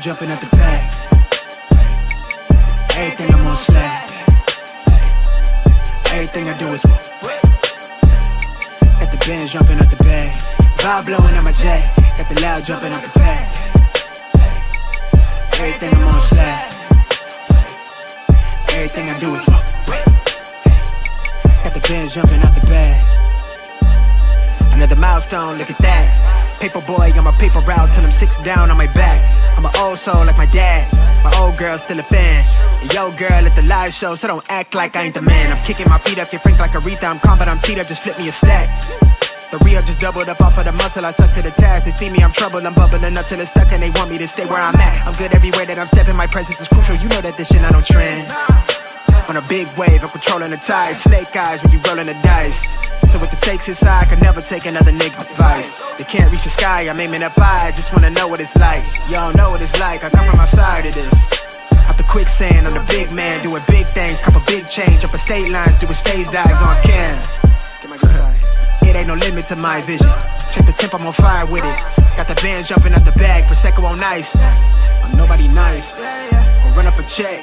loud jumping at the bag. Everything I'm on slack. Everything I do is got the bands jumping at the bag. Vibe blowing at my jack. Got the loud jumping at the bag. Everything I'm on slack. Everything I do is got the bands jumping at the bag. Another milestone, look at that. Paper boy, I'm a paper route till I'm 6 down on my back. I'm an old soul like my dad. My old girl's still a fan. Yo girl at the live show, so don't act like I ain't the man. I'm kicking my feet up, get frank like Aretha. I'm calm but I'm teed up, just flip me a stack. The Rio just doubled up off of the muscle, I stuck to the task. They see me, I'm troubled, I'm bubbling up till it's stuck. And they want me to stay where I'm at. I'm good everywhere that I'm stepping, my presence is crucial. You know that this shit not on trend. On a big wave, I'm controlling the tide. Snake eyes when you rolling the dice. So with the stakes inside, I could never take another nigga advice. They can't reach the sky, I'm aiming up high. I just wanna know what it's like. Y'all know what it's like, I come from outside of this. Out the quicksand, I'm the big man, doing big things. Cop a big change, up a state lines, doing stage dives on cam. Get my good side. It ain't no limit to my vision. Check the temp, I'm on fire with it. Got the bands jumping out the bag, Prosecco on ice. I'm nobody nice. Gonna run up a check,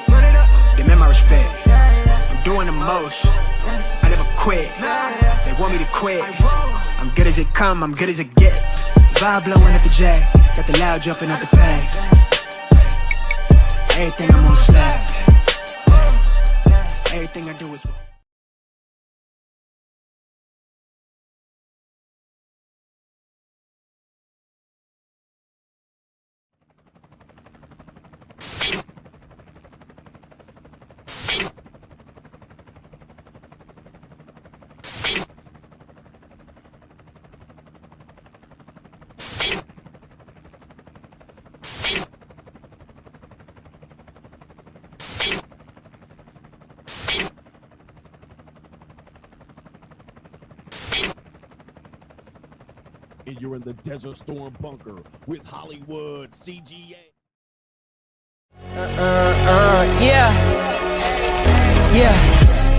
demand my respect. I'm doing the most, I never quit. They want me to quit. I'm good as it come, I'm good as it gets. Vibe blowing at the jack, got the loud jumping out the bag. Everything I'm on slack. Everything I do is and you're in the Desert Storm bunker with Hollywood CGA. Yeah.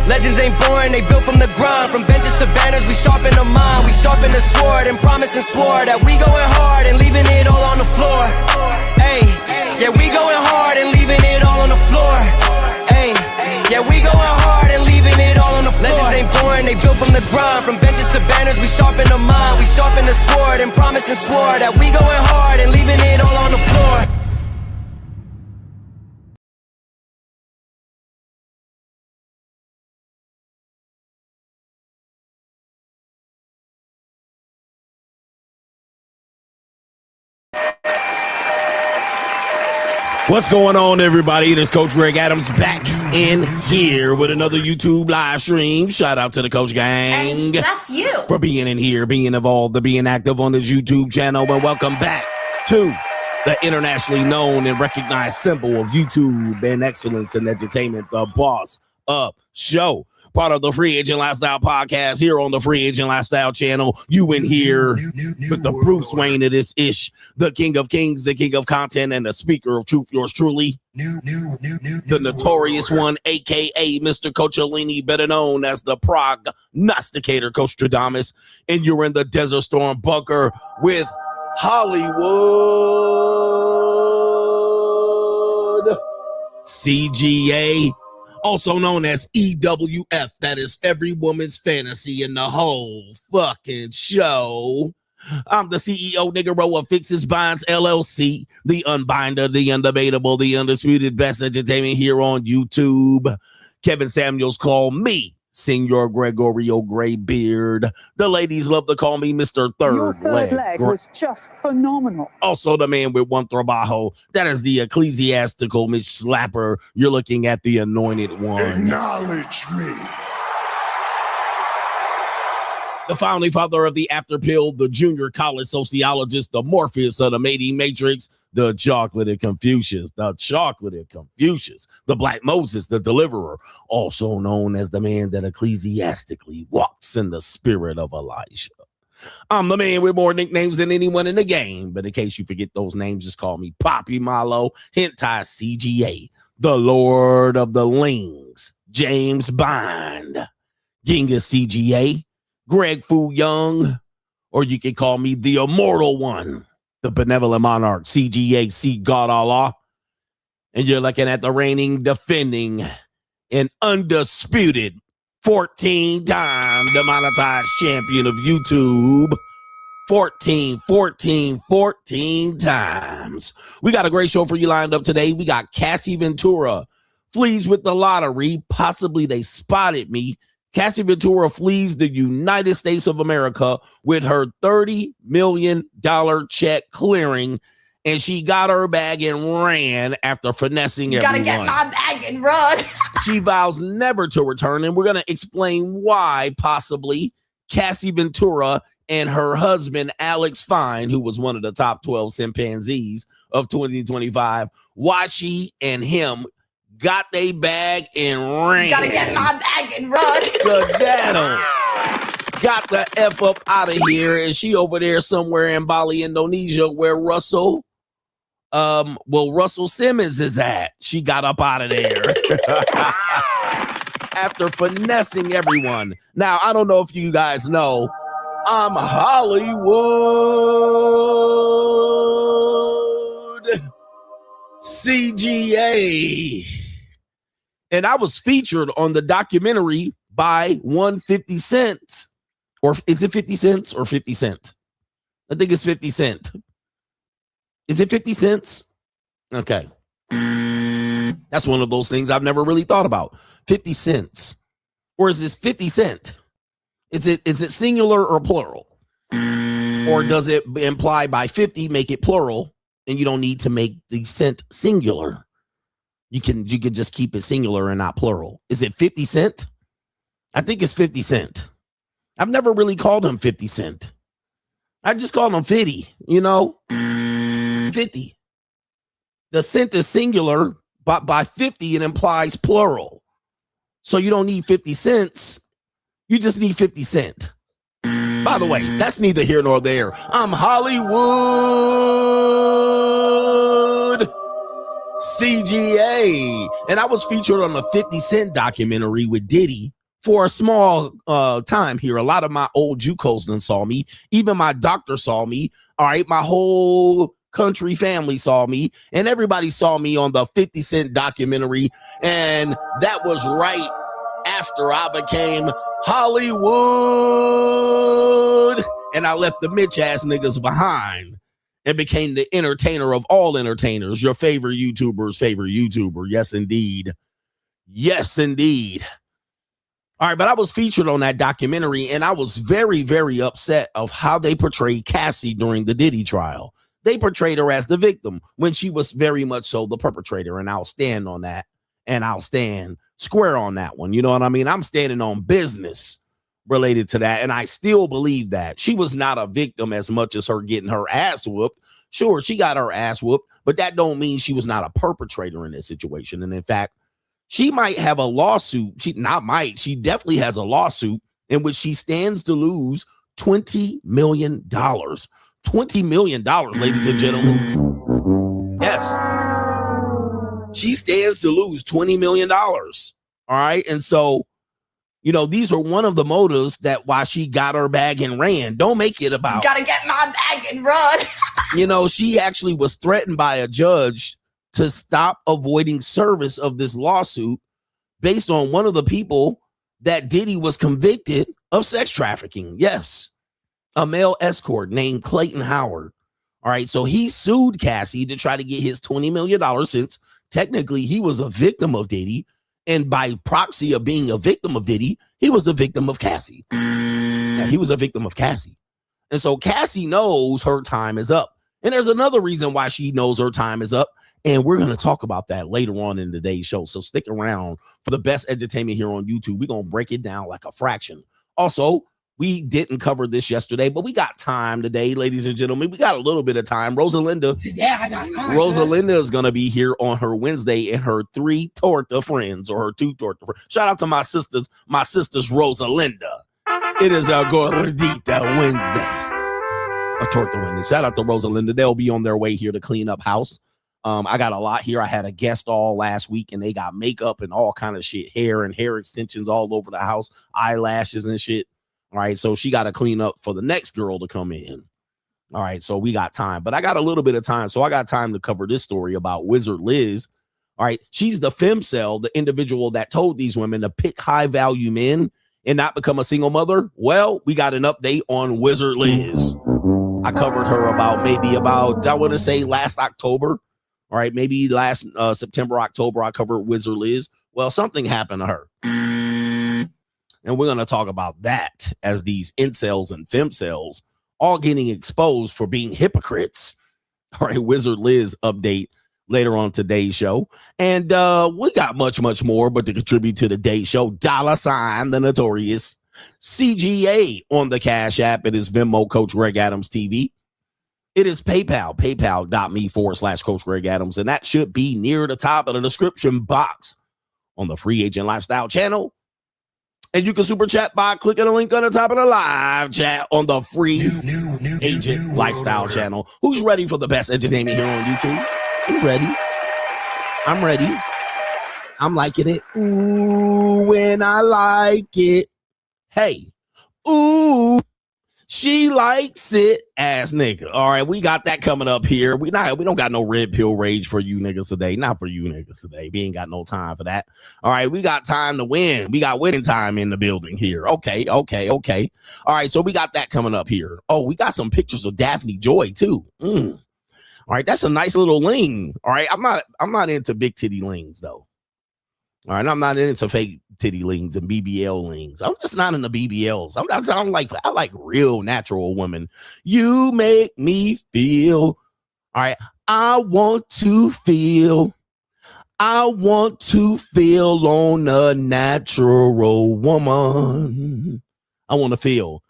Legends ain't born, they built from the grind. From benches to banners, we sharpen the mind. We sharpen the sword and promise and swore that we going hard and leaving it all on the floor. Hey, yeah, we going hard and leaving it all on the floor. Hey, yeah, we going hard and leaving it all on the floor. Legends ain't born, they built from the grind. From benches to banners, we sharpen the mind. We sharpen the sword and promise and swore that we going hard and leaving it all on the floor. What's going on, everybody? It is Coach Greg Adams back in here with another YouTube live stream. Shout out to the Coach Gang. And that's you. For being in here, being involved, being active on this YouTube channel. And welcome back to the internationally known and recognized symbol of YouTube and excellence and entertainment, the Boss Up Show. Part of the Free Agent Lifestyle podcast here on the Free Agent Lifestyle channel. You in here with the Bruce Wayne of this ish, the King of Kings, the King of Content, and the Speaker of Truth, yours truly, the notorious one, aka Mr. Coachellini, better known as the prognosticator, Coach Stradamus. And you're in the Desert Storm bunker with Hollywood CGA. Also known as EWF, that is every woman's fantasy in the whole fucking show. I'm the CEO, Niggero of Fixes Binds LLC, the unbinder, the undebatable, the undisputed best entertainment here on YouTube. Kevin Samuels call me Senor Gregorio Graybeard. The ladies love to call me Mr. Your third leg was just phenomenal. Also the man with one trabajo. That is the ecclesiastical Mitch Slapper. You're looking at the anointed one. Acknowledge me. The founding father of the After Pill, the junior college sociologist, the Morpheus of the mating matrix, the chocolated Confucius, the Black Moses, the deliverer, also known as the man that ecclesiastically walks in the spirit of Elijah. I'm the man with more nicknames than anyone in the game, but in case you forget those names, just call me Poppy Malo, Hentai CGA, the Lord of the Lings, James Bond, Genghis CGA, Greg Fu Young, or you can call me the Immortal One, the benevolent monarch, CGA, see God Allah. And you're looking at the reigning, defending, and undisputed 14-time demonetized champion of YouTube. 14 times. We got a great show for you lined up today. We got Cassie Ventura flees with the lottery. Possibly they spotted me. Cassie Ventura flees the United States of America with her $30 million check clearing, and she got her bag and ran after finessing everyone. Gotta get my bag and run. She vows never to return, and we're going to explain why possibly Cassie Ventura and her husband, Alex Fine, who was one of the top 12 chimpanzees of 2025, why she and him got they bag and ran. Gotta get my bag and run. Skedaddle. Got the F up out of here, and she over there somewhere in Bali, Indonesia, where Russell Simmons is at. She got up out of there. After finessing everyone. Now, I don't know if you guys know, I'm Hollywood CGA. And I was featured on the documentary by 150 Cent. Or is it 50 cents or 50 Cent? I think it's 50 Cent. Is it 50 cents? Okay. That's one of those things I've never really thought about. 50 cents. Or is this 50 Cent? Is it singular or plural? Or does it imply by 50 make it plural and you don't need to make the cent singular? You can just keep it singular and not plural. Is it 50 Cent? I think it's 50 Cent. I've never really called him 50 Cent. I just called him 50, 50. The cent is singular, but by 50 it implies plural. So you don't need 50 cents. You just need 50 Cent. By the way, that's neither here nor there. I'm Hollywood CGA. And I was featured on the 50 Cent documentary with Diddy for a small time here. A lot of my old JUCOs done saw me. Even my doctor saw me. All right, my whole country family saw me. And everybody saw me on the 50 Cent documentary. And that was right after I became Hollywood, and I left the Mitch ass niggas behind and became the entertainer of all entertainers, your favorite YouTuber's favorite YouTuber. Yes, indeed. Yes, indeed. All right, but I was featured on that documentary, and I was very, very upset of how they portrayed Cassie during the Diddy trial. They portrayed her as the victim when she was very much so the perpetrator, and I'll stand on that. And I'll stand square on that one. You know what I mean? I'm standing on business related to that. And I still believe that she was not a victim as much as her getting her ass whooped. Sure, she got her ass whooped, but that don't mean she was not a perpetrator in this situation. And in fact, she might have a lawsuit. She definitely has a lawsuit in which she stands to lose $20 million. $20 million, ladies and gentlemen. Yes. She stands to lose $20 million. All right. And so, these are one of the motives that why she got her bag and ran. Don't make it about gotta get my bag and run. She actually was threatened by a judge to stop avoiding service of this lawsuit based on one of the people that Diddy was convicted of sex trafficking. Yes. A male escort named Clayton Howard. All right. So he sued Cassie to try to get his $20 million since technically he was a victim of Diddy. And by proxy of being a victim of Diddy, he was a victim of Cassie. Yeah, he was a victim of Cassie. And so Cassie knows her time is up. And there's another reason why she knows her time is up. And we're going to talk about that later on in today's show. So stick around for the best entertainment here on YouTube. We're going to break it down like a fraction. Also, we didn't cover this yesterday, but we got time today, ladies and gentlemen. We got a little bit of time. Rosalinda. Yeah, I got time. Rosalinda is going to be here on her Wednesday and her 3 torta friends or her 2 torta friends. Shout out to my sisters Rosalinda. It is a Gordita Wednesday. A torta Wednesday. Shout out to Rosalinda. They'll be on their way here to clean up house. I got a lot here. I had a guest all last week and they got makeup and all kind of shit, hair and hair extensions all over the house, eyelashes and shit. All right, so she got to clean up for the next girl to come in. All right, so we got time, but I got a little bit of time, so I got time to cover this story about Wizard Liz. All right, she's the femcel, the individual that told these women to pick high-value men and not become a single mother. Well, we got an update on Wizard Liz. I covered her about, I want to say last October. All right, maybe last September, October, I covered Wizard Liz. Well, something happened to her. And we're going to talk about that as these incels and femcels all getting exposed for being hypocrites. All right, Wizard Liz update later on today's show. And we got much, much more, but to contribute to today's show, $ the notorious CGA on the Cash App. It is Venmo, Coach Greg Adams TV. It is PayPal, paypal.me/Coach Greg Adams. And that should be near the top of the description box on the Free Agent Lifestyle channel. And you can super chat by clicking the link on the top of the live chat on the Free Agent Lifestyle channel. Who's ready for the best entertainment here on YouTube? Who's ready? I'm ready. I'm liking it. Ooh, when I like it. Hey. Ooh, she likes it, ass nigga. All right, we got that coming up here. We don't got no red pill rage for you niggas today. Not for you niggas today. We ain't got no time for that. All right, we got time to win. We got winning time in the building here. Okay. All right, so we got that coming up here. Oh, we got some pictures of Daphne Joy too. All right, that's a nice little ling. All right, I'm not into big titty lings though. All right, I'm not into fake titty lings and BBL lings. I'm just not into BBLs. I like real natural women. You make me feel. All right, I want to feel on a natural woman. I want to feel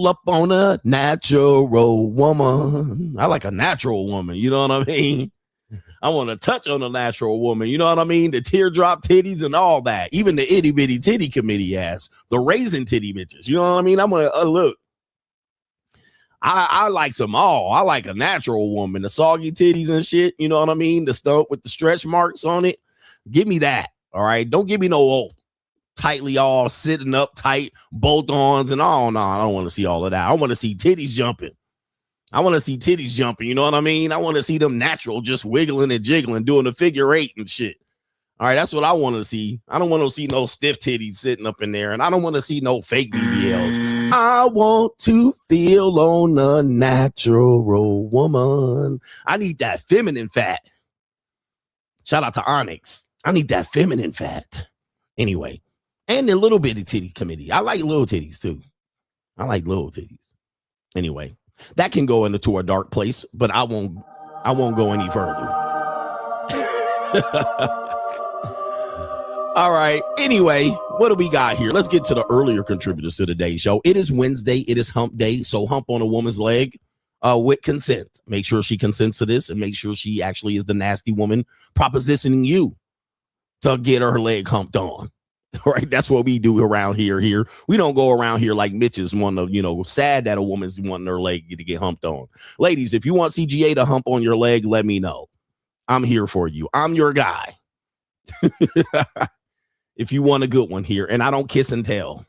up on a natural woman. I like a natural woman. You know what I mean? I want to touch on a natural woman. You know what I mean? The teardrop titties and all that. Even the itty bitty titty committee ass. The raisin titty bitches. You know what I mean? I'm going to look. I like them all. I like a natural woman. The soggy titties and shit. You know what I mean? The stuff with the stretch marks on it. Give me that. All right. Don't give me no old. Tightly all sitting up tight, bolt-ons and all. No, I don't want to see all of that. I want to see titties jumping. You know what I mean? I want to see them natural, just wiggling and jiggling, doing the figure 8 and shit. All right, that's what I want to see. I don't want to see no stiff titties sitting up in there, and I don't want to see no fake BBLs. I want to feel on a natural woman. I need that feminine fat. Shout out to Onyx. I need that feminine fat. Anyway. And the little bitty titty committee. I like little titties too. Anyway, that can go into a dark place, but I won't go any further. All right. Anyway, what do we got here? Let's get to the earlier contributors to today's show. It is Wednesday. It is hump day. So hump on a woman's leg with consent. Make sure she consents to this and make sure she actually is the nasty woman propositioning you to get her leg humped on. All right, that's what we do around here. We don't go around here like Mitch's one of, sad that a woman's wanting her leg to get humped on. Ladies, if you want CGA to hump on your leg, let me know. I'm here for you. I'm your guy. If you want a good one here, and I don't kiss and tell.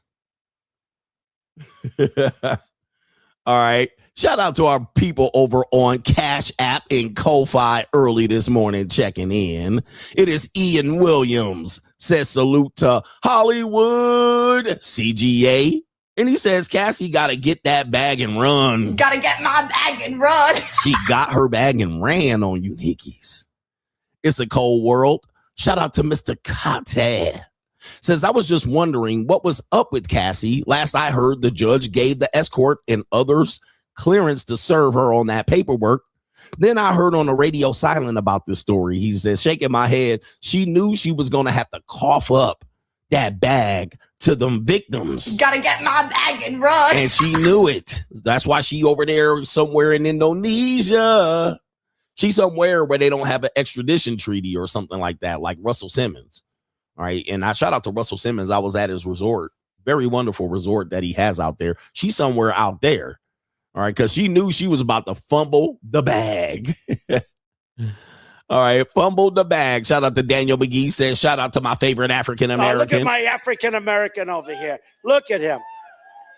All right. Shout out to our people over on Cash App and Ko-Fi early this morning checking in. It is Ian Williams. Says salute to Hollywood CGA. And he says, Cassie got to get that bag and run. Gotta get my bag and run. She got her bag and ran on you nickies. It's a cold world. Shout out to Mr. Kate. Says, I was just wondering what was up with Cassie. Last I heard, the judge gave the escort and others clearance to serve her on that paperwork. Then I heard on the radio silent about this story. He says, shaking my head, she knew she was going to have to cough up that bag to them victims. Gotta get my bag and run. And she knew it. That's why she over there somewhere in Indonesia. She's somewhere where they don't have an extradition treaty or something like that, like Russell Simmons. All right. And I shout out to Russell Simmons. I was at his resort. Very wonderful resort that he has out there. She's somewhere out there. All right, because she knew she was about to fumble the bag. All right, fumbled the bag. Shout out to Daniel McGee. Says, shout out to my favorite African American. Look at my African American over here. Look at him.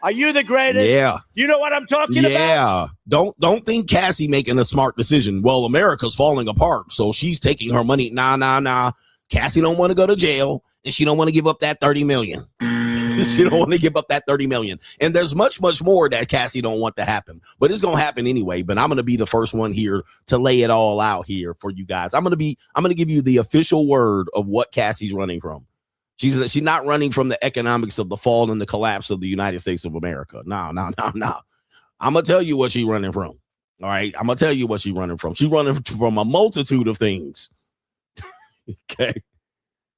Are you the greatest? Yeah. You know what I'm talking about? Yeah. Don't think Cassie making a smart decision. Well, America's falling apart, so she's taking her money. Nah. Cassie don't want to go to jail, and she don't want to give up that $30 million. She don't want to give up that $30 million. And there's much more that Cassie don't want to happen. But it's gonna happen anyway. But I'm gonna be the first one here to lay it all out here for you guys. I'm gonna give you the official word of what Cassie's running from. She's not running from the economics of the fall and the collapse of the United States of America. No. I'm gonna tell you what she's running from. All right. I'm gonna tell you what she's running from. She's running from a multitude of things. Okay.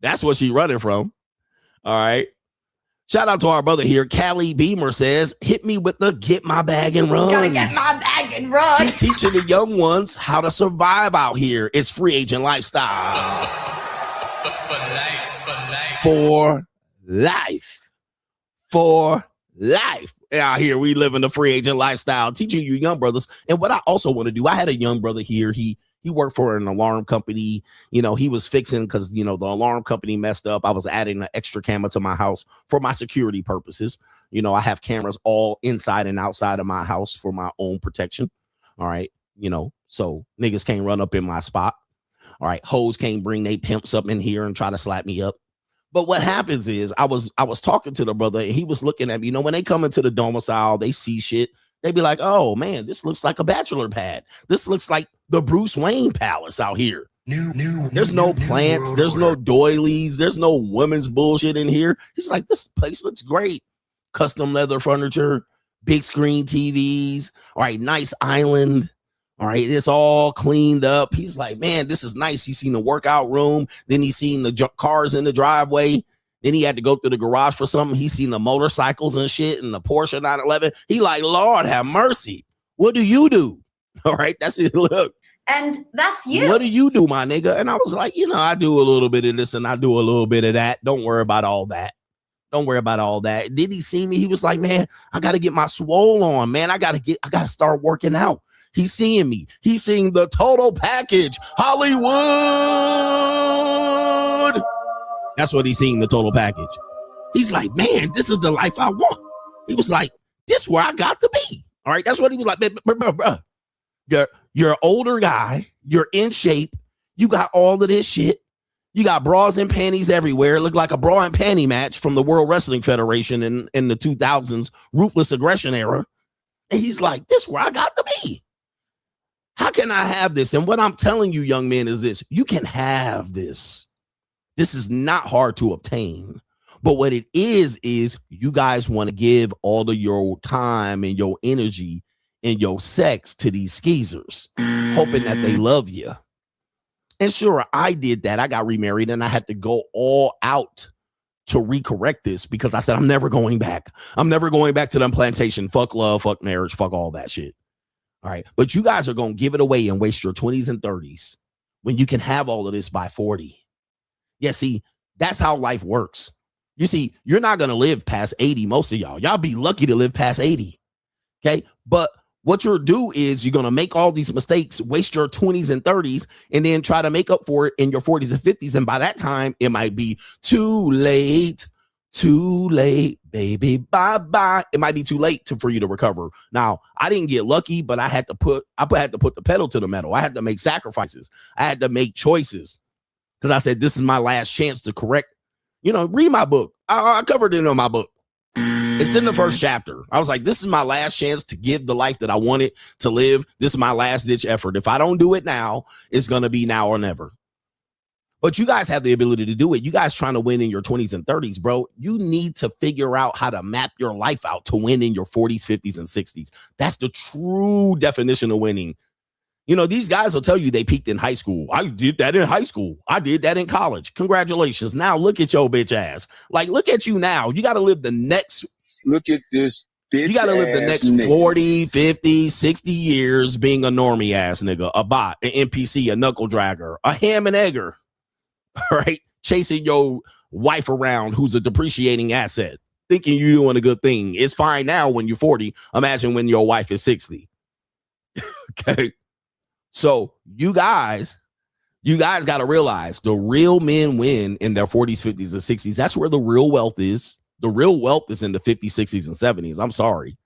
That's what she's running from. All right. Shout out to our brother here. Callie Beamer says, hit me with the get my bag and run. Gotta get my bag and run. Keep teaching the young ones how to survive out here. It's free agent lifestyle. For life. Out here, we live in the free agent lifestyle, teaching you young brothers. And what I also want to do, I had a young brother here. He worked for an alarm company. You know, he was fixing because, you know, the alarm company messed up. I was adding an extra camera to my house for my security purposes. You know, I have cameras all inside and outside of my house for my own protection. All right. You know, so niggas can't run up in my spot. All right. Hoes can't bring they pimps up in here and try to slap me up. But what happens is I was talking to the brother and he was looking at me. You know, when they come into the domicile, they see shit. They be like, oh, man, this looks like a bachelor pad. This looks like the Bruce Wayne palace out here. There's no plants. There's no doilies. There's no women's bullshit in here. He's like, this place looks great. Custom leather furniture, big screen TVs. All right, nice island. All right, it's all cleaned up. He's like, man, this is nice. He's seen the workout room. Then he's seen the cars in the driveway. Then he had to go through the garage for something. He's seen the motorcycles and shit and the Porsche 911. He like, Lord have mercy. What do you do? All right, that's it. Look. And that's you. What do you do, my nigga? And I was like, you know, I do a little bit of this and I do a little bit of that. Don't worry about all that. Don't worry about all that. Did he see me? He was like, man, I got to get my swole on, man. I got to start working out. He's seeing me. He's seeing the total package. Hollywood. That's what he's seeing, the total package. He's like, man, this is the life I want. He was like, this is where I got to be. All right. That's what he was like. Bro. You're an older guy. You're in shape. You got all of this shit. You got bras and panties everywhere. It looked like a bra and panty match from the World Wrestling Federation in the 2000s ruthless aggression era. And he's like, this is where I got to be. How can I have this? And what I'm telling you, young men, is this. You can have this. This is not hard to obtain. But what it is you guys want to give all of your time and your energy and your sex to these skeezers, hoping that they love you. And sure, I did that. I got remarried and I had to go all out to recorrect this because I said, I'm never going back. I'm never going back to them plantation. Fuck love, fuck marriage, fuck all that shit. All right. But you guys are going to give it away and waste your 20s and 30s when you can have all of this by 40. Yeah, see, that's how life works. You see, you're not going to live past 80, most of y'all. Y'all be lucky to live past 80. Okay. But what you'll do is you're going to make all these mistakes, waste your 20s and 30s, and then try to make up for it in your 40s and 50s. And by that time, it might be too late, baby. Bye-bye. It might be too late for you to recover. Now, I didn't get lucky, but I had to put the pedal to the metal. I had to make sacrifices. I had to make choices because I said, this is my last chance to correct. You know, read my book. I covered it in my book. It's in the first chapter. I was like, this is my last chance to give the life that I wanted to live. This is my last ditch effort. If I don't do it now, it's going to be now or never. But you guys have the ability to do it. You guys trying to win in your 20s and 30s, bro. You need to figure out how to map your life out to win in your 40s, 50s, and 60s. That's the true definition of winning. You know, these guys will tell you they peaked in high school. I did that in high school. I did that in college. Congratulations. Now look at your bitch ass. Like, look at you now. You got to live the next. Look at this bitch. You got to live the next nigga. 40, 50, 60 years being a normie ass nigga, a bot, an NPC, a knuckle dragger, a ham and egger. All right. Chasing your wife around who's a depreciating asset, thinking you're doing a good thing. It's fine now when you're 40. Imagine when your wife is 60. Okay. So you guys You guys got to realize the real men win in their 40s, 50s, and 60s. That's where the real wealth is. The real wealth is in the 50s, 60s, and 70s. I'm sorry.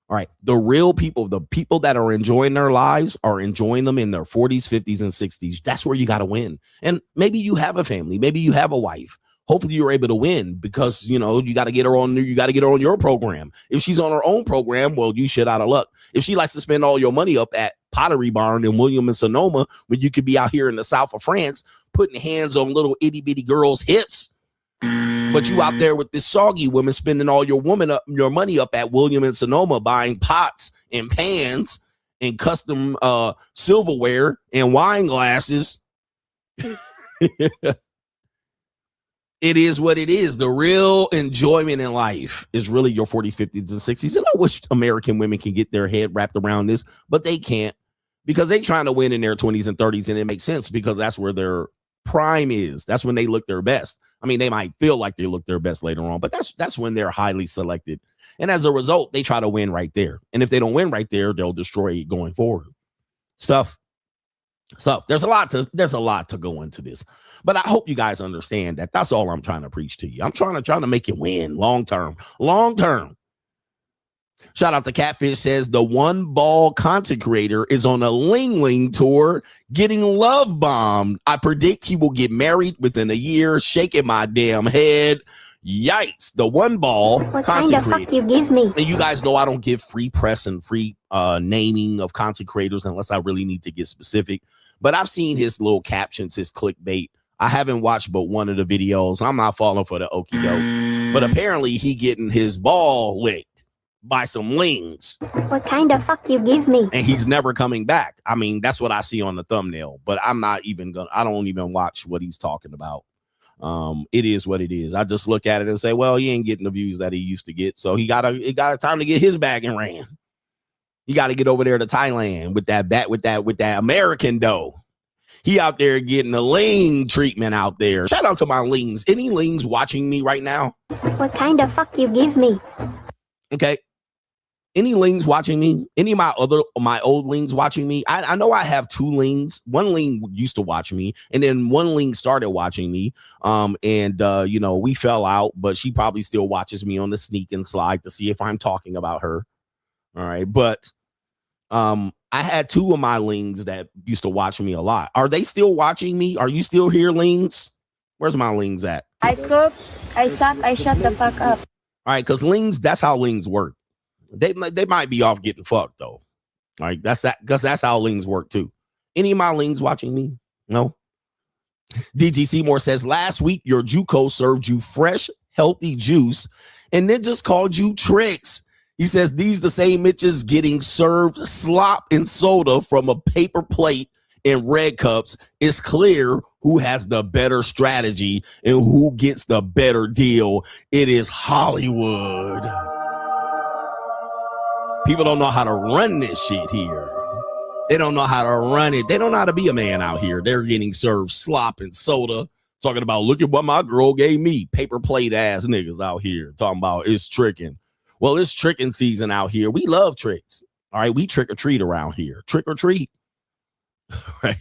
All right. The real people, the people that are enjoying their lives are enjoying them in their 40s, 50s, and 60s. That's where you got to win. And maybe you have a family. Maybe you have a wife. Hopefully you're able to win because, you know, you got to get her on your program. If she's on her own program, well, you shit out of luck. If she likes to spend all your money up at Pottery Barn in William and Sonoma, when you could be out here in the south of France putting hands on little itty bitty girls' hips, but you out there with this soggy woman spending all your money up at William and Sonoma buying pots and pans and custom silverware and wine glasses. It is what it is. The real enjoyment in life is really your 40s, 50s, and 60s. And I wish American women can get their head wrapped around this, but they can't because they're trying to win in their 20s and 30s. And it makes sense because that's where their prime is. That's when they look their best. I mean, they might feel like they look their best later on, but that's when they're highly selected. And as a result, they try to win right there. And if they don't win right there, they'll destroy it going forward. Stuff. There's a lot to go into this. But I hope you guys understand that that's all I'm trying to preach to you. I'm trying to make you win long term. Shout out to Catfish says the one ball content creator is on a Ling Ling tour getting love bombed. I predict he will get married within a year. Shaking my damn head. Yikes. The one ball what content kind of creator. fuck you give me? And you guys know I don't give free press and free naming of content creators unless I really need to get specific. But I've seen his little captions, his clickbait. I haven't watched but one of the videos. I'm not falling for the okey-do. But apparently he getting his ball licked by some lings. What kind of fuck you give me? And he's never coming back. I mean, that's what I see on the thumbnail. But I don't even watch what he's talking about. It is what it is. I just look at it and say, well, he ain't getting the views that he used to get. So it got time to get his bag and ran. You got to get over there to Thailand with that American dough. He out there getting the ling treatment out there. Shout out to my lings. Any lings watching me right now? What kind of fuck you give me? Okay. Any lings watching me? Any of my old lings watching me? I know I have two lings. One ling used to watch me, and then one ling started watching me. We fell out, but she probably still watches me on the sneak and slide to see if I'm talking about her. All right, but I had two of my lings that used to watch me a lot. Are they still watching me? Are you still here, lings? Where's my lings at? I cook, I suck, I shut the fuck up. All right, because lings, that's how lings work. They might be off getting fucked though. All right, that's how lings work too. Any of my lings watching me? No. DG Seymour says last week your JUCO served you fresh, healthy juice and then just called you tricks. He says these the same bitches getting served slop and soda from a paper plate in red cups. It's clear who has the better strategy and who gets the better deal. It is Hollywood. People don't know how to run this shit here. They don't know how to run it. They don't know how to be a man out here. They're getting served slop and soda. Talking about, look at what my girl gave me. Paper plate ass niggas out here. Talking about it's tricking. Well, it's tricking season out here. We love tricks. All right. We trick or treat around here. Trick or treat. Right.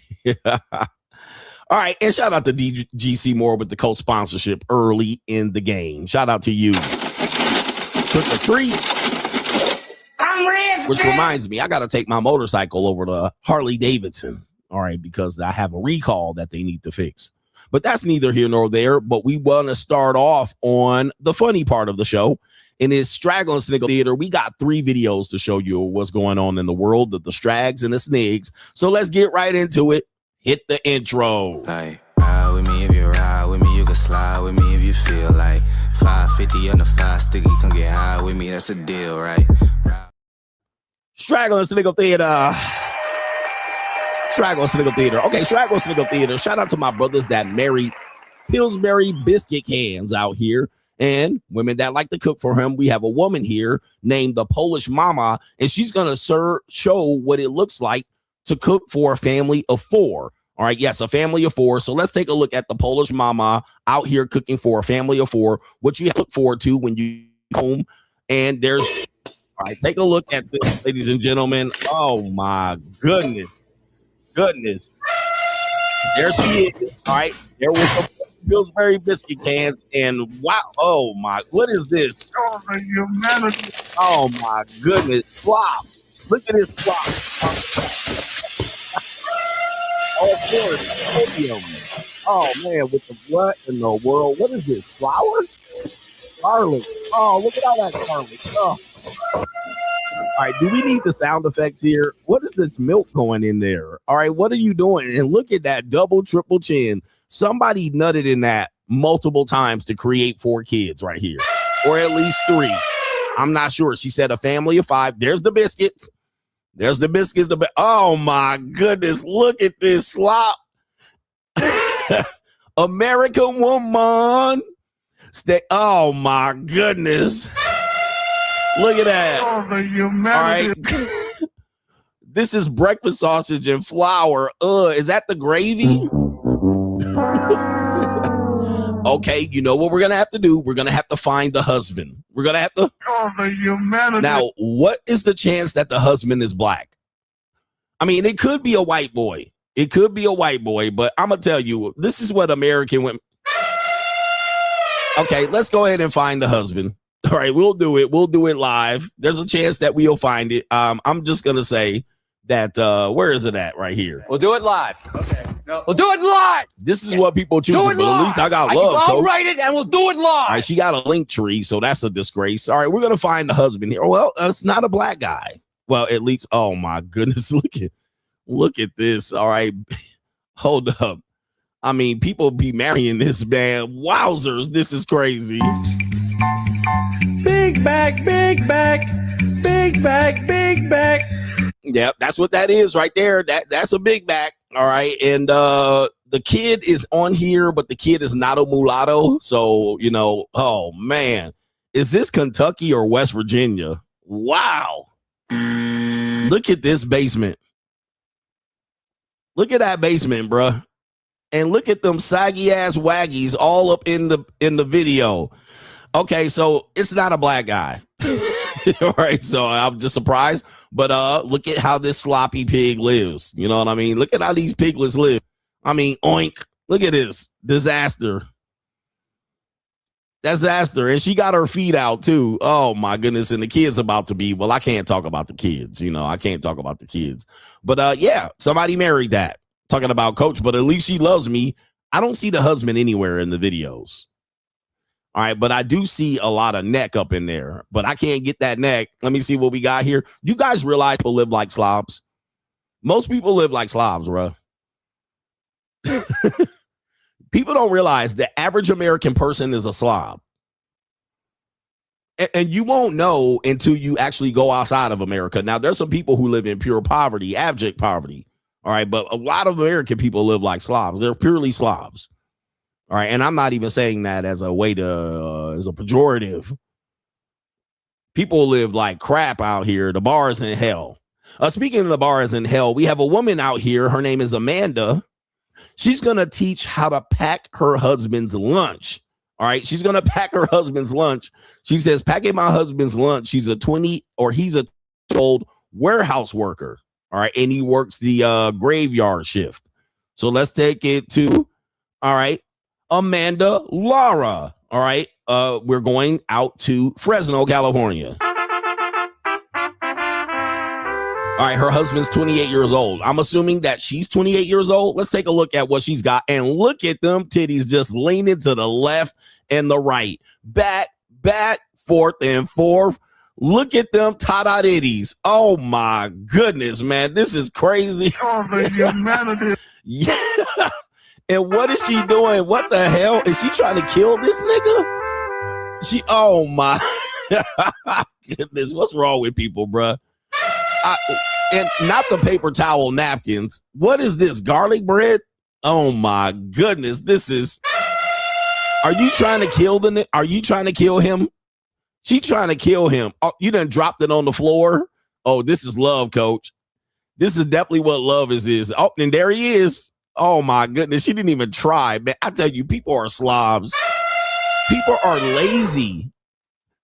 All right. And shout out to DG Seymour with the co-sponsorship early in the game. Shout out to you. Trick or treat. Which reminds me, I got to take my motorcycle over to Harley Davidson. All right. Because I have a recall that they need to fix. But that's neither here nor there. But we want to start off on the funny part of the show. In his Straggle and Sniggle Theater, we got 3 videos to show you what's going on in the world of the Strags and the Snigs. So let's get right into it. Hit the intro. Like, ride with me if you ride with me. You can slide with me if you feel like 550 on the 5 sticky. Come get high with me. That's a deal, right? Straggle and Sniggle Theater. Straggle and Sniggle Theater. Okay, Straggle and Sniggle Theater. Shout out to my brothers that married Pillsbury biscuit cans out here. And women that like to cook for him. We have a woman here named the Polish Mama, and she's going to show what it looks like to cook for a family of 4. All right, yes, a family of 4. So let's take a look at the Polish Mama out here cooking for a family of 4, what you look forward to when you home. And there's, all right, take a look at this, ladies and gentlemen. Oh, my goodness. There she is. All right. There was some Pillsbury biscuit cans, and wow, oh my, what is this? Oh my goodness, flop! Look at this flop. Oh, of course, sodium. Oh man, with the what in the world? What is this? Flowers? Garlic. Oh, look at all that garlic. Oh. All right, do we need the sound effects here? What is this milk going in there? All right, what are you doing? And look at that double, triple chin. Somebody nutted in that multiple times to create 4 kids right here, or at least 3. I'm not sure. She said a family of 5. There's the biscuits. There's the biscuits. Oh my goodness. Look at this slop. American woman. Oh my goodness. Look at that. All right. This is breakfast sausage and flour. Is that the gravy? Okay, you know what we're gonna have to do? We're gonna have to find the husband. We're gonna have to. Now, what is the chance that the husband is black? I mean, it could be a white boy. It could be a white boy, but I'm gonna tell you, this is what American women. Okay, let's go ahead and find the husband. All right, we'll do it. We'll do it live. There's a chance that we'll find it. I'm just gonna say that where is it at right here? We'll do it live. Okay. No. We'll do it live. This is what people choose, but at least I got love, I'll coach. write it and we'll do it live. All right, she got a link tree, so that's a disgrace. All right, we're gonna find the husband here. Well, it's not a black guy. Well, at least, oh my goodness, look at this. All right, hold up. I mean, people be marrying this man. Wowzers, this is crazy. Big back, big back, big back, big back. Yep, that's what that is right there. That's a big back. All right. And the kid is on here, but the kid is not a mulatto. So, you know, oh man, is this Kentucky or West Virginia? Wow. Look at this basement. Look at that basement, bruh. And look at them saggy ass waggies all up in the video. Okay, so it's not a black guy. All right, so I'm just surprised. But look at how this sloppy pig lives. You know what I mean? Look at how these piglets live. I mean, oink. Look at this. Disaster. Disaster. And she got her feet out too. Oh my goodness. And the kid's about to be, well, I can't talk about the kids. You know, I can't talk about the kids. But yeah, somebody married that. Talking about coach, but at least she loves me. I don't see the husband anywhere in the videos. All right, but I do see a lot of neck up in there, but I can't get that neck. Let me see what we got here. You guys realize people live like slobs? Most people live like slobs, bro. People don't realize the average American person is a slob. And you won't know until you actually go outside of America. Now, there's some people who live in pure poverty, abject poverty. All right, but a lot of American people live like slobs. They're purely slobs. All right, and I'm not even saying that as a way to, as a pejorative. People live like crap out here. The bar is in hell. Speaking of the bars in hell, we have a woman out here. Her name is Amanda. She's going to teach how to pack her husband's lunch. All right, she's going to pack her husband's lunch. She says, packing my husband's lunch. He's a 20-year-old warehouse worker. All right, and he works the graveyard shift. So let's take it to, all right, Amanda Lara. All right, we're going out to Fresno, California. All right, her husband's 28 years old. I'm assuming that she's 28 years old. Let's take a look at what she's got. And look at them titties just leaning to the left and the right. Back, forth and forth. Look at them ta-da ditties. Oh, my goodness, man. This is crazy. Oh, the humanity. Yeah. And what is she doing? What the hell? Is she trying to kill this nigga? Oh, my goodness. What's wrong with people, bruh? And not the paper towel napkins. What is this? Garlic bread? Oh my goodness. This is. Are you trying to kill are you trying to kill him? She trying to kill him. Oh, you done dropped it on the floor. Oh, this is love, coach. This is definitely what love is. Oh, and there he is. Oh my goodness. She didn't even try. Man, I tell you, people are slobs. People are lazy.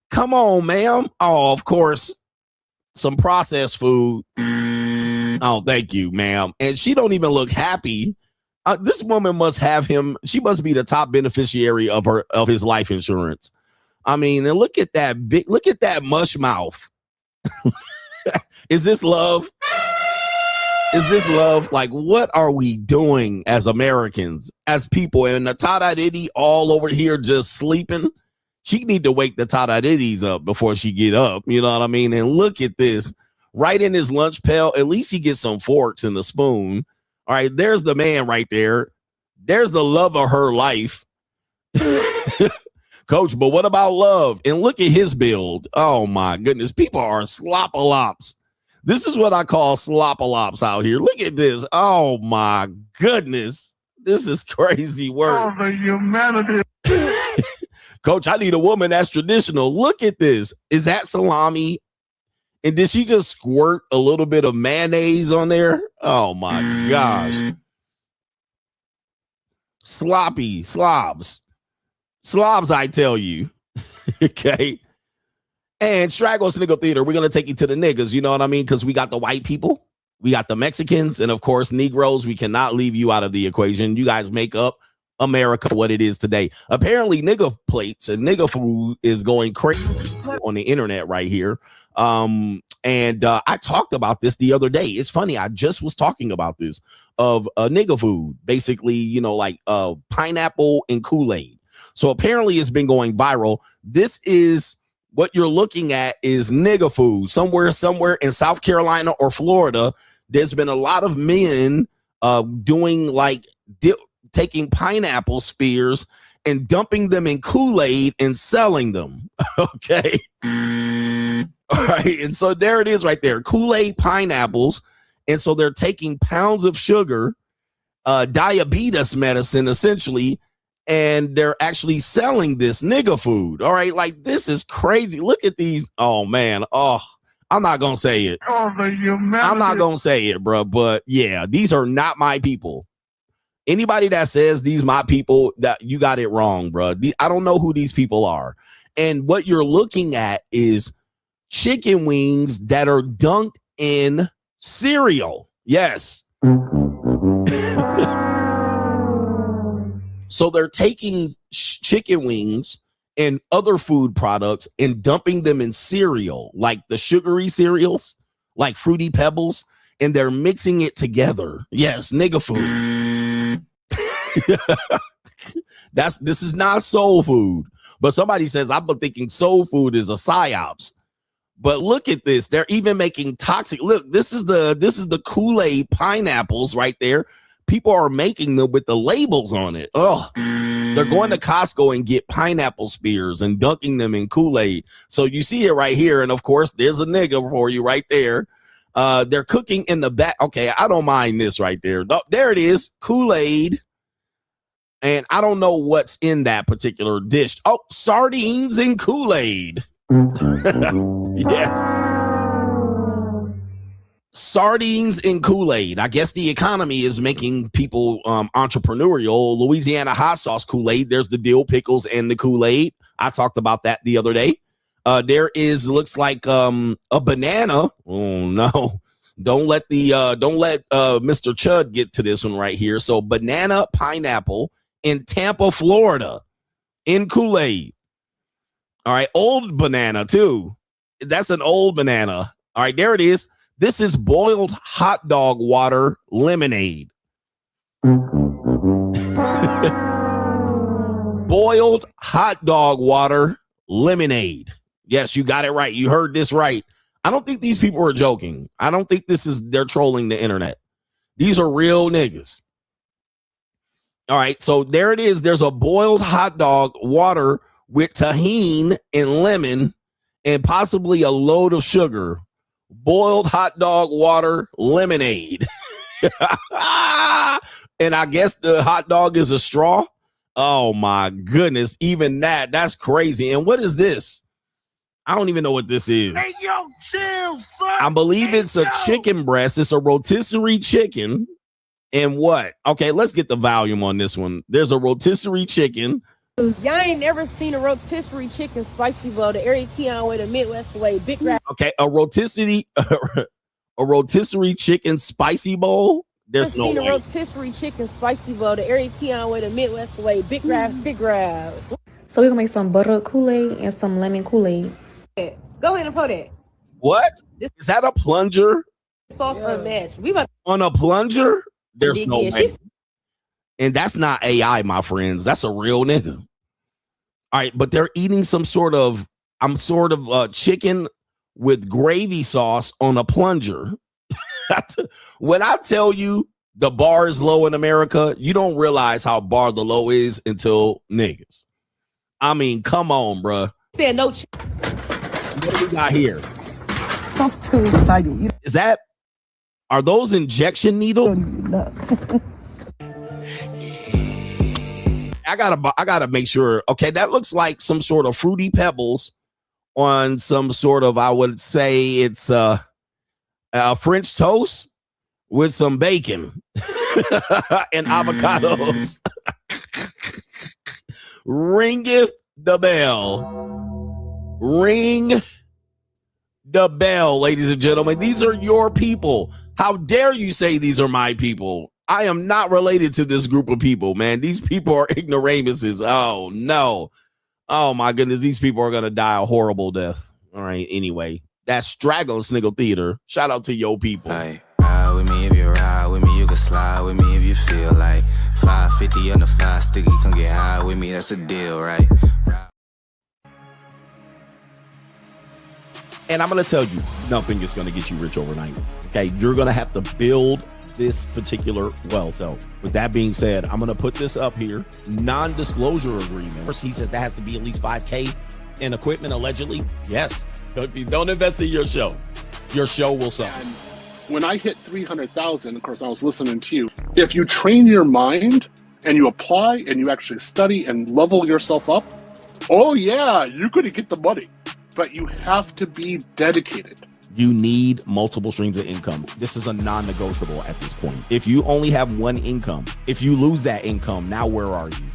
Come on, ma'am. Oh, of course. Some processed food. Oh, thank you, ma'am. And she don't even look happy. This woman must have him. She must be the top beneficiary of his life insurance. I mean, and look at that mush mouth. Is this love? Is this love? Like, what are we doing as Americans, as people? And the Tata Diddy all over here just sleeping. She need to wake the Tata Diddies up before she get up. You know what I mean? And look at this. Right in his lunch pail. At least he gets some forks and a spoon. All right, there's the man right there. There's the love of her life. Coach, but what about love? And look at his build. Oh, my goodness. People are slop-a-lops. This is what I call slop-a-lops out here. Look at this. Oh, my goodness. This is crazy work. Oh, the humanity. Coach, I need a woman that's traditional. Look at this. Is that salami? And did she just squirt a little bit of mayonnaise on there? Oh, my gosh. Sloppy slobs. Slobs, I tell you. Okay. And Straggle Sniggle Theater, we're going to take you to the niggas. You know what I mean? Because we got the white people. We got the Mexicans. And, of course, Negroes. We cannot leave you out of the equation. You guys make up America what it is today. Apparently, nigga plates and nigga food is going crazy on the internet right here. I talked about this the other day. It's funny. I just was talking about this of nigga food, basically, you know, like pineapple and Kool-Aid. So apparently it's been going viral. This is what you're looking at is nigga food somewhere in South Carolina or Florida. There's been a lot of men doing like taking pineapple spears and dumping them in Kool-Aid and selling them. Okay. All right. And so there it is right there. Kool-Aid pineapples. And so they're taking pounds of sugar, diabetes medicine, essentially, and they're actually selling this nigga food. All right. Like, this is crazy. Look at these. Oh, man. Oh, I'm not going to say it. Oh, the humanity. I'm not going to say it, bro. But yeah, these are not my people. Anybody that says these my people, that you got it wrong, bro. I don't know who these people are. And what you're looking at is chicken wings that are dunked in cereal. Yes. So they're taking chicken wings and other food products and dumping them in cereal, like the sugary cereals, like Fruity Pebbles, and they're mixing it together. Yes, nigga food. This is not soul food. But somebody says, I've been thinking soul food is a psyops. But look at this. They're even making toxic. Look, this is the Kool-Aid pineapples right there. People are making them with the labels on it. Oh, they're going to Costco and get pineapple spears and dunking them in Kool-Aid. So you see it right here. And of course, there's a nigga for you right there. They're cooking in the back. Okay, I don't mind this right there. There it is. Kool-Aid. And I don't know what's in that particular dish. Oh, sardines and Kool-Aid. Yes. Sardines and Kool-Aid. I guess the economy is making people entrepreneurial. Louisiana hot sauce Kool-Aid. There's the dill pickles and the Kool-Aid. I talked about that the other day. There looks like a banana. Oh no. Don't let Mr. Chud get to this one right here. So banana, pineapple in Tampa, Florida in Kool-Aid. All right. Old banana too. That's an old banana. All right. There it is. This is boiled hot dog water lemonade. Boiled hot dog water lemonade. Yes, you got it right. You heard this right. I don't think these people are joking. I don't think they're trolling the internet. These are real niggas. All right, so there it is. There's a boiled hot dog water with tahini and lemon and possibly a load of sugar. Boiled hot dog water lemonade. And I guess the hot dog is a straw. Oh my goodness. Even that's crazy. And what is this? I don't even know what this is. Hey, yo, chill, son. I believe it's a chicken breast. It's a rotisserie chicken. And what? Okay, let's get the volume on this one. There's a rotisserie chicken. Y'all ain't never seen a rotisserie chicken spicy bowl, the Eritrean way, the Midwest way, big rap. Okay, a rotisserie chicken spicy bowl. There's no seen a way. rotisserie chicken spicy bowl the area way, the Midwest way. Big grabs, big grabs. So we're gonna make some butter Kool-Aid and some lemon Kool-Aid. Go ahead and pour that. What? Is that a plunger? Sauce unmatched. We about on a plunger? There's no Yeah, way. And that's not AI, my friends. That's a real nigga. All right, but they're eating some sort of chicken with gravy sauce on a plunger. When I tell you the bar is low in America, you don't realize how bar the low is until niggas. I mean, come on, bruh. said no. What do we got here? I'm too excited. Are those injection needles? I gotta make sure. Okay, that looks like some sort of Fruity Pebbles on some sort of, I would say it's French toast with some bacon and avocados. Ringeth the bell. Ring the bell, ladies and gentlemen. These are your people. How dare you say these are my people? I am not related to this group of people, man. These people are ignoramuses. Oh, no. Oh, my goodness. These people are going to die a horrible death. All right. Anyway, that's Straggle Sniggle Theater. Shout out to yo people. Like, ride with me if you ride with me. You can slide with me if you feel like 550 on the 5 sticky. Come get high with me. That's a deal, right? And I'm going to tell you, nothing is going to get you rich overnight. Okay. You're going to have to build this particular well. So with that being said, I'm going to put this up here. Non-disclosure agreement. First, he says that has to be at least $5,000 in equipment, allegedly. Yes. Don't invest in your show. Your show will suffer. When I hit 300,000, of course, I was listening to you. If you train your mind and you apply and you actually study and level yourself up, oh yeah, you're going to get the money. But you have to be dedicated. You need multiple streams of income. This is a non-negotiable at this point. If you only have one income, if you lose that income, now where are you?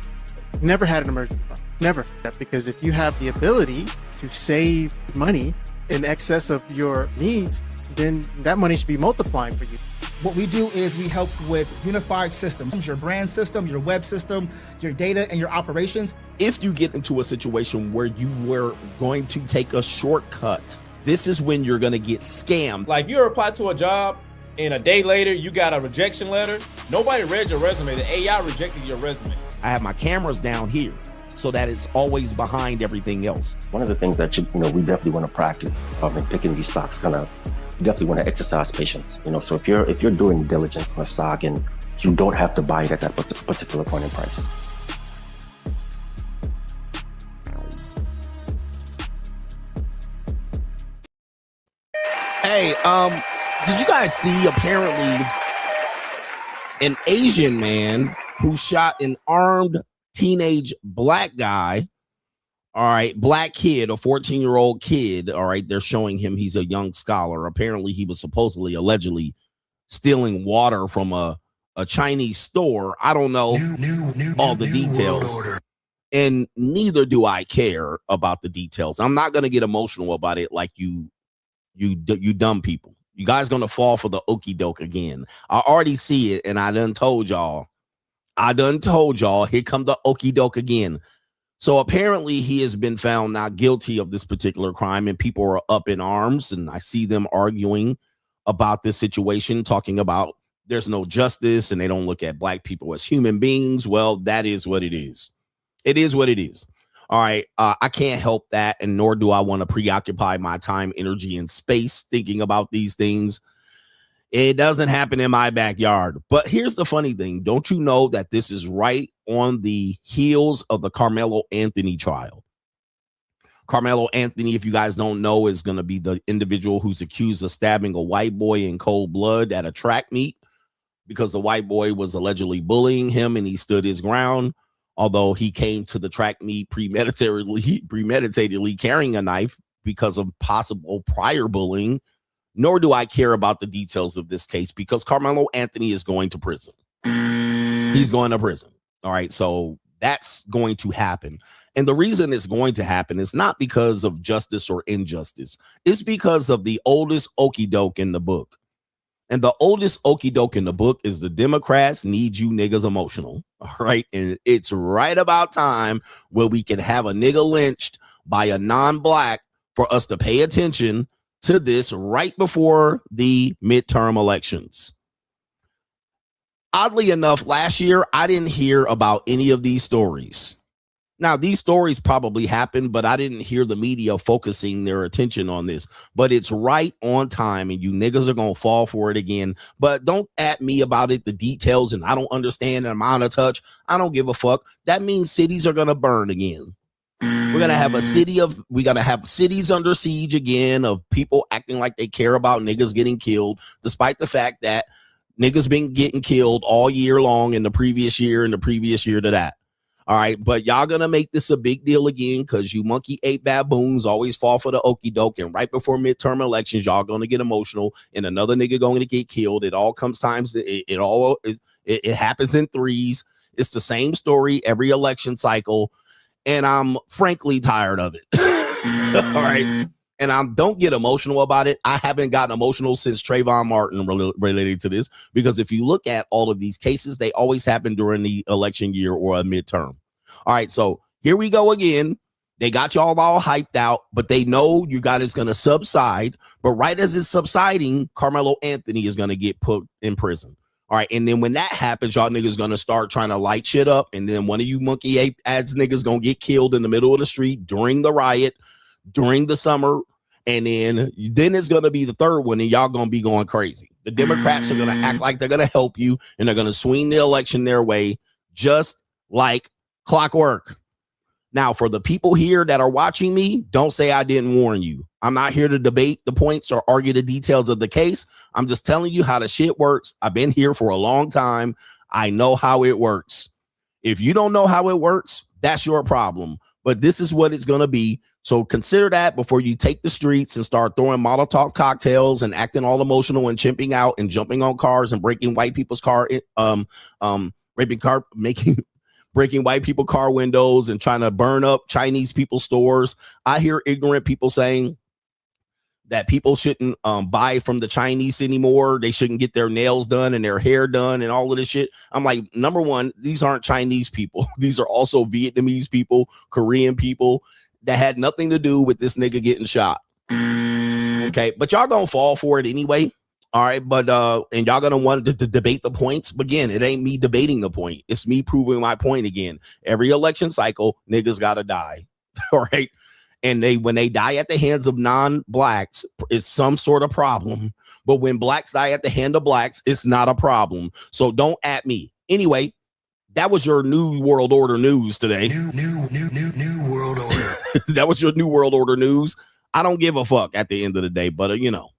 Never had an emergency fund. Never. Because if you have the ability to save money in excess of your needs, then that money should be multiplying for you. What we do is we help with unified systems, your brand system, your web system, your data, and your operations. If you get into a situation where you were going to take a shortcut, this is when you're going to get scammed. Like you apply to a job and a day later you got a rejection letter. Nobody read your resume. The AI rejected your resume. I have my cameras down here so that it's always behind everything else. One of the things that we definitely want to practice in picking these stocks, you definitely want to exercise patience. So if you're doing diligence on a stock and you don't have to buy it at that particular point in price. Hey, did you guys see apparently an Asian man who shot an armed teenage black guy? All right, black kid, a 14-year-old kid. All right, they're showing him he's a young scholar. Apparently, he was allegedly stealing water from a Chinese store. I don't know all the details. And neither do I care about the details. I'm not going to get emotional about it like you dumb people. You guys going to fall for the okey-doke again. I already see it, and I done told y'all. Here come the okey-doke again. So apparently he has been found not guilty of this particular crime, and people are up in arms, and I see them arguing about this situation, talking about there's no justice and they don't look at black people as human beings. Well, that is what it is. It is what it is. All right. I can't help that, and nor do I want to preoccupy my time, energy, and space thinking about these things. It doesn't happen in my backyard. But here's the funny thing. Don't you know that this is right on the heels of the Carmelo Anthony trial? Carmelo Anthony, if you guys don't know, is going to be the individual who's accused of stabbing a white boy in cold blood at a track meet because the white boy was allegedly bullying him and he stood his ground. Although he came to the track meet premeditatedly carrying a knife because of possible prior bullying. Nor do I care about the details of this case because Carmelo Anthony is going to prison. He's going to prison. All right. So that's going to happen. And the reason it's going to happen is not because of justice or injustice. It's because of the oldest okey-doke in the book. And the oldest okey-doke in the book is the Democrats need you niggas emotional. All right. And it's right about time where we can have a nigga lynched by a non-black for us to pay attention to this right before the midterm elections. Oddly enough, last year, I didn't hear about any of these stories. Now, these stories probably happened, but I didn't hear the media focusing their attention on this. But it's right on time, and you niggas are going to fall for it again. But don't at me about it, the details, and I don't understand, and I'm out of touch. I don't give a fuck. That means cities are going to burn again. We're going to have cities under siege again of people acting like they care about niggas getting killed, despite the fact that niggas been getting killed all year long in the previous year and the previous year to that. All right, but y'all gonna make this a big deal again because you monkey ape baboons always fall for the okey-doke, and right before midterm elections, y'all gonna get emotional, and another nigga going to get killed. It all comes times. It happens in threes. It's the same story every election cycle, and I'm frankly tired of it. All right, and don't get emotional about it. I haven't gotten emotional since Trayvon Martin related to this, because if you look at all of these cases, they always happen during the election year or a midterm. All right, so here we go again. They got y'all all hyped out, but they know you guys is going to subside. But right as it's subsiding, Carmelo Anthony is going to get put in prison. All right, and then when that happens, y'all niggas going to start trying to light shit up, and then one of you monkey ape ads niggas going to get killed in the middle of the street during the riot, during the summer, and then it's going to be the third one, and y'all going to be going crazy. The Democrats are going to act like they're going to help you, and they're going to swing the election their way just like clockwork. Now, for the people here that are watching me, don't say I didn't warn you. I'm not here to debate the points or argue the details of the case. I'm just telling you how the shit works. I've been here for a long time. I know how it works. If you don't know how it works, that's your problem. But this is what it's going to be. So consider that before you take the streets and start throwing Molotov cocktails and acting all emotional and chimping out and jumping on cars and breaking white people's breaking white people car windows and trying to burn up Chinese people's stores. I hear ignorant people saying that people shouldn't buy from the Chinese anymore. They shouldn't get their nails done and their hair done and all of this shit. I'm like, number one, these aren't Chinese people. These are also Vietnamese people, Korean people that had nothing to do with this nigga getting shot. Okay, but y'all gonna fall for it anyway. All right, but and y'all gonna want to debate the points. But again, it ain't me debating the point. It's me proving my point again. Every election cycle, niggas gotta die. All right. And when they die at the hands of non-blacks, it's some sort of problem. But when blacks die at the hand of blacks, it's not a problem. So don't at me. Anyway, that was your New World Order news today. New World Order. That was your New World Order news. I don't give a fuck at the end of the day, but you know.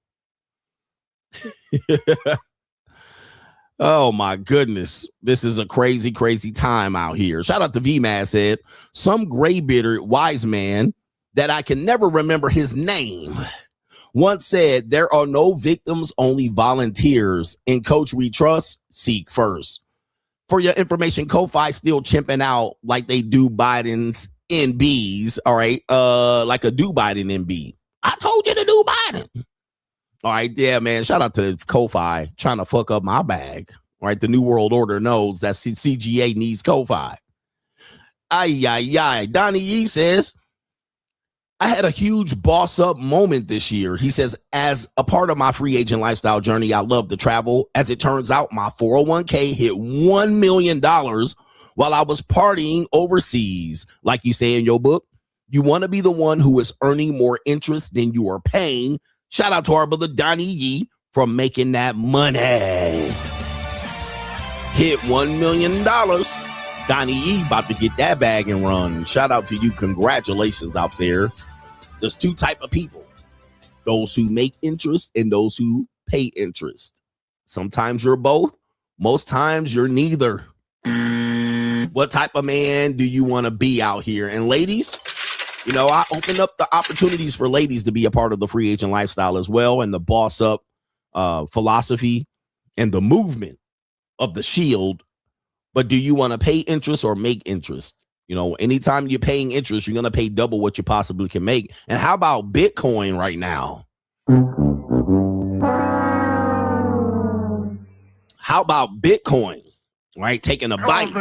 Oh my goodness. This is a crazy, crazy time out here. Shout out to VMAS said, some gray-bearded wise man that I can never remember his name once said, there are no victims, only volunteers. In Coach We Trust, seek first. For your information, Ko-Fi still chimping out like they do Biden's NBs, all right? Like a do Biden NB. I told you to do Biden. All right, yeah, man. Shout out to Ko-Fi trying to fuck up my bag. All right, the New World Order knows that CGA needs Ko-Fi. Ay. Donnie Yee says, I had a huge boss up moment this year. He says, as a part of my free agent lifestyle journey, I love to travel. As it turns out, my 401k hit $1 million while I was partying overseas. Like you say in your book, you want to be the one who is earning more interest than you are paying. Shout out to our brother Donnie Yee for making that money. Hit $1 million. Donnie Yee about to get that bag and run. Shout out to you. Congratulations out there. There's two type of people. Those who make interest and those who pay interest. Sometimes you're both. Most times you're neither. What type of man do you want to be out here? And ladies, you know, I open up the opportunities for ladies to be a part of the free agent lifestyle as well, and the boss up philosophy and the movement of the shield. But do you want to pay interest or make interest? You know, anytime you're paying interest, you're going to pay double what you possibly can make. And how about Bitcoin right now? How about Bitcoin? Right, taking a bite,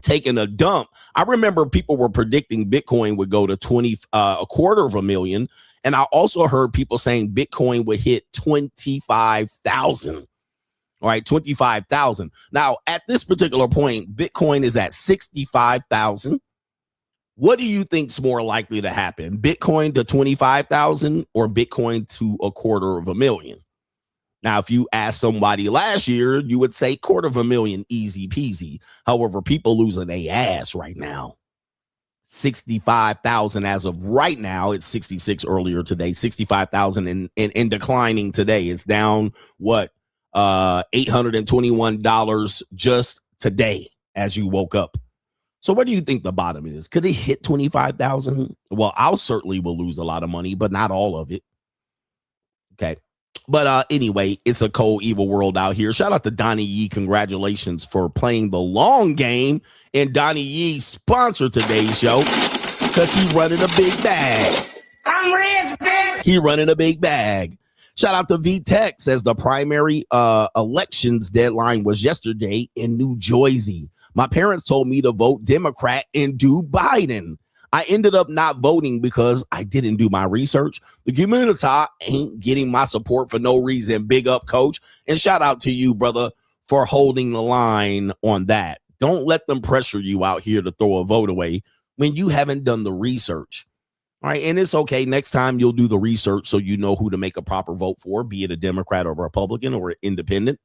taking a dump. I remember people were predicting Bitcoin would go to $250,000, and I also heard people saying Bitcoin would hit 25,000. All right, 25,000. Now, at this particular point, Bitcoin is at 65,000. What do you think's more likely to happen? Bitcoin to 25,000 or Bitcoin to $250,000? Now, if you ask somebody last year, you would say $250,000, easy peasy. However, people losing their ass right now. 65,000 as of right now. It's 66 earlier today. 65,000 and declining today. It's down $821 just today as you woke up. So what do you think the bottom is? Could it hit 25,000? Well, I'll certainly will lose a lot of money, but not all of it. Okay. But anyway, it's a cold, evil world out here. Shout out to Donnie Yee. Congratulations for playing the long game. And Donnie Yee sponsored today's show because he's running a big bag. I'm rich, bitch. He running a big bag. Shout out to V-Tech, says the primary elections deadline was yesterday in New Jersey. My parents told me to vote Democrat and do Biden. I ended up not voting because I didn't do my research. The community ain't getting my support for no reason. Big up, coach. And shout out to you, brother, for holding the line on that. Don't let them pressure you out here to throw a vote away when you haven't done the research. All right. And it's okay. Next time you'll do the research so you know who to make a proper vote for, be it a Democrat or a Republican or an independent.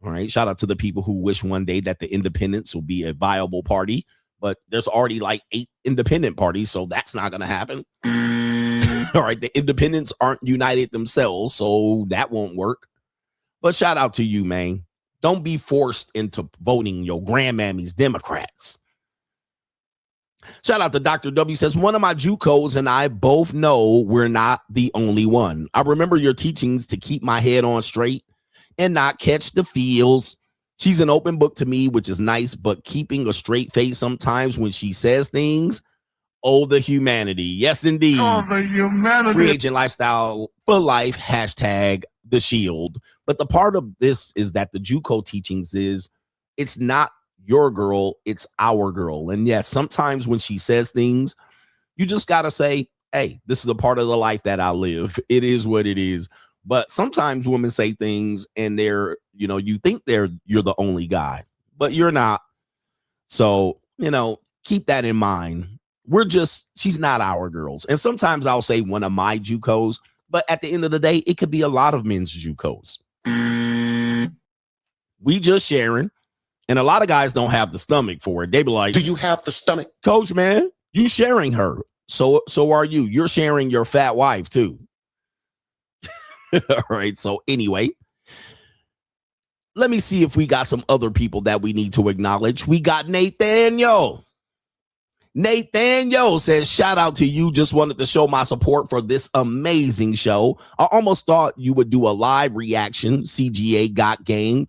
All right. Shout out to the people who wish one day that the independents will be a viable party. But there's already like 8 independent parties, so that's not going to happen. All right, the independents aren't united themselves, so that won't work. But shout out to you, man. Don't be forced into voting your grandmammy's Democrats. Shout out to Dr. W says, one of my JUCOs and I both know we're not the only one. I remember your teachings to keep my head on straight and not catch the feels. She's an open book to me, which is nice, but keeping a straight face sometimes when she says things. Oh, the humanity. Yes, indeed. Oh, the humanity. Free agent lifestyle for life. Hashtag the shield. But the part of this is that the JUCO teachings is it's not your girl, it's our girl. And yes, sometimes when she says things, you just got to say, hey, this is a part of the life that I live. It is what it is. But sometimes women say things and they're, you know, you think you're the only guy, but you're not. So, you know, keep that in mind. She's not our girls. And sometimes I'll say one of my JUCOs, but at the end of the day, it could be a lot of men's JUCOs. We just sharing. And a lot of guys don't have the stomach for it. They be like, do you have the stomach? Coach, man, you sharing her. So are you. You're sharing your fat wife too. All right. So anyway, let me see if we got some other people that we need to acknowledge. We got Nathaniel. Nathaniel says, shout out to you. Just wanted to show my support for this amazing show. I almost thought you would do a live reaction, CGA got game,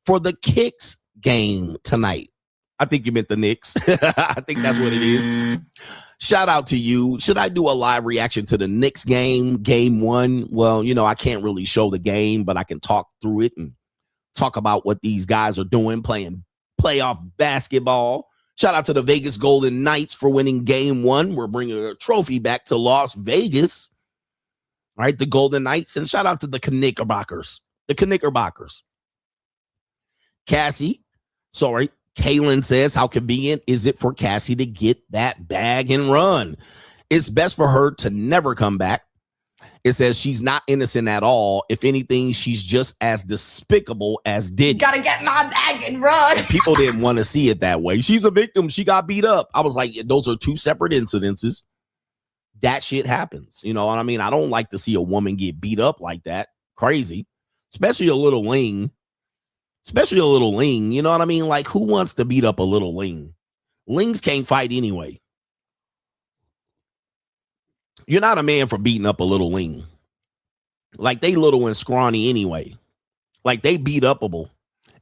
for the Kicks game tonight. I think you meant the Knicks. I think that's what it is. Shout out to you. Should I do a live reaction to the Knicks game, game 1? Well, you know, I can't really show the game, but I can talk through it and talk about what these guys are doing, playing playoff basketball. Shout out to the Vegas Golden Knights for winning game 1. We're bringing a trophy back to Las Vegas. All right, the Golden Knights. And shout out to the Knickerbockers. The Knickerbockers. Cassie, sorry. Kaylin says, how convenient is it for Cassie to get that bag and run? It's best for her to never come back. It says she's not innocent at all. If anything, she's just as despicable as Diddy. Gotta get my bag and run. And people didn't want to see it that way. She's a victim. She got beat up. I was like, those are 2 separate incidences. That shit happens. You know what I mean? I don't like to see a woman get beat up like that. Crazy. Especially a little ling. You know what I mean? Like, who wants to beat up a little ling? Lings can't fight anyway. You're not a man for beating up a little ling. Like, they little and scrawny anyway. Like, they beat upable.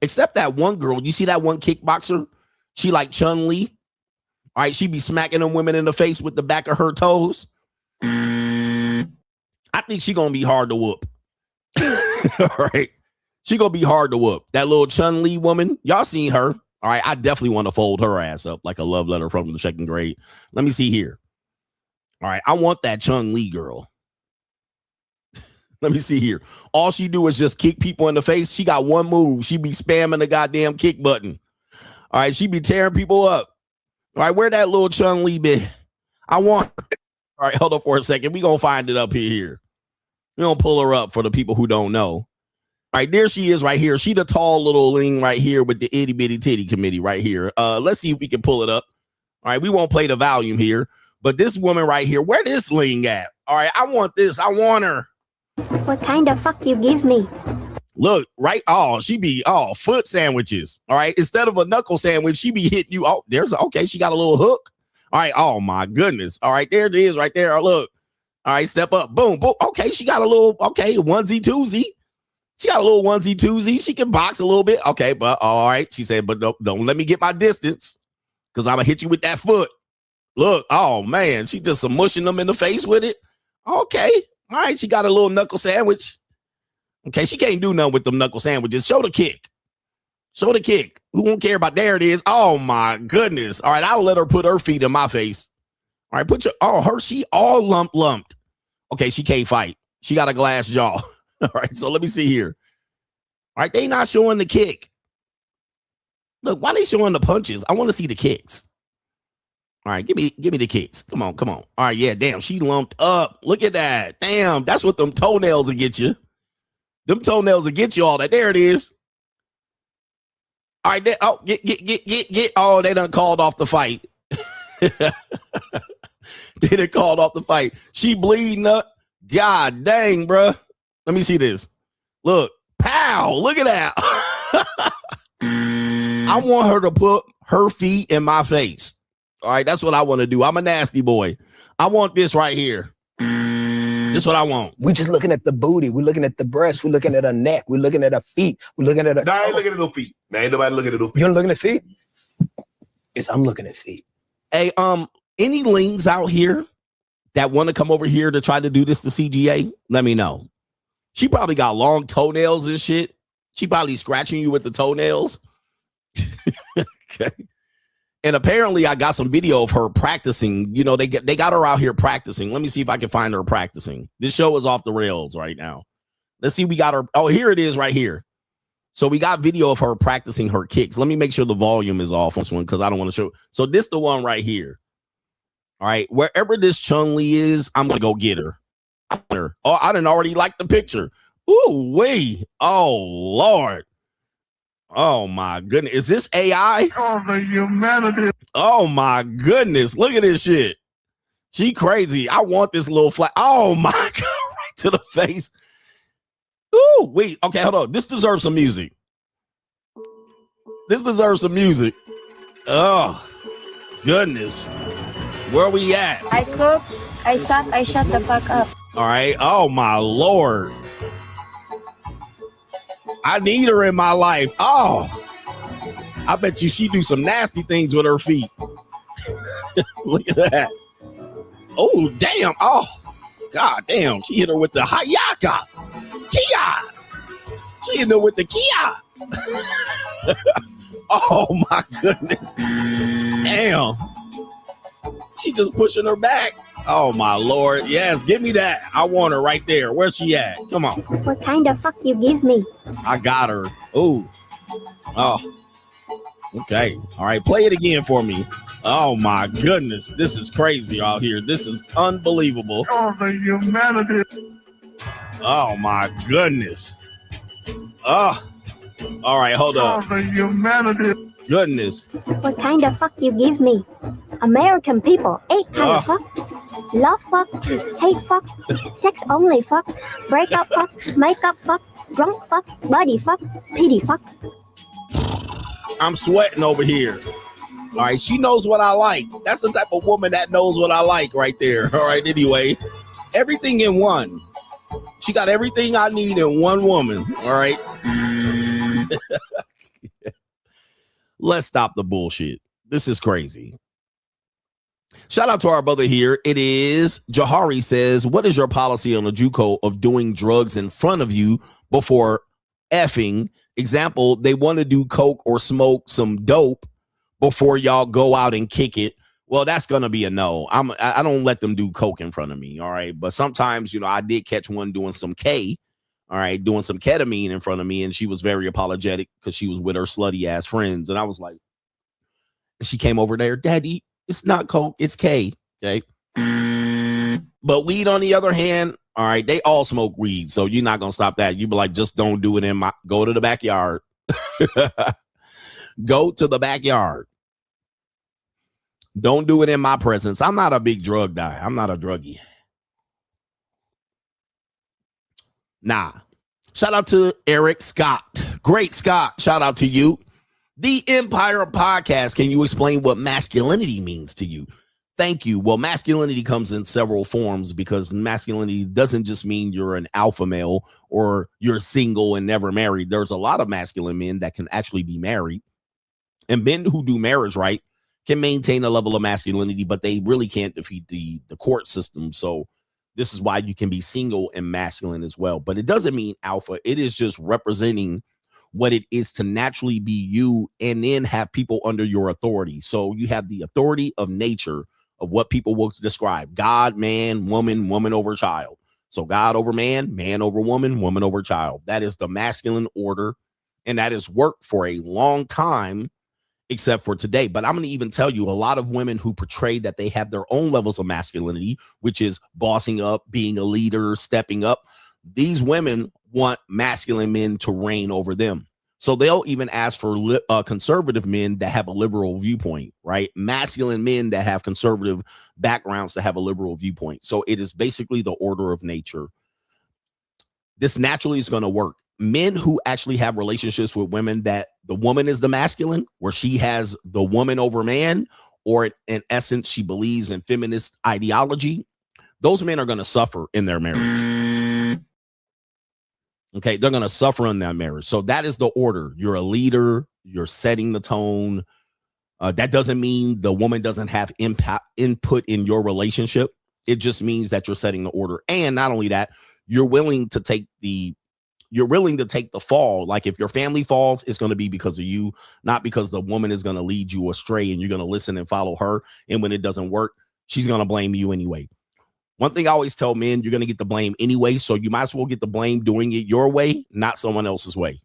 Except that one girl. You see that one kickboxer? She like Chun-Li. All right, she be smacking them women in the face with the back of her toes. I think she gonna be hard to whoop. All right. She gonna be hard to whoop. That little Chun-Li woman, y'all seen her. All right, I definitely want to fold her ass up like a love letter from the second grade. Let me see here. All right, I want that Chun-Li girl. Let me see here. All she do is just kick people in the face. She got one move. She be spamming the goddamn kick button. All right, she be tearing people up. All right, where that little Chun-Li be? I want her. All right, hold on for a second. We gonna find it up here. We gonna pull her up for the people who don't know. All right, there she is right here. She the tall little thing right here with the itty bitty titty committee right here. Let's see if we can pull it up. All right, we won't play the volume here, but this woman right here, where this ling at? All right, I want this. I want her. What kind of fuck you give me? Look, right? Oh, she be foot sandwiches. All right, instead of a knuckle sandwich, she be hitting you. Oh, okay. She got a little hook. All right. Oh my goodness. All right, there it is, right there. Look. All right, step up. Boom, boom. Okay, she got a little onesie twosie. She got a little onesie twosie. She can box a little bit. Okay, but all right. She said, but don't let me get my distance because I'm gonna hit you with that foot. Look. Oh man, she just mushing them in the face with it. Okay. All right, she got a little knuckle sandwich. Okay, she can't do nothing with them knuckle sandwiches. Show the kick. Show the kick. We won't care about. There it is. Oh my goodness. All right, I'll let her put her feet in my face. All right, she all lumped. Okay, she can't fight. She got a glass jaw. All right, so let me see here. All right, they not showing the kick. Look, why they showing the punches? I want to see the kicks. All right, give me the kicks. Come on. All right, yeah, damn, she lumped up. Look at that. Damn, that's what them toenails will get you. Them toenails will get you all that. There it is. All right, get. Oh, they done called off the fight. They done called off the fight. She bleeding up. God dang, bruh. Let me see this. Look, pow, look at that. I want her to put her feet in my face. All right, that's what I want to do. I'm a nasty boy. I want this right here. This is what I want. We just looking at the booty. We're looking at the breast. We're looking at her neck. We're looking at her feet. We're looking at her. No, I ain't looking at no feet. Man, ain't nobody looking at no feet. You don't looking at feet? Yes, I'm looking at feet. Hey, any links out here that want to come over here to try to do this to CGA? Let me know. She probably got long toenails and shit. She probably scratching you with the toenails. Okay. And apparently I got some video of her practicing. You know, they got her out here practicing. Let me see if I can find her practicing. This show is off the rails right now. Let's see. We got her. Oh, here it is right here. So we got video of her practicing her kicks. Let me make sure the volume is off on this one because I don't want to show. So this the one right here. All right. Wherever this Chun-Li is, I'm going to go get her. Oh, I didn't already like the picture. Ooh, wee. Oh, Lord. Oh my goodness. Is this AI? Oh, the humanity. Oh my goodness. Look at this shit. She crazy. I want this little flat. Oh my God. Right to the face. Ooh, wait. Okay, hold on. This deserves some music. This deserves some music. Oh, goodness. Where we at? I cook, I suck, I shut the fuck up. All right. Oh my Lord. I need her in my life. Oh, I bet you she do some nasty things with her feet. Look at that. Oh, damn. Oh, God damn. She hit her with the Hayaka. Kia. She hit her with the Kia. Oh, my goodness. Damn. She just pushing her back. Oh, my Lord. Yes, give me that. I want her right there. Where's she at? Come on. What kind of fuck you give me? I got her. Oh. Oh. Okay. All right. Play it again for me. Oh, my goodness. This is crazy out here. This is unbelievable. Oh, the humanity. Oh, my goodness. Oh. All right. Hold up. Oh, the humanity. Goodness. What kind of fuck you give me? American people, 8 kind of fuck. Love fuck, hate fuck, sex only fuck, breakup fuck, makeup fuck, drunk fuck, body fuck, pity fuck. I'm sweating over here. All right, she knows what I like. That's the type of woman that knows what I like right there. All right, anyway, everything in one. She got everything I need in one woman. All right. Let's stop the bullshit. This is crazy. Shout out to our brother here. It is Jahari says, what is your policy on the JUCO of doing drugs in front of you before effing. Example, they want to do coke or smoke some dope before y'all go out and kick it. Well, that's gonna be a no. I don't let them do coke in front of me. All right, but sometimes, I did catch one doing some K. All right, doing some ketamine in front of me, and she was very apologetic because she was with her slutty ass friends, and I was like, she came over there, Daddy, it's not coke, it's K. Okay, but weed on the other hand, all right, they all smoke weed, so you're not gonna stop that. You be like, just don't do it go to the backyard. Go to the backyard. Don't do it in my presence. I'm not a big drug guy. I'm not a druggie. Nah. Shout out to Eric Scott. Great, Scott. Shout out to you. The Empire Podcast. Can you explain what masculinity means to you? Thank you. Well, masculinity comes in several forms because masculinity doesn't just mean you're an alpha male or you're single and never married. There's a lot of masculine men that can actually be married. And men who do marriage right can maintain a level of masculinity, but they really can't defeat the court system. So this is why you can be single and masculine as well. But it doesn't mean alpha. It is just representing what it is to naturally be you and then have people under your authority. So you have the authority of nature of what people will describe. God, man, woman over child. So God over man, man over woman, woman over child. That is the masculine order. And that has worked for a long time, except for today. But I'm going to even tell you, a lot of women who portray that they have their own levels of masculinity, which is bossing up, being a leader, stepping up. These women want masculine men to reign over them. So they'll even ask for conservative men that have a liberal viewpoint, right? Masculine men that have conservative backgrounds that have a liberal viewpoint. So it is basically the order of nature. This naturally is going to work. Men who actually have relationships with women that the woman is the masculine, where she has the woman over man, or in essence, she believes in feminist ideology, those men are going to suffer in their marriage. Okay, they're going to suffer in that marriage. So that is the order. You're a leader. You're setting the tone. That doesn't mean the woman doesn't have input in your relationship. It just means that you're setting the order. And not only that, you're willing to take the fall. Like if your family falls, it's going to be because of you, not because the woman is going to lead you astray and you're going to listen and follow her. And when it doesn't work, she's going to blame you anyway. One thing I always tell men, you're going to get the blame anyway. So you might as well get the blame doing it your way, not someone else's way.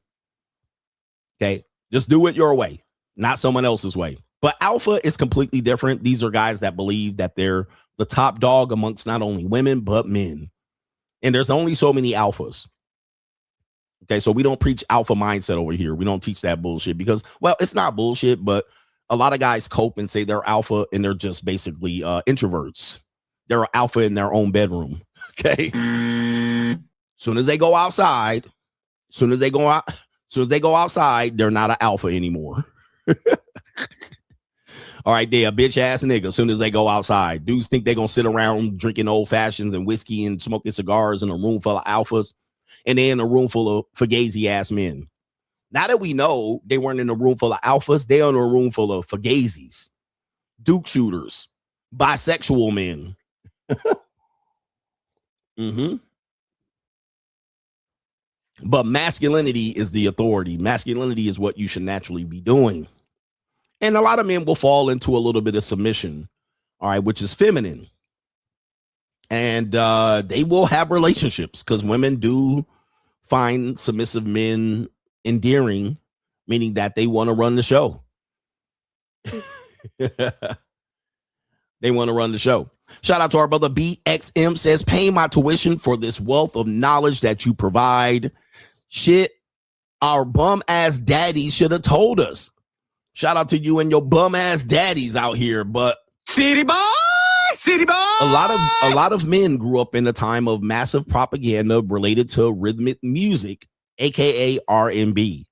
Okay. Just do it your way, not someone else's way. But alpha is completely different. These are guys that believe that they're the top dog amongst not only women, but men. And there's only so many alphas. Okay, so we don't preach alpha mindset over here. We don't teach that bullshit because, well, it's not bullshit, but a lot of guys cope and say they're alpha and they're just basically introverts. They're alpha in their own bedroom. Okay. Soon as they go outside, they're not an alpha anymore. All right, they're a bitch ass nigga as soon as they go outside. Dudes think they're going to sit around drinking old fashions and whiskey and smoking cigars in a room full of alphas. And they're in a room full of fugazi ass men. Now that we know they weren't in a room full of alphas, they're in a room full of fugazis, Duke shooters, bisexual men. But masculinity is the authority. Masculinity is what you should naturally be doing. And a lot of men will fall into a little bit of submission, all right, which is feminine. And they will have relationships because women do find submissive men endearing, meaning that they want to run the show. They want to run the show. Shout out to our brother BXM says, pay my tuition for this wealth of knowledge that you provide. Shit, our bum ass daddies should have told us. Shout out to you and your bum ass daddies out here, but City boy. A lot of men grew up in a time of massive propaganda related to rhythmic music, aka R&B.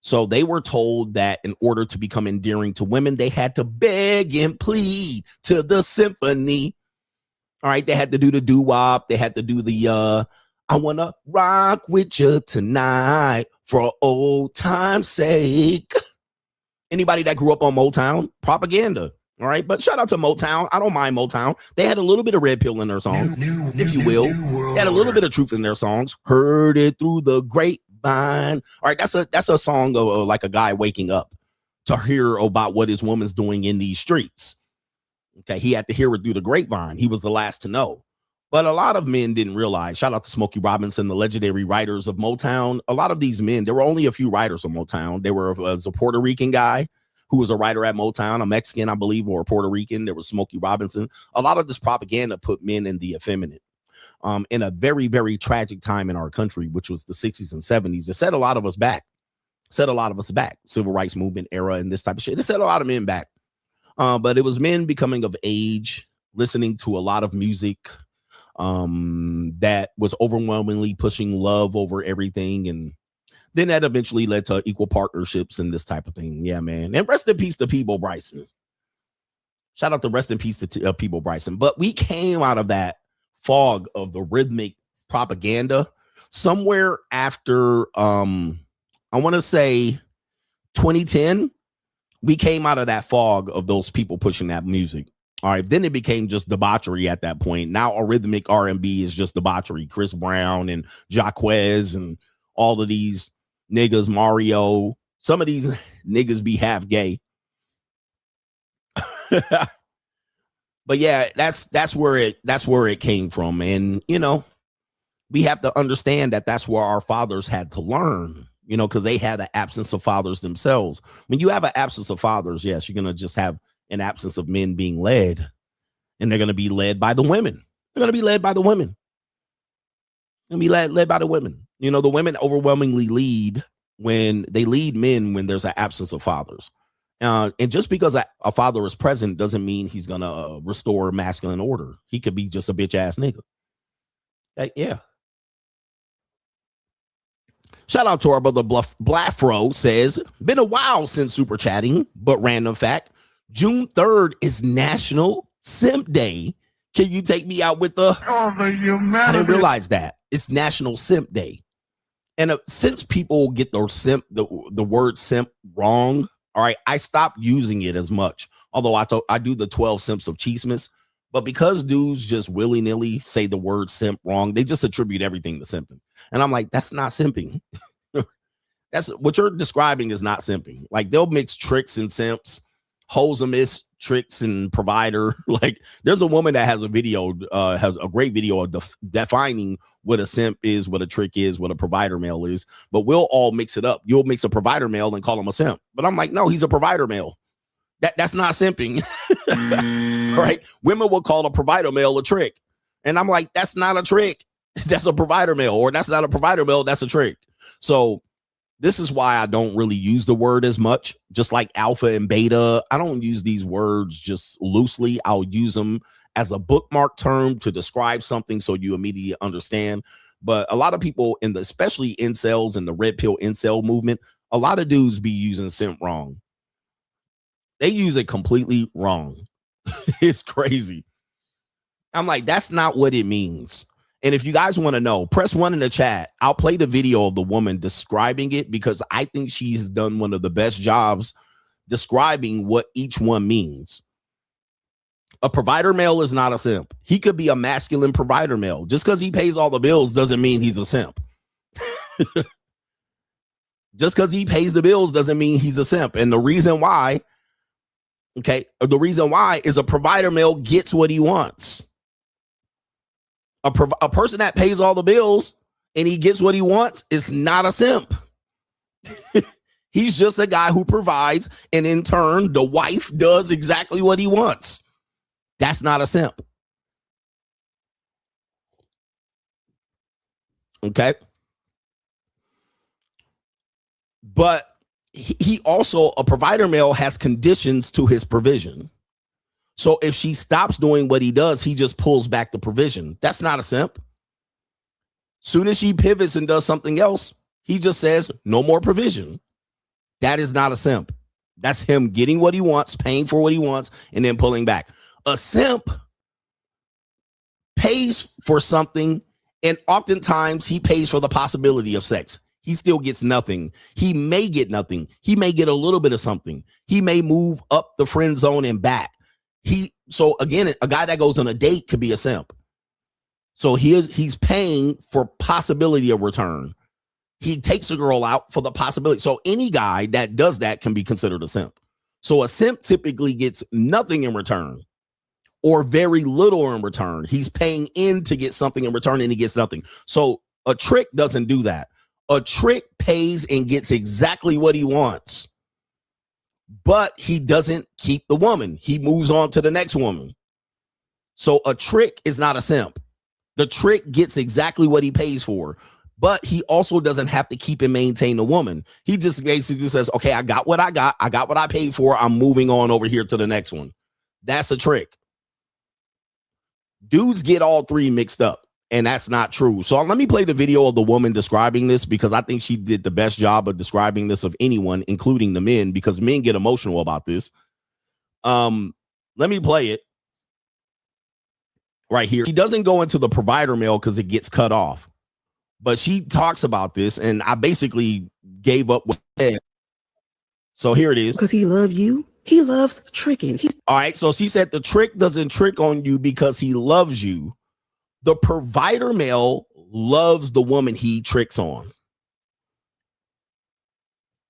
So they were told that in order to become endearing to women, they had to beg and plead to the symphony. All right, they had to do the doo-wop. They had to do the I wanna rock with you tonight for old time's sake. Anybody that grew up on Motown, propaganda. All right, but shout out to Motown. I don't mind Motown. They had a little bit of red pill in their songs, if you will. They had a little bit of truth in their songs. Heard it through the grapevine. grapevine. All right, that's a song of like a guy waking up to hear about what his woman's doing in these streets. Okay, he had to hear it through the grapevine. He was the last to know. But a lot of men didn't realize, shout out to Smokey Robinson, the legendary writers of Motown. A lot of these men, there were only a few writers of Motown. There was a Puerto Rican guy who was a writer at Motown, a Mexican, I believe, or a Puerto Rican. There was Smokey Robinson. A lot of this propaganda put men in the effeminate. In a very, very tragic time in our country, which was the 60s and 70s. It set a lot of us back. Civil rights movement era and this type of shit. It set a lot of men back. But it was men becoming of age, listening to a lot of music that was overwhelmingly pushing love over everything. And then that eventually led to equal partnerships and this type of thing. Yeah, man. And rest in peace to Peebo Bryson. Shout out to rest in peace to Peebo Bryson. But we came out of that fog of the rhythmic propaganda somewhere after, I want to say 2010. We came out of that fog of those people pushing that music. All right. Then it became just debauchery at that point. Now a rhythmic R&B is just debauchery. Chris Brown and Jacquez and all of these niggas, Mario. Some of these niggas be half gay. But yeah, that's where it came from. And, you know, we have to understand that that's where our fathers had to learn. You know, because they had an absence of fathers themselves. When you have an absence of fathers, yes, you're going to just have an absence of men being led. And they're going to be led by the women. They're going to be led by the women. They're going to be led by the women. You know, the women overwhelmingly lead when they lead men when there's an absence of fathers. And just because a father is present doesn't mean he's going to restore masculine order. He could be just a bitch ass nigga. Yeah. Shout out to our brother Blaffro says, been a while since super chatting, but random fact, June 3rd is National Simp Day. Can you take me out with the I didn't realize that. It's National Simp Day. And since people get the word simp wrong, all right, I stopped using it as much. Although I do the 12 simps of Cheesemas, but because dudes just willy-nilly say the word simp wrong, they just attribute everything to simping. And I'm like, that's not simping. That's what you're describing is not simping. Like they'll mix tricks and simps, hoes and miss tricks and provider. Like there's a woman that has a video, has a great video of defining what a simp is, what a trick is, what a provider male is. But we'll all mix it up. You'll mix a provider male and call him a simp. But I'm like, no, he's a provider male. That's not simping. Right? Women will call a provider male a trick. And I'm like, that's not a trick. That's a provider male. Or that's not a provider male. That's a trick. So this is why I don't really use the word as much. Just like alpha and beta, I don't use these words just loosely. I'll use them as a bookmark term to describe something so you immediately understand. But a lot of people, especially incels and the red pill incel movement, a lot of dudes be using simp wrong. They use it completely wrong. It's crazy. I'm like, that's not what it means. And if you guys want to know, press 1 in the chat. I'll play the video of the woman describing it because I think she's done one of the best jobs describing what each one means. A provider male is not a simp. He could be a masculine provider male. Just because he pays all the bills doesn't mean he's a simp. Just because he pays the bills doesn't mean he's a simp. And the reason why, is a provider male gets what he wants. A person that pays all the bills and he gets what he wants is not a simp. He's just a guy who provides, and in turn, the wife does exactly what he wants. That's not a simp. Okay. But he also, a provider male has conditions to his provision. So if she stops doing what he does, he just pulls back the provision. That's not a simp. Soon as she pivots and does something else, he just says, no more provision. That is not a simp. That's him getting what he wants, paying for what he wants, and then pulling back. A simp pays for something, and oftentimes he pays for the possibility of sex. He still gets nothing. He may get nothing. He may get a little bit of something. He may move up the friend zone and back. So again, a guy that goes on a date could be a simp. So he's paying for possibility of return. he takes a girl out for the possibility. So any guy that does that can be considered a simp. So a simp typically gets nothing in return or very little in return. He's paying in to get something in return and he gets nothing. So a trick doesn't do that. A trick pays and gets exactly what he wants, but he doesn't keep the woman. He moves on to the next woman. So a trick is not a simp. The trick gets exactly what he pays for, but he also doesn't have to keep and maintain the woman. He just basically says, okay, I got what I got. I got what I paid for. I'm moving on over here to the next one. That's a trick. Dudes get all three mixed up, and that's not true. So let me play the video of the woman describing this, because I think she did the best job of describing this of anyone, including the men, because men get emotional about this. Let me play it right here. She doesn't go into the provider mail because it gets cut off, but she talks about this, and I basically gave up with it. So here it is. Because he loves you. He loves tricking. All right. So she said the trick doesn't trick on you because he loves you. The provider male loves the woman he tricks on.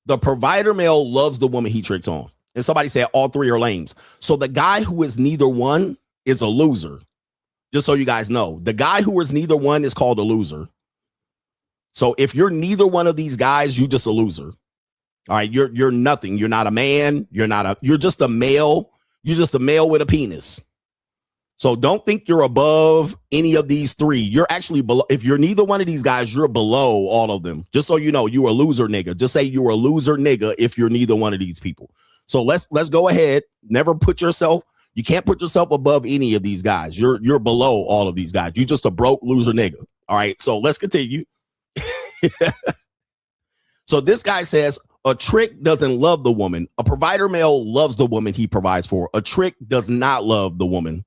The provider male loves the woman he tricks on. And somebody said all three are lames. So the guy who is neither one is a loser. Just so you guys know, the guy who is neither one is called a loser. So if you're neither one of these guys, you just a loser. All right, you're nothing. You're not a man. You're just a male. You're just a male with a penis. So don't think you're above any of these three. You're actually below. If you're neither one of these guys, you're below all of them. Just so you know, you're a loser nigga. Just say you're a loser nigga if you're neither one of these people. So let's go ahead. Never put yourself. You can't put yourself above any of these guys. You're below all of these guys. You're just a broke loser nigga. All right. So let's continue. So this guy says a trick doesn't love the woman. A provider male loves the woman he provides for. A trick does not love the woman.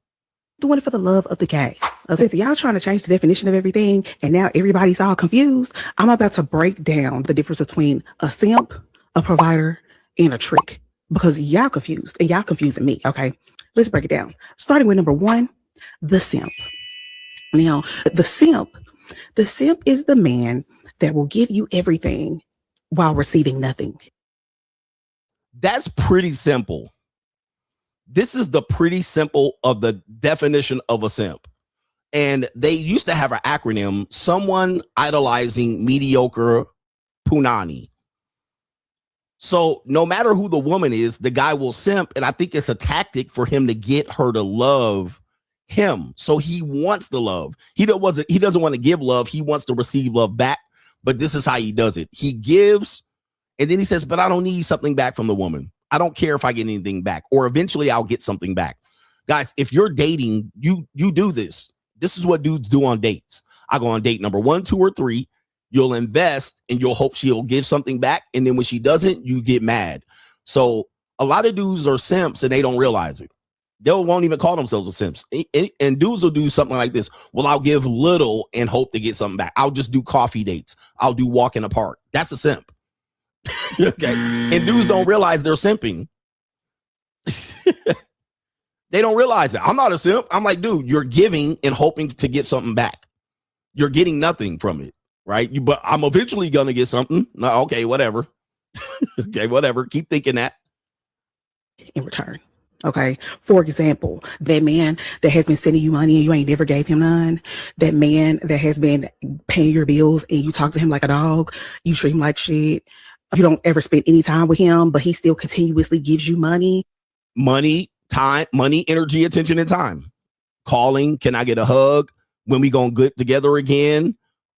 Doing it for the love of the game. Since y'all trying to change the definition of everything and now everybody's all confused, I'm about to break down the difference between a simp, a provider, and a trick, because y'all confused and y'all confusing me. Okay, let's break it down. Starting with number one, the simp. Now, the simp is the man that will give you everything while receiving nothing. That's pretty simple. This is the pretty simple of the definition of a simp. And they used to have an acronym, someone idolizing mediocre punani. So no matter who the woman is, the guy will simp. And I think it's a tactic for him to get her to love him. So he wants the love. He doesn't want to give love. He wants to receive love back. But this is how he does it. He gives, and then he says, but I don't need something back from the woman. I don't care if I get anything back, or eventually I'll get something back. Guys, if you're dating, you do this. This is what dudes do on dates. I go on date number 1, 2, or 3. You'll invest and you'll hope she'll give something back. And then when she doesn't, you get mad. So a lot of dudes are simps and they don't realize it. They won't even call themselves a simps. And dudes will do something like this. Well, I'll give little and hope to get something back. I'll just do coffee dates. I'll do walk in the park. That's a simp. Okay. And dudes don't realize they're simping. They don't realize it. I'm not a simp. I'm like, dude, you're giving and hoping to get something back. You're getting nothing from it, right? But I'm eventually going to get something. No, okay, whatever. Okay, whatever. Keep thinking that. In return. Okay. For example, that man that has been sending you money and you ain't never gave him none. That man that has been paying your bills and you talk to him like a dog. You treat him like shit. You don't ever spend any time with him, but he still continuously gives you money. Money, time, money, energy, attention, and time. Calling, can I get a hug? When we gonna get together again?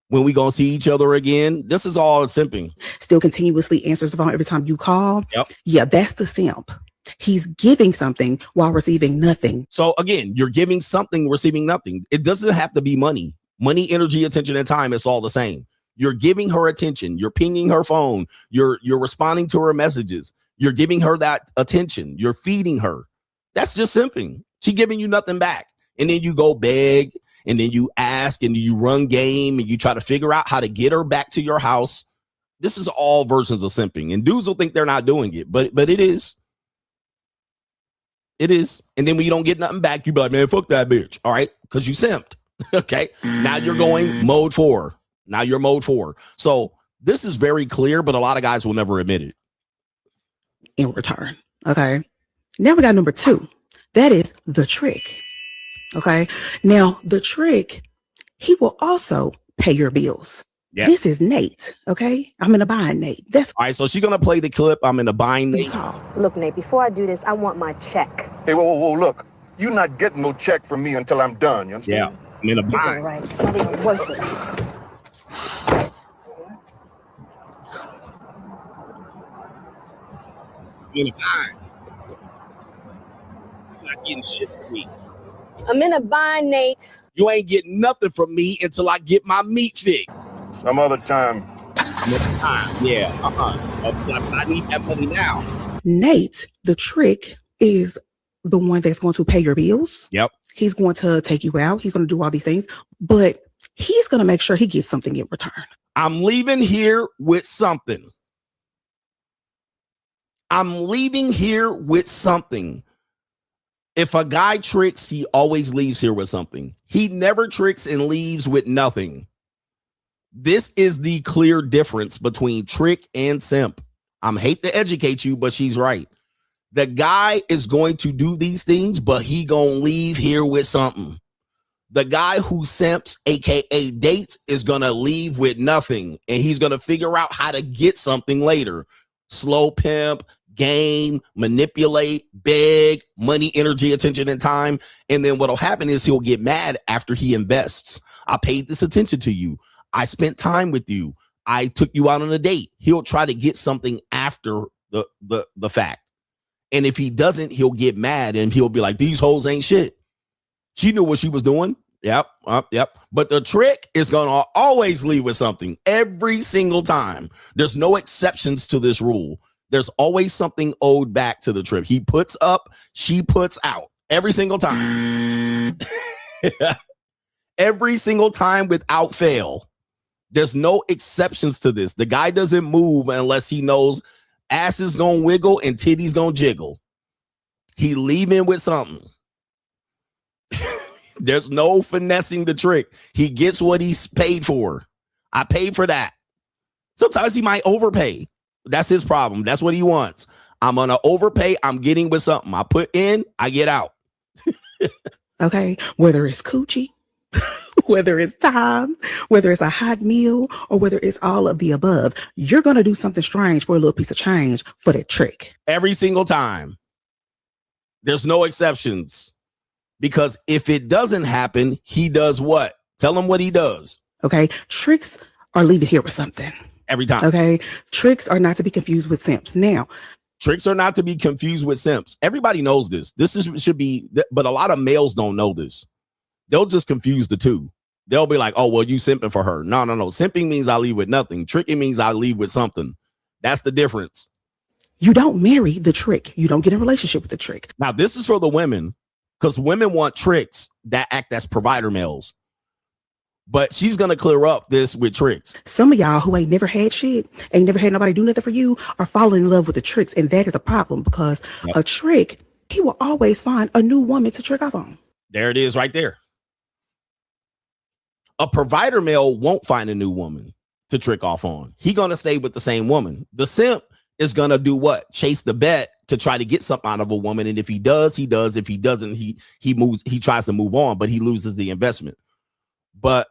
When we gonna see each other again? This is all simping. Still continuously answers the phone every time you call. Yep. Yeah, that's the simp. He's giving something while receiving nothing. So again, you're giving something, receiving nothing. It doesn't have to be money. Money, energy, attention, and time, it's all the same. You're giving her attention. You're pinging her phone. You're responding to her messages. You're giving her that attention. You're feeding her. That's just simping. She giving you nothing back. And then you go beg, and then you ask, and you run game, and you try to figure out how to get her back to your house. This is all versions of simping. And dudes will think they're not doing it, but it is. It is. And then when you don't get nothing back, you be like, man, fuck that bitch. All right. Because you simped. Okay. Now you're going mode 4. Now you're mode 4. So This is very clear, but a lot of guys will never admit it. In return. Okay. Now we got number 2. That is the trick. Okay. Now the trick, he will also pay your bills. Yeah. This is Nate. Okay. I'm in a bind, Nate. That's all right. So she's going to play the clip. I'm in a bind, Nate. Look, Nate, before I do this, I want my check. Hey, whoa, look. You're not getting no check from me until I'm done. You understand? Yeah. I'm in a bind. It's all right. It's not even worth it. In a bind. You're not getting shit from me. I'm in a bind, Nate. You ain't getting nothing from me until I get my meat fixed. Some other time. Next time. Yeah. I need that money now. Nate, the trick is the one that's going to pay your bills. Yep. He's going to take you out. He's going to do all these things, but he's going to make sure he gets something in return. I'm leaving here with something. I'm leaving here with something. If a guy tricks, he always leaves here with something. He never tricks and leaves with nothing. This is the clear difference between trick and simp. I'm hate to educate you, but she's right. The guy is going to do these things, but he gonna leave here with something. The guy who simps, aka dates, is gonna leave with nothing, and he's gonna figure out how to get something later. Slow pimp, game, manipulate, beg, money, energy, attention, and time. And then what'll happen is he'll get mad after he invests. I paid this attention to you. I spent time with you. I took you out on a date. He'll try to get something after the fact. And if he doesn't, he'll get mad and he'll be like, these hoes ain't shit. She knew what she was doing. Yep. But the trick is going to always leave with something every single time. There's no exceptions to this rule. There's always something owed back to the trip. He puts up, she puts out every single time. Every single time without fail. There's no exceptions to this. The guy doesn't move unless he knows ass is going to wiggle and titties going to jiggle. He leaving with something. There's no finessing the trick. He gets what he's paid for. I paid for that. Sometimes he might overpay. That's his problem. That's what he wants. I'm going to overpay. I'm getting with something. I put in, I get out. Okay. Whether it's coochie, whether it's time, whether it's a hot meal, or whether it's all of the above, you're going to do something strange for a little piece of change for that trick. Every single time. There's no exceptions. Because if it doesn't happen, he does what? Tell him what he does. Okay. Tricks are leaving here with something. Every time. Okay. Tricks are not to be confused with simps. Now, tricks are not to be confused with simps. Everybody knows this. Should be, but a lot of males don't know this. They'll just confuse the two. They'll be like, oh, well, you simping for her. No. Simping means I leave with nothing. Tricking means I leave with something. That's the difference. You don't marry the trick. You don't get in a relationship with the trick. Now, this is for the women, because women want tricks that act as provider males. But she's going to clear up this with tricks. Some of y'all who ain't never had shit, ain't never had nobody do nothing for you, are falling in love with the tricks. And that is a problem, because a trick, he will always find a new woman to trick off on. There it is right there. A provider male won't find a new woman to trick off on. He's going to stay with the same woman. The simp is going to do what? Chase the bet to try to get something out of a woman. And if he does, he does. If he doesn't, he moves. He tries to move on, but he loses the investment. But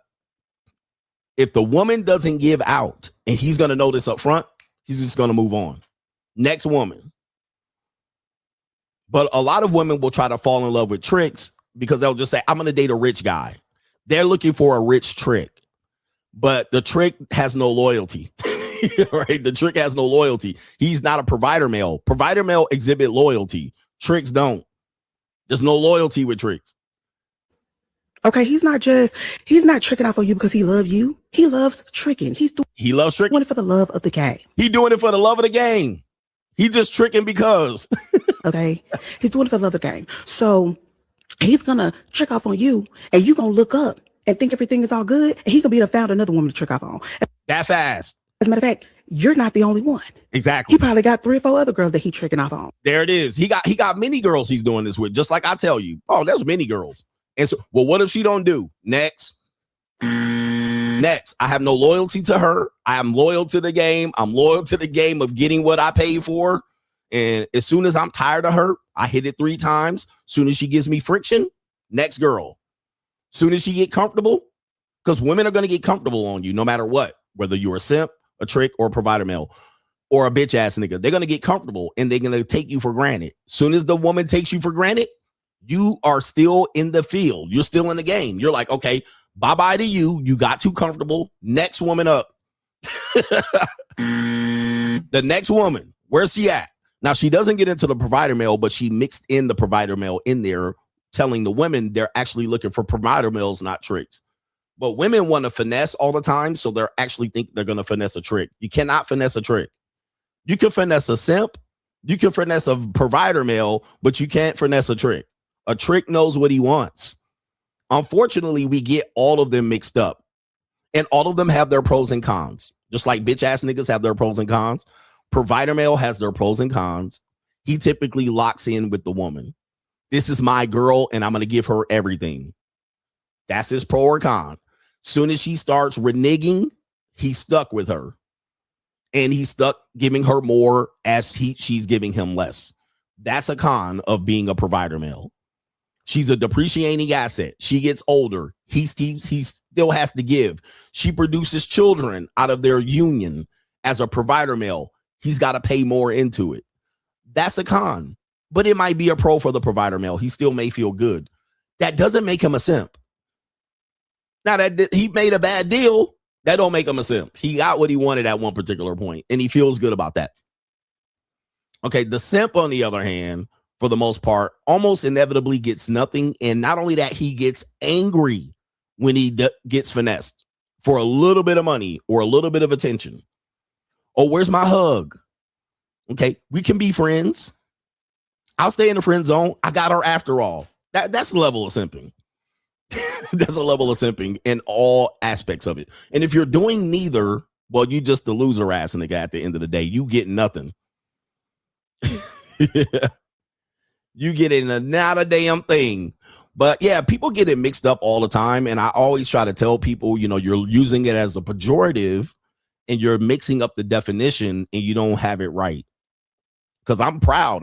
if the woman doesn't give out, and he's going to know this up front, he's just going to move on. Next woman. But a lot of women will try to fall in love with tricks because they'll just say, I'm going to date a rich guy. They're looking for a rich trick, but the trick has no loyalty. Right? The trick has no loyalty. He's not a provider male. Provider male exhibit loyalty. Tricks don't. There's no loyalty with tricks. Okay, he's not tricking off on you because he loves you. He loves tricking. He loves tricking. Doing it for the love of the game. He doing it for the love of the game. He just tricking because. Okay, he's doing it for the love of the game. So he's gonna trick off on you, and you gonna look up and think everything is all good, and he gonna be to found another woman to trick off on. That fast. As a matter of fact, you're not the only one. Exactly. He probably got 3 or 4 other girls that he tricking off on. There it is. He got many girls he's doing this with. Just like I tell you, oh, there's many girls. And so, well, what if she don't do? Next. Next, I have no loyalty to her. I am loyal to the game. I'm loyal to the game of getting what I paid for. And as soon as I'm tired of her, I hit it 3 times. Soon as she gives me friction, next girl. Soon as she get comfortable, because women are going to get comfortable on you no matter what, whether you're a simp, a trick, or a provider male, or a bitch ass nigga. They're going to get comfortable and they're going to take you for granted. Soon as the woman takes you for granted, you are still in the field. You're still in the game. You're like, okay, bye-bye to you. You got too comfortable. Next woman up. The next woman, where's she at? Now, she doesn't get into the provider male, but she mixed in the provider male in there, telling the women they're actually looking for provider males, not tricks. But women want to finesse all the time, so they're actually think they're going to finesse a trick. You cannot finesse a trick. You can finesse a simp. You can finesse a provider male, but you can't finesse a trick. A trick knows what he wants. Unfortunately, we get all of them mixed up. And all of them have their pros and cons. Just like bitch ass niggas have their pros and cons. Provider male has their pros and cons. He typically locks in with the woman. This is my girl, and I'm going to give her everything. That's his pro or con. Soon as she starts reneging, he's stuck with her. And he's stuck giving her more as she's giving him less. That's a con of being a provider male. She's a depreciating asset. She gets older. He still has to give. She produces children out of their union as a provider male. He's got to pay more into it. That's a con, but it might be a pro for the provider male. He still may feel good. That doesn't make him a simp. Now that he made a bad deal, that don't make him a simp. He got what he wanted at one particular point, and he feels good about that. Okay, the simp, on the other hand, for the most part, almost inevitably gets nothing. And not only that, he gets angry when he gets finessed for a little bit of money or a little bit of attention. Oh, where's my hug? Okay, we can be friends. I'll stay in the friend zone. I got her after all. That's a level of simping. That's a level of simping in all aspects of it. And if you're doing neither, well, you just the loser ass nigga at the end of the day. You get nothing. You get in not a damn thing. But yeah, people get it mixed up all the time. And I always try to tell people, you know, you're using it as a pejorative and you're mixing up the definition and you don't have it right. Because I'm proud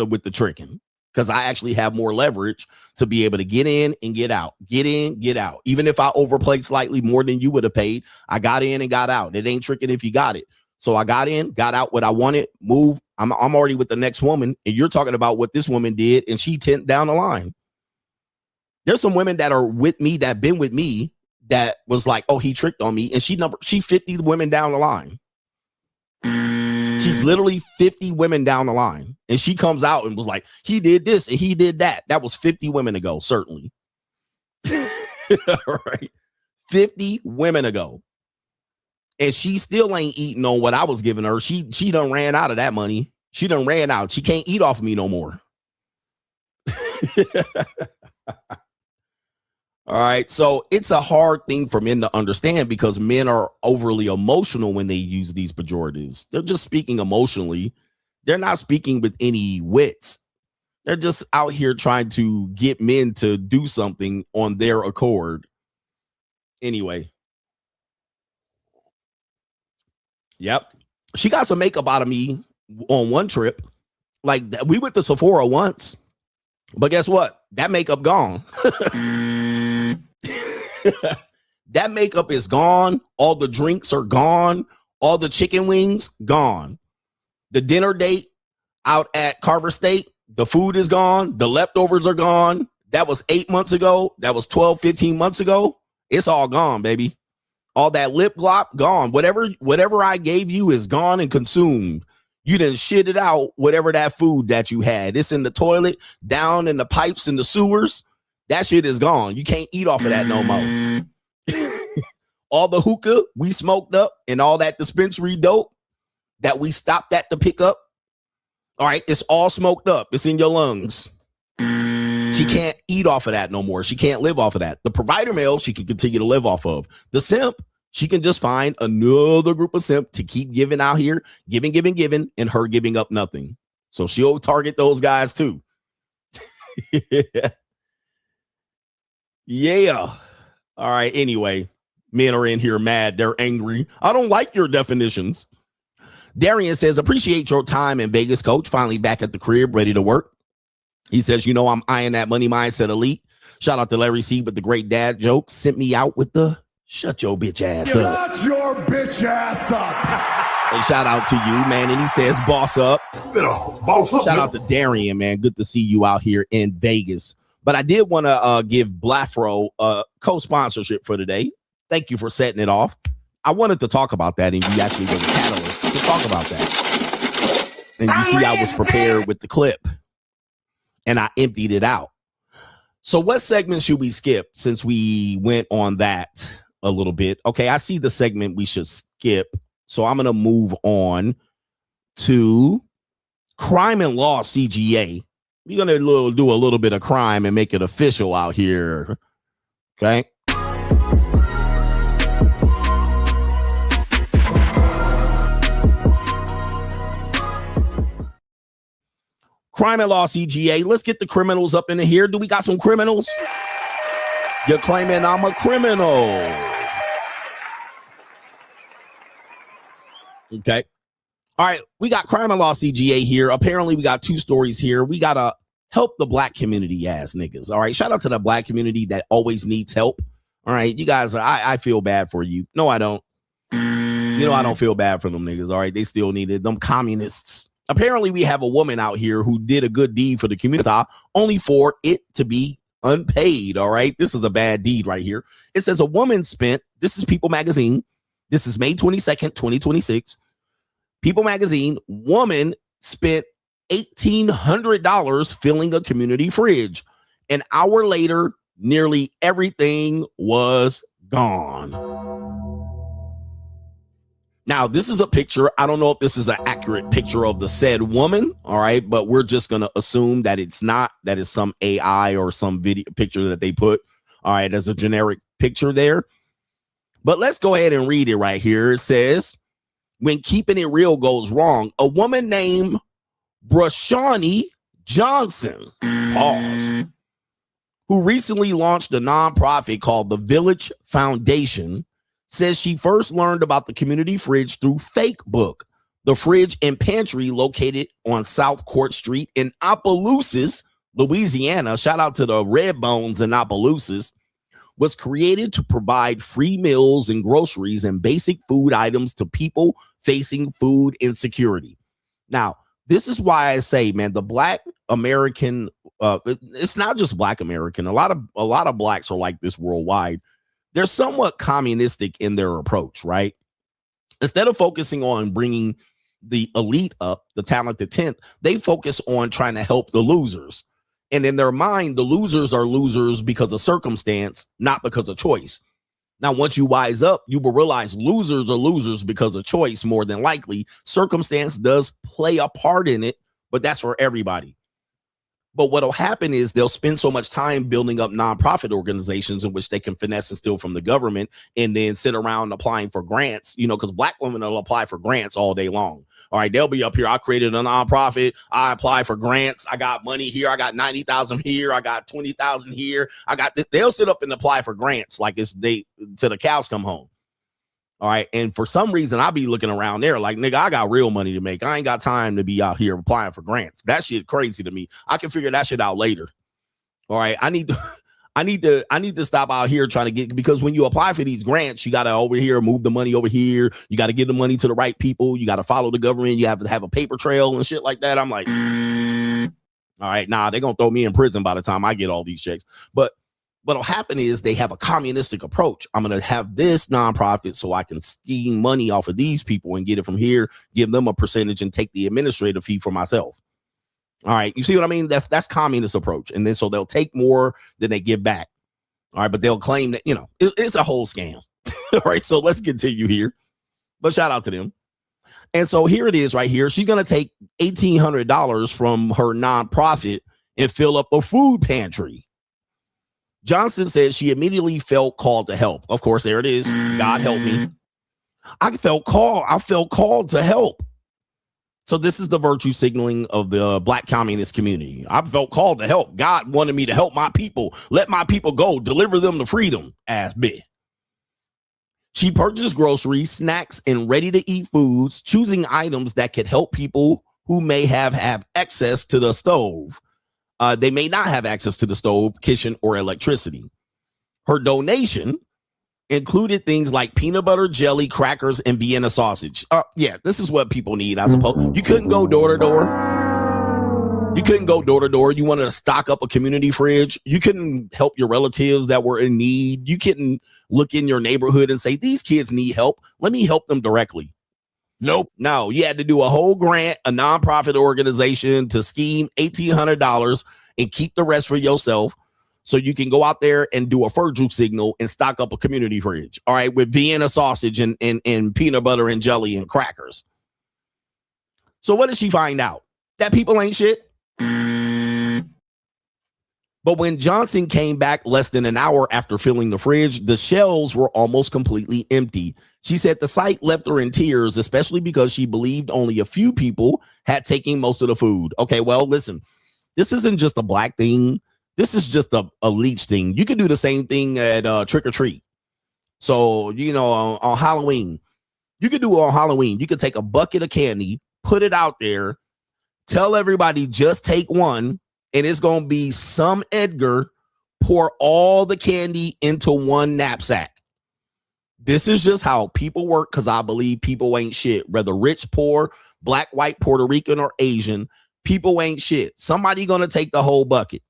with the tricking, because I actually have more leverage to be able to get in and get out, get in, get out. Even if I overplayed slightly more than you would have paid, I got in and got out. It ain't tricking if you got it. So I got in, got out what I wanted, move. I'm already with the next woman, and you're talking about what this woman did, and she 10th down the line. There's some women that are with me, that been with me, that was like, oh, he tricked on me, and she 50 women down the line. She's literally 50 women down the line, and she comes out and was like, he did this and he did that. That was 50 women ago, certainly. Right? 50 women ago. And she still ain't eating on what I was giving her. She done ran out of that money. She done ran out. She can't eat off of me no more. All right. So it's a hard thing for men to understand, because men are overly emotional when they use these pejoratives. They're just speaking emotionally. They're not speaking with any wits. They're just out here trying to get men to do something on their accord. Anyway. Yep. She got some makeup out of me on one trip. Like, we went to Sephora once, but guess what? That makeup gone. That makeup is gone. All the drinks are gone. All the chicken wings gone. The dinner date out at Carver State, the food is gone. The leftovers are gone. That was 8 months ago. That was 12, 15 months ago. It's all gone, baby. All that lip glop, gone. Whatever I gave you is gone and consumed. You done shit it out, whatever that food that you had. It's in the toilet, down in the pipes in the sewers. That shit is gone. You can't eat off of that no more. All the hookah we smoked up and all that dispensary dope that we stopped at to pick up. All right, it's all smoked up. It's in your lungs. She can't eat off of that no more. She can't live off of that. The provider male, she can continue to live off of. The simp, she can just find another group of simp to keep giving out here, giving, and her giving up nothing. So she'll target those guys too. Yeah. All right. Anyway, Men are in here mad. They're angry. I don't like your definitions. Darian says, appreciate your time in Vegas, coach. Finally back at the crib, ready to work. He says, you know, I'm eyeing that money mindset elite. Shout out to Larry C with the great dad joke. Sent me out with the shut your bitch ass up. Shut your bitch ass up. And shout out to you, man. And he says, boss up. Shout out to Darian, man. Good to see you out here in Vegas. But I did want to give Blafro co-sponsorship for today. Thank you for setting it off. I wanted to talk about that, and you actually were the catalyst to talk about that. And you see, I was prepared with the clip, and I emptied it out. So what segment should we skip since we went on that a little bit? Okay, I see the segment we should skip. So I'm going to move on to Crime and Law CGA. We're going to do a little bit of crime and make it official out here. Okay. Crime and Law CGA. Let's get the criminals up in here. Do we got some criminals? You're claiming I'm a criminal. Okay. All right. We got Crime and Law CGA here. Apparently, we got two stories here. We got to help the black community ass niggas. All right. Shout out to the black community that always needs help. All right. You guys, I feel bad for you. No, I don't. You know, I don't feel bad for them niggas. All right. They still need it. Them communists. Apparently, we have a woman out here who did a good deed for the community, only for it to be unpaid. All right. This is a bad deed right here. It says a woman spent, this is People Magazine. This is May 22nd, 2026. People Magazine, woman spent $1,800 filling a community fridge. An hour later, nearly everything was gone. Now, this is a picture. I don't know if this is an accurate picture of the said woman. All right. But we're just going to assume that it's not, that is some AI or some video picture that they put. All right. As a generic picture there. But let's go ahead and read it right here. It says, when keeping it real goes wrong, a woman named Brashani Johnson, pause, who recently launched a nonprofit called the Village Foundation, says she first learned about the community fridge through Facebook. The fridge and pantry located on South Court Street in Opelousas, Louisiana. Shout out to the Red Bones in Opelousas. Was created to provide free meals and groceries and basic food items to people facing food insecurity. Now, this is why I say, man, the black American, it's not just black American. A lot of blacks are like this worldwide. They're somewhat communistic in their approach, right? Instead of focusing on bringing the elite up, the talented 10th, they focus on trying to help the losers. And in their mind, the losers are losers because of circumstance, not because of choice. Now, once you wise up, you will realize losers are losers because of choice more than likely. Circumstance does play a part in it, but that's for everybody. But what'll happen is they'll spend so much time building up nonprofit organizations in which they can finesse and steal from the government and then sit around applying for grants, you know, because black women will apply for grants all day long. All right, they'll be up here. I created a nonprofit. I apply for grants. I got money here. I got 90,000 here. I got 20,000 here. I got they'll sit up and apply for grants like it's they till the cows come home. All right. And for some reason, I'll be looking around there like, nigga, I got real money to make. I ain't got time to be out here applying for grants. That shit crazy to me. I can figure that shit out later. All right. I need to stop out here trying to get, because when you apply for these grants, you got to over here, move the money over here. You got to give the money to the right people. You got to follow the government. You have to have a paper trail and shit like that. I'm like, all right, nah, they're going to throw me in prison by the time I get all these checks. But what'll happen is they have a communistic approach. I'm going to have this nonprofit so I can scheme money off of these people and get it from here, give them a percentage and take the administrative fee for myself. All right. You see what I mean? That's communist approach. And then so they'll take more than they give back. All right. But they'll claim that, you know, it's a whole scam. All right. So let's continue here. But shout out to them. And so here it is right here. She's going to take $1,800 from her nonprofit and fill up a food pantry. Johnson says she immediately felt called to help. Of course, there it is. God help me. I felt called to help. So this is the virtue signaling of the black communist community. I felt called to help. God wanted me to help my people. Let my people go. Deliver them to freedom. Ass bitch. She purchased groceries, snacks, and ready-to-eat foods, choosing items that could help people who may have access to the stove. They may not have access to the stove, kitchen, or electricity. Her donation included things like peanut butter, jelly, crackers, and Vienna sausage. Yeah, this is what people need, I suppose. You couldn't go door to door. You wanted to stock up a community fridge. You couldn't help your relatives that were in need. You couldn't look in your neighborhood and say, these kids need help. Let me help them directly. Nope. No, you had to do a whole grant, a nonprofit organization to scheme $1,800 and keep the rest for yourself so you can go out there and do a Virtue signal and stock up a community fridge. All right, with Vienna sausage and peanut butter and jelly and crackers. So what did she find out? That people ain't shit. But when Johnson came back less than an hour after filling the fridge, the shelves were almost completely empty. She said the sight left her in tears, especially because she believed only a few people had taken most of the food. Okay, well, listen, this isn't just a black thing. This is just a leech thing. You could do the same thing at trick or treat. So, on Halloween, you could do it on Halloween. You could take a bucket of candy, put it out there, tell everybody just take one, and it's going to be some Edgar pour all the candy into one knapsack. This is just how people work, because I believe people ain't shit. Whether rich, poor, black, white, Puerto Rican, or Asian, people ain't shit. Somebody going to take the whole bucket.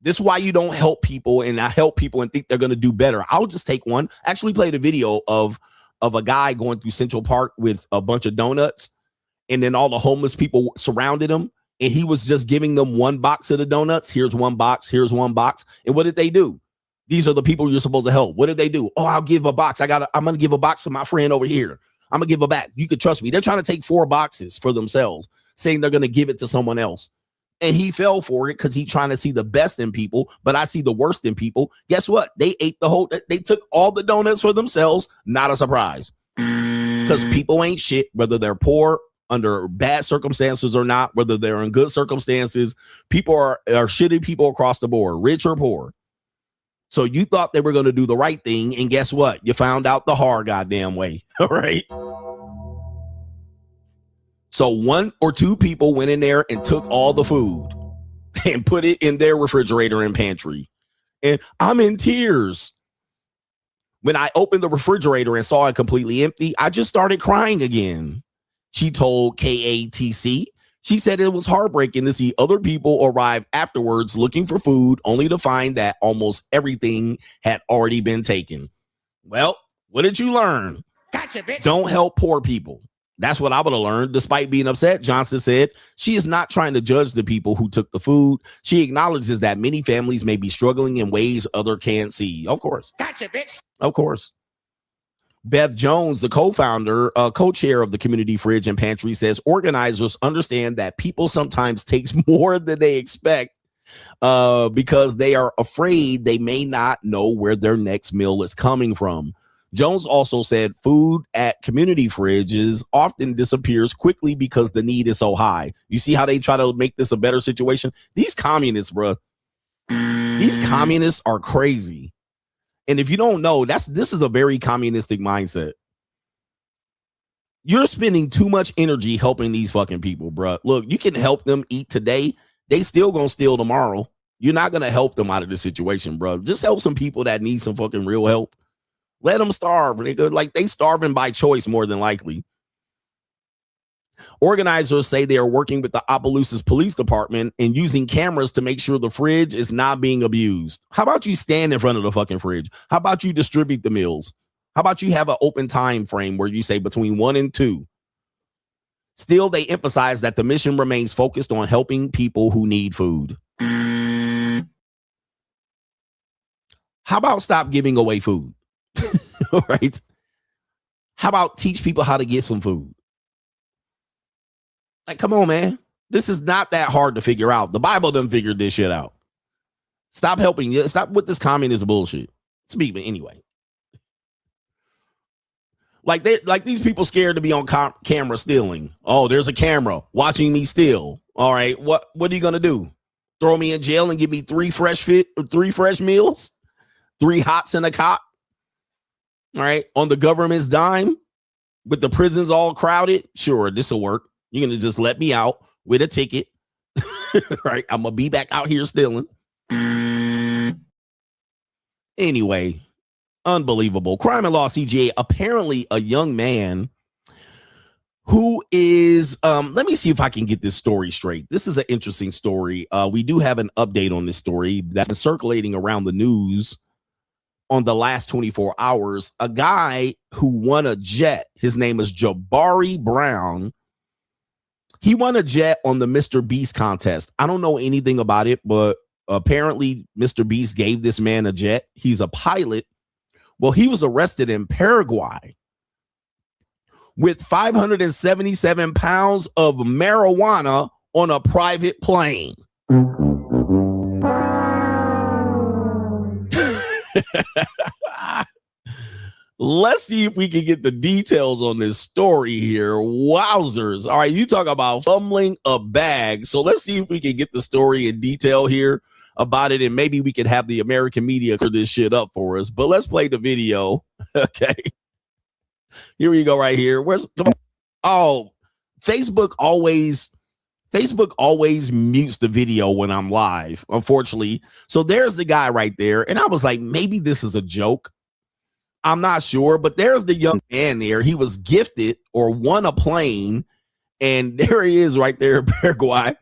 This is why you don't help people, and I help people and think they're going to do better. I'll just take one. I actually played a video of a guy going through Central Park with a bunch of donuts, and then all the homeless people surrounded him, and he was just giving them one box of the donuts. Here's one box. Here's one box. And what did they do? These are the people you're supposed to help. What did they do? Oh, I'll give a box. I'm going to give a box to my friend over here. I'm going to give it back. You could trust me. They're trying to take 4 boxes for themselves, saying they're going to give it to someone else. And he fell for it because he's trying to see the best in people, but I see the worst in people. Guess what? They took all the donuts for themselves. Not a surprise. Because people ain't shit, whether they're poor, under bad circumstances or not, whether they're in good circumstances. People are shitty people across the board, rich or poor. So you thought they were going to do the right thing, and guess what? You found out the hard goddamn way. All right. So 1 or 2 people went in there and took all the food and put it in their refrigerator and pantry. And I'm in tears. When I opened the refrigerator and saw it completely empty, I just started crying again. She told KATC. She said it was heartbreaking to see other people arrive afterwards looking for food, only to find that almost everything had already been taken. Well, what did you learn? Gotcha, bitch. Don't help poor people. That's what I would have learned. Despite being upset, Johnson said she is not trying to judge the people who took the food. She acknowledges that many families may be struggling in ways others can't see. Of course. Gotcha, bitch. Of course. Beth Jones, the co-founder, co-chair of the Community Fridge and Pantry, says organizers understand that people sometimes take more than they expect because they are afraid they may not know where their next meal is coming from. Jones also said food at community fridges often disappears quickly because the need is so high. You see how they try to make this a better situation? These communists, bro. These communists are crazy. And if you don't know, this is a very communistic mindset. You're spending too much energy helping these fucking people, bro. Look, you can help them eat today. They still gonna steal tomorrow. You're not gonna help them out of this situation, bro. Just help some people that need some fucking real help. Let them starve. They starving by choice more than likely. Organizers say they are working with the Opelousas Police Department and using cameras to make sure the fridge is not being abused. How about you stand in front of the fucking fridge? How about you distribute the meals? How about you have an open time frame where you say between 1 and 2? Still, they emphasize that the mission remains focused on helping people who need food. How about stop giving away food? Right? How about teach people how to get some food? Like, come on, man. This is not that hard to figure out. The Bible done figured this shit out. Stop helping. Stop with this communist bullshit. Speak, but anyway. Like these people scared to be on camera stealing. Oh, there's a camera watching me steal. All right, what are you gonna do? Throw me in jail and give me 3 fresh meals? 3 hots and a cot. All right. On the government's dime with the prisons all crowded. Sure, this will work. You're going to just let me out with a ticket. Right. I'm going to be back out here stealing. Anyway, unbelievable. Crime and Law CGA. Apparently a young man who is, let me see if I can get this story straight. This is an interesting story. We do have an update on this story that's been circulating around the news on the last 24 hours. A guy who won a jet, his name is Jabari Brown. He won a jet on the Mr. Beast contest. I don't know anything about it, but apparently Mr. Beast gave this man a jet. He's a pilot. Well, he was arrested in Paraguay with 577 pounds of marijuana on a private plane. Let's see if we can get the details on this story here. Wowzers. All right, you talk about fumbling a bag. So let's see if we can get the story in detail here about it, and maybe we could have the American media clear this shit up for us. But let's play the video. Okay. Here we go right here. Come on. Oh, Facebook always mutes the video when I'm live, unfortunately. So there's the guy right there. And I was like, maybe this is a joke. I'm not sure, but there's the young man there. He was gifted or won a plane, and there he is right there in Paraguay.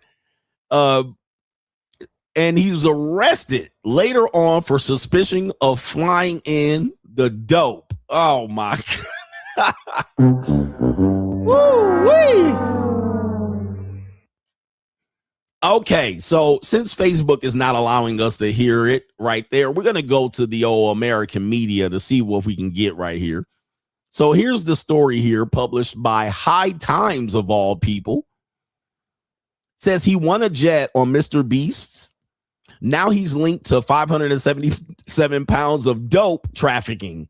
And he was arrested later on for suspicion of flying in the dope. Oh my God. Woo-wee. Okay, so since Facebook is not allowing us to hear it right there, we're going to go to the old American media to see what we can get right here. So here's the story here, published by High Times of all people. It says he won a jet on Mr. Beast. Now he's linked to 577 pounds of dope trafficking.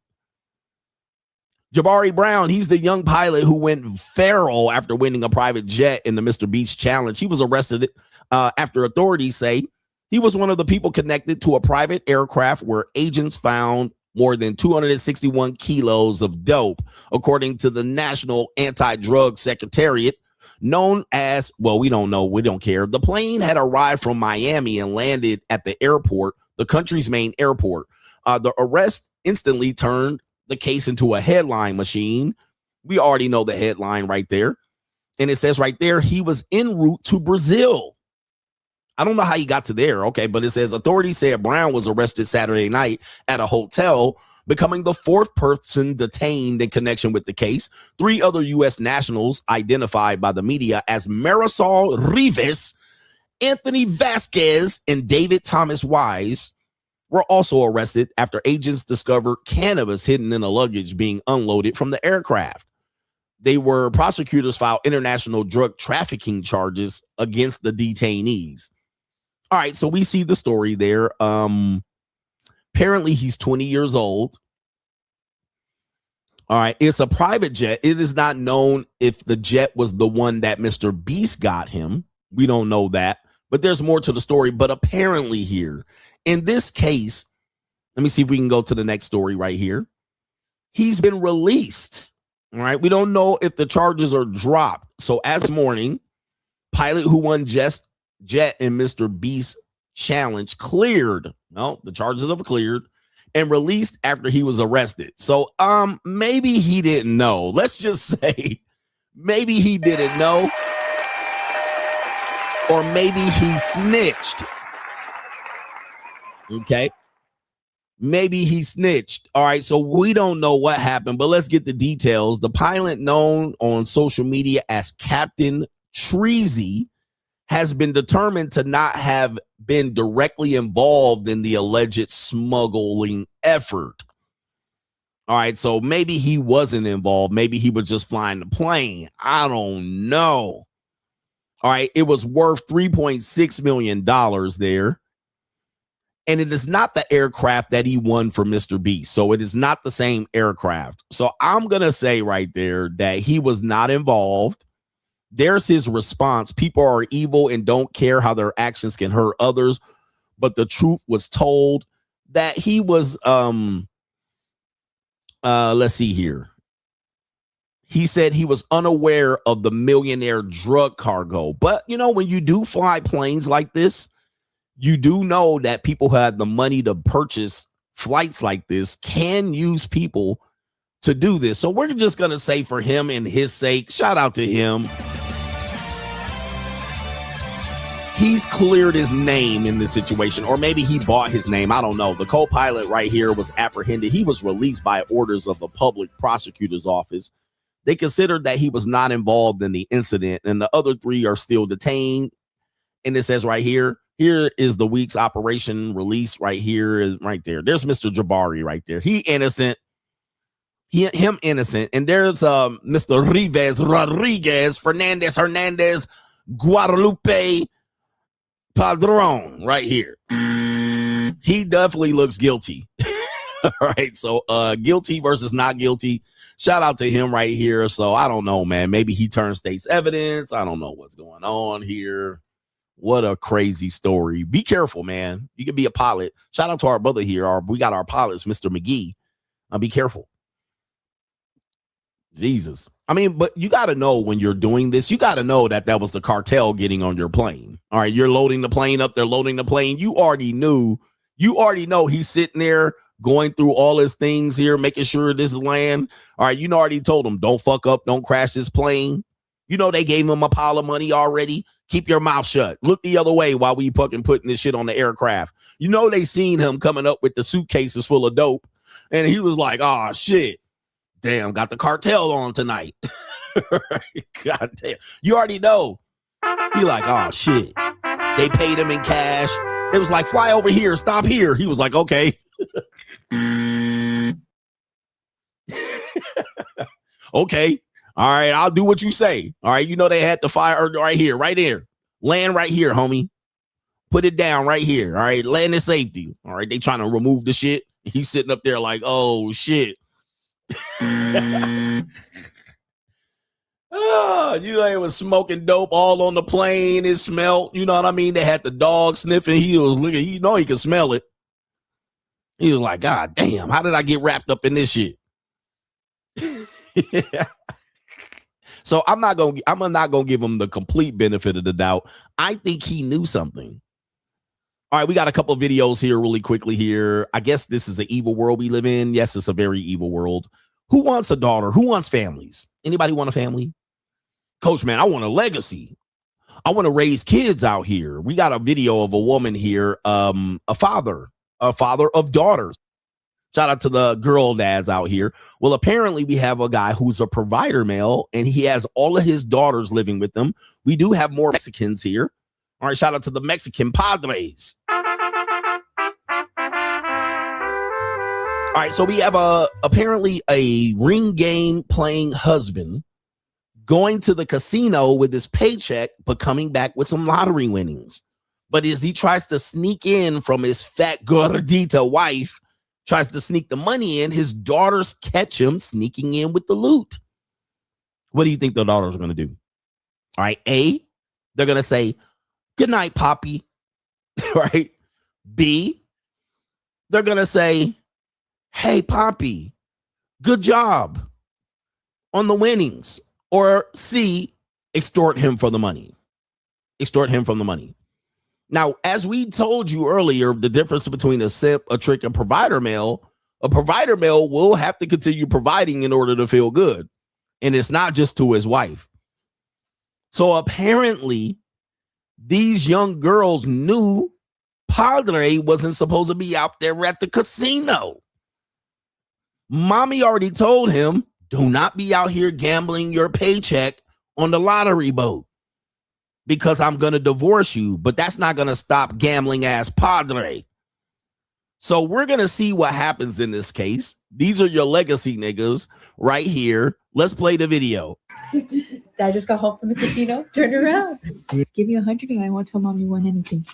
Jabari Brown, he's the young pilot who went feral after winning a private jet in the Mr. Beast challenge. He was arrested after authorities say he was one of the people connected to a private aircraft where agents found more than 261 kilos of dope, according to the National Anti-Drug Secretariat, known as, well, we don't know. We don't care. The plane had arrived from Miami and landed at the airport, the country's main airport. The arrest instantly turned the case into a headline machine. We already know the headline right there. And it says right there, he was en route to Brazil. I don't know how he got to there. Okay, but it says authorities said Brown was arrested Saturday night at a hotel, becoming the 4th person detained in connection with the case. 3 other U.S. nationals identified by the media as Marisol Rivas, Anthony Vasquez, and David Thomas Wise were also arrested after agents discovered cannabis hidden in a luggage being unloaded from the aircraft. Prosecutors filed international drug trafficking charges against the detainees. All right, so we see the story there. Apparently he's 20 years old. All right, it's a private jet. It is not known if the jet was the one that Mr. Beast got him. We don't know that, but there's more to the story. But apparently here, in this case, let me see if we can go to the next story right here. He's been released. All right. We don't know if the charges are dropped. So as of morning, pilot who won jet in Mr. Beast challenge cleared. No, the charges have cleared and released after he was arrested. So maybe he didn't know. Let's just say maybe he didn't know. Or maybe he snitched. Okay. Maybe he snitched. All right. So we don't know what happened, but let's get the details. The pilot, known on social media as Captain Treasy, has been determined to not have been directly involved in the alleged smuggling effort. All right. So maybe he wasn't involved. Maybe he was just flying the plane. I don't know. All right. It was worth $3.6 million there. And it is not the aircraft that he won for Mr. Beast. So it is not the same aircraft. So I'm going to say right there that he was not involved. There's his response. People are evil and don't care how their actions can hurt others. But the truth was told. that he was let's see here. He said he was unaware of the millionaire drug cargo. But you know, when you do fly planes like this, you do know that people who have the money to purchase flights like this can use people to do this. So we're just going to say, for him and his sake, shout out to him. He's cleared his name in this situation, or maybe he bought his name. I don't know. The co-pilot right here was apprehended. He was released by orders of the public prosecutor's office. They considered that he was not involved in the incident, and the other 3 are still detained. And it says right here is the week's operation release right here, right there. There's Mr. Jabari right there. He innocent. Him innocent. And there's Mr. Rodriguez, Hernandez, Guadalupe Padron right here. He definitely looks guilty. All right, so guilty versus not guilty. Shout out to him right here. So I don't know, man. Maybe he turned state's evidence. I don't know what's going on here. What a crazy story. Be careful, man. You can be a pilot. Shout out to our brother here. We got our pilots, Mr. McGee. Be careful. Jesus. I mean, but you got to know when you're doing this, you got to know that was the cartel getting on your plane. All right, you're loading the plane up. They're loading the plane. You already know he's sitting there going through all his things here, making sure this is land. All right, you already told him, don't fuck up, don't crash this plane. You know they gave him a pile of money already. Keep your mouth shut. Look the other way while we fucking putting this shit on the aircraft. You know they seen him coming up with the suitcases full of dope, and he was like, oh, shit. Damn, got the cartel on tonight. God damn. You already know. He like, oh, shit. They paid him in cash. It was like, fly over here, stop here. He was like, okay. Okay. All right, I'll do what you say. All right, you know they had the fire right here, right there. Land right here, homie. Put it down right here. All right, land in safety. All right, they trying to remove the shit. He's sitting up there like, oh, shit. Oh, you know, they was smoking dope all on the plane. It smelled, you know what I mean? They had the dog sniffing. He was looking, you know, he could smell it. He was like, God damn, how did I get wrapped up in this shit? So I'm not gonna give him the complete benefit of the doubt. I think he knew something. All right, we got a couple of videos here really quickly here. I guess this is an evil world we live in. Yes, it's a very evil world. Who wants a daughter? Who wants families? Anybody want a family? Coach, man, I want a legacy. I want to raise kids out here. We got a video of a woman here, a father of daughters. Shout out to the girl dads out here. Well, apparently we have a guy who's a provider male, and he has all of his daughters living with him. We do have more Mexicans here. All right, shout out to the Mexican Padres. All right, so we have apparently a ring game playing husband going to the casino with his paycheck, but coming back with some lottery winnings. But as he tries to sneak in from his fat gordita wife, tries to sneak the money in, his daughters catch him sneaking in with the loot. What do you think the daughters are going to do? All right, A, they're going to say, good night, Poppy. Right? B, they're going to say, hey, Poppy, good job on the winnings. Or C, extort him for the money. Extort him from the money. Now, as we told you earlier, the difference between a simp, a trick, and a provider male will have to continue providing in order to feel good. And it's not just to his wife. So apparently, these young girls knew Padre wasn't supposed to be out there at the casino. Mommy already told him, do not be out here gambling your paycheck on the lottery boat because I'm going to divorce you, but that's not going to stop gambling ass Padre. So we're going to see what happens in this case. These are your legacy niggas right here. Let's play the video. Dad just got home from the casino. Turn around. Give me 100 and I won't tell mom you won anything.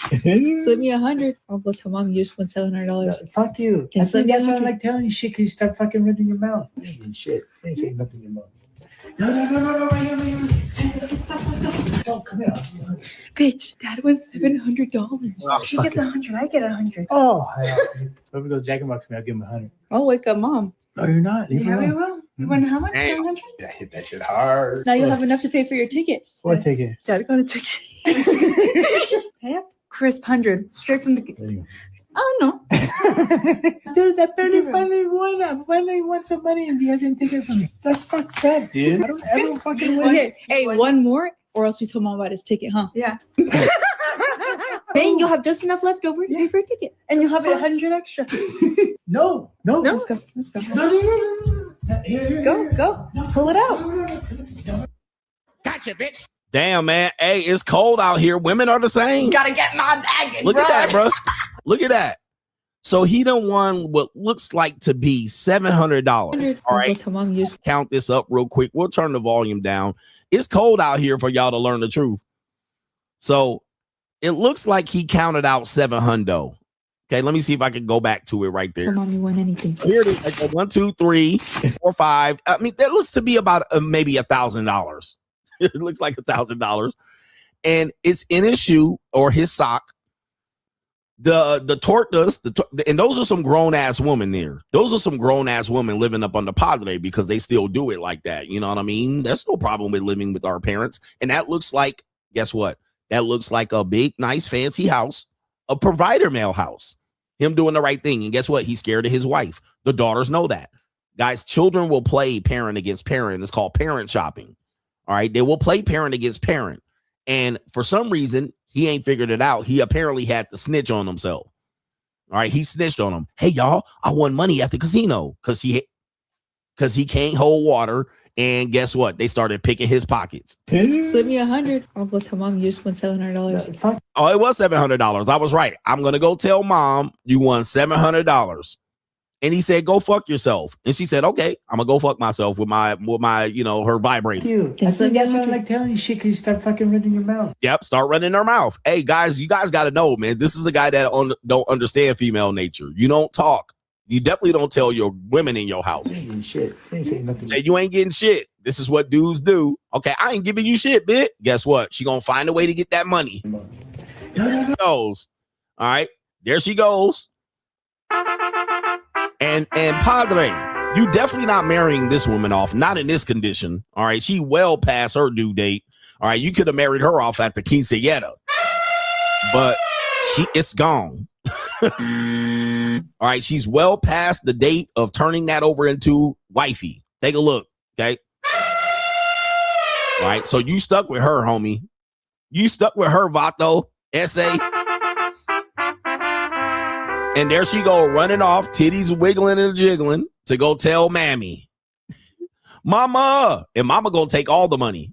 Slip me 100. I'll go tell mom you just won $700. Fuck you. And That's why I like telling you shit because you start fucking running your mouth. Shit. I ain't saying nothing in your mouth. No. come here. Bitch, Dad wants $700. She gets 100. I get 100. Oh, whoever goes Jack in the Box for me, I'll give him 100. I'll wake up Mom. No, you're not. Leave Yeah, her we alone. will. You want how much? 700? Yeah, hit that shit hard. Now you'll have enough to pay for your ticket. What ticket? Dad got a ticket. Pay up? Crisp 100. Straight from the... Oh, no. Dude, that barely finally won. I finally won some money and he hasn't taken it from me. That's fucked up, dude. I don't ever fucking win. Okay, hey, one more, or else we told Mom about his ticket, huh? Yeah. Then you'll have just enough left over to pay for a ticket. And you'll have 100 extra. No. Let's go. No. Go. Pull it out. Gotcha, bitch. Damn, man. Hey, it's cold out here. Women are the same. Gotta get my bag and Look run. at that, bro. Look at that. So he done won what looks like to be $700. All right. Count this up real quick. We'll turn the volume down. It's cold out here for y'all to learn the truth. So it looks like he counted out $700. Okay, let me see if I can go back to it right there. Tell Mom you won anything. Here it is. Like 1, 2, 3, 4, 5. I mean, that looks to be about maybe $1,000. It looks like $1,000, and it's in his shoe or his sock. The tortas, and those are some grown ass women there. Those are some grown ass women living up on the Padre because they still do it like that. You know what I mean? There's no problem with living with our parents, and that looks like, guess what? That looks like a big, nice, fancy house, a provider male house. Him doing the right thing, and guess what? He's scared of his wife. The daughters know that. Guys, children will play parent against parent. It's called parent shopping. All right, they will play parent against parent. And for some reason, he ain't figured it out. He apparently had to snitch on himself. All right, he snitched on him. Hey, y'all, I won money at the casino because he can't hold water. And guess what? They started picking his pockets. Slip me 100. I'll go tell Mom you just won $700. Oh, it was $700. I was right. I'm going to go tell Mom you won $700. And he said, go fuck yourself. And she said, okay, I'm gonna go fuck myself with my, her vibrator. I think that's why I like telling you shit because you start fucking running your mouth. Yep, start running her mouth. Hey, guys, you guys got to know, man, this is a guy that don't understand female nature. You don't talk. You definitely don't tell your women in your house. You ain't shit. You ain't saying nothing. Say you ain't getting shit. This is what dudes do. Okay, I ain't giving you shit, bitch. Guess what? She gonna find a way to get that money. There she goes. All right, there she goes. And Padre, you definitely not marrying this woman off, not in this condition. All right, she well past her due date. All right, you could have married her off at the quinceañera, but it's gone. All right, she's well past the date of turning that over into wifey. Take a look, okay? All right, so you stuck with her, homie. You stuck with her, Vato, S.A. And there she go, running off, titties wiggling and jiggling to go tell Mammy. Mama! And Mama gonna take all the money.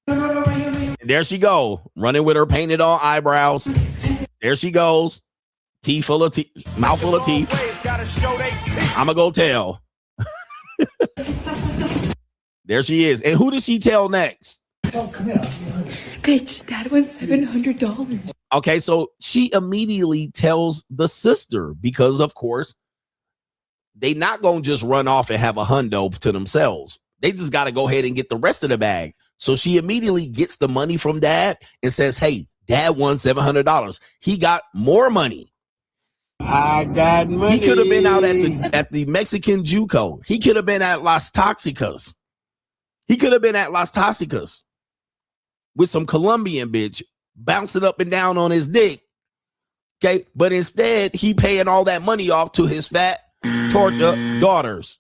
And there she go, running with her painted on eyebrows. There she goes. Teeth full of teeth, mouth full of teeth. I'ma go tell. There she is. And who does she tell next? Oh, come here. Bitch, Dad wants $700. Okay, so she immediately tells the sister because, of course, they not going to just run off and have a hundo to themselves. They just got to go ahead and get the rest of the bag. So she immediately gets the money from Dad and says, hey, Dad won $700. He got more money. I got money. He could have been out at the Mexican Juco. He could have been at Las Toxicas. He could have been at Las Toxicas with some Colombian bitch bouncing up and down on his dick. Okay, but instead he paying all that money off to his fat torta daughters.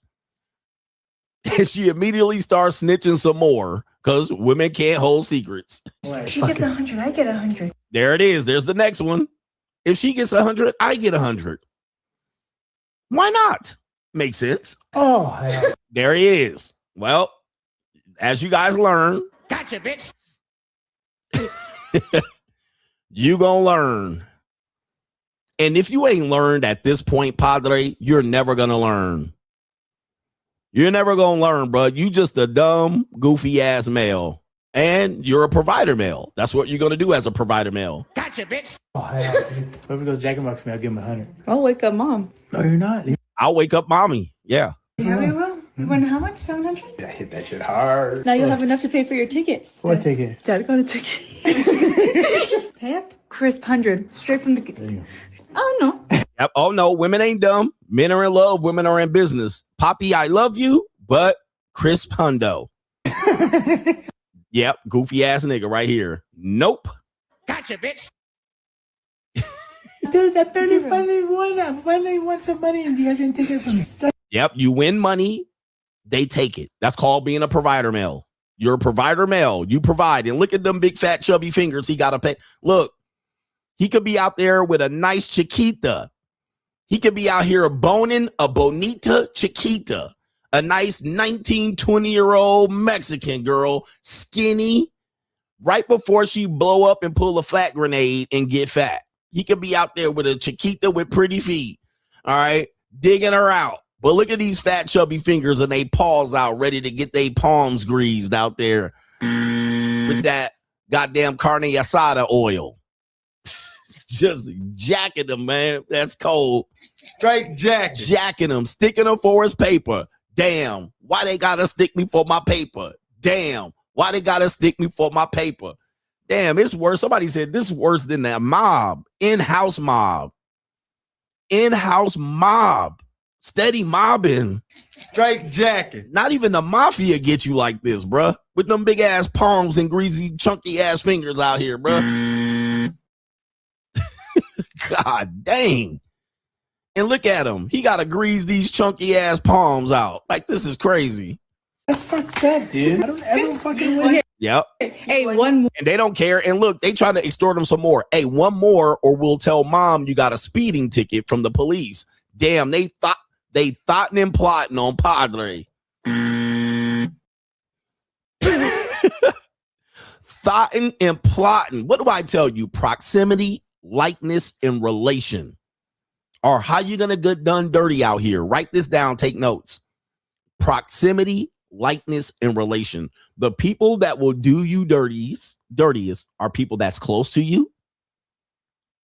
And she immediately starts snitching some more because women can't hold secrets. She gets 100, I get 100. There it is. There's the next one. If she gets 100, I get 100. Why not? Makes sense. Oh, yeah. There he is. Well, as you guys learn, Gotcha, bitch. you gonna learn. And if you ain't learned at this point, Padre, you're never gonna learn. You're never gonna learn, bro. You just a dumb, goofy ass male. And you're a provider male. That's what you're gonna do as a provider male. Gotcha, bitch. Oh, yeah. Whoever goes Jack in the Box for me, I'll give him 100. I'll wake up Mom. No, you're not. I'll wake up mommy. Yeah. Yeah, we will. You want how much? 700? I hit that shit hard. Now you'll have enough to pay for your ticket. What ticket? Dad got a ticket. Pay up? Crisp 100. Straight from the... Oh, no. Yep. Oh, no. Women ain't dumb. Men are in love. Women are in business. Poppy, I love you, but crisp hundo. Yep. Goofy ass nigga right here. Nope. Gotcha, bitch. Dude, I finally won. I finally won some money and he hasn't taken it from me. Yep. You win money. They take it. That's called being a provider male. You're a provider male. You provide. And look at them big fat chubby fingers he got to pay. Look, he could be out there with a nice chiquita. He could be out here boning a bonita chiquita. A nice 19, 20-year-old Mexican girl, skinny, right before she blow up and pull a fat grenade and get fat. He could be out there with a chiquita with pretty feet. All right. Digging her out. But look at these fat, chubby fingers and they paws out ready to get their palms greased out there with that goddamn carne asada oil. Just jacking them, man. That's cold. Straight jacking them, sticking them for his paper. Damn. Why they gotta stick me for my paper? Damn. Why they gotta stick me for my paper? Damn, it's worse. Somebody said this is worse than that mob. In-house mob. In-house mob. Steady mobbing. Straight jacking. Not even the mafia gets you like this, bruh. With them big ass palms and greasy, chunky ass fingers out here, bruh. God dang. And look at him. He got to grease these chunky ass palms out. Like, this is crazy. That's fucked up, dude. I don't ever fucking win. Yep. Hey, one more. And they don't care. And look, they trying to extort him some more. Hey, one more or we'll tell mom you got a speeding ticket from the police. Damn, they thoughting and plotting on Padre. Thoughting and plotting. What do I tell you? Proximity, likeness, and relation. Or how you going to get done dirty out here? Write this down. Take notes. Proximity, likeness, and relation. The people that will do you dirtiest are people that's close to you.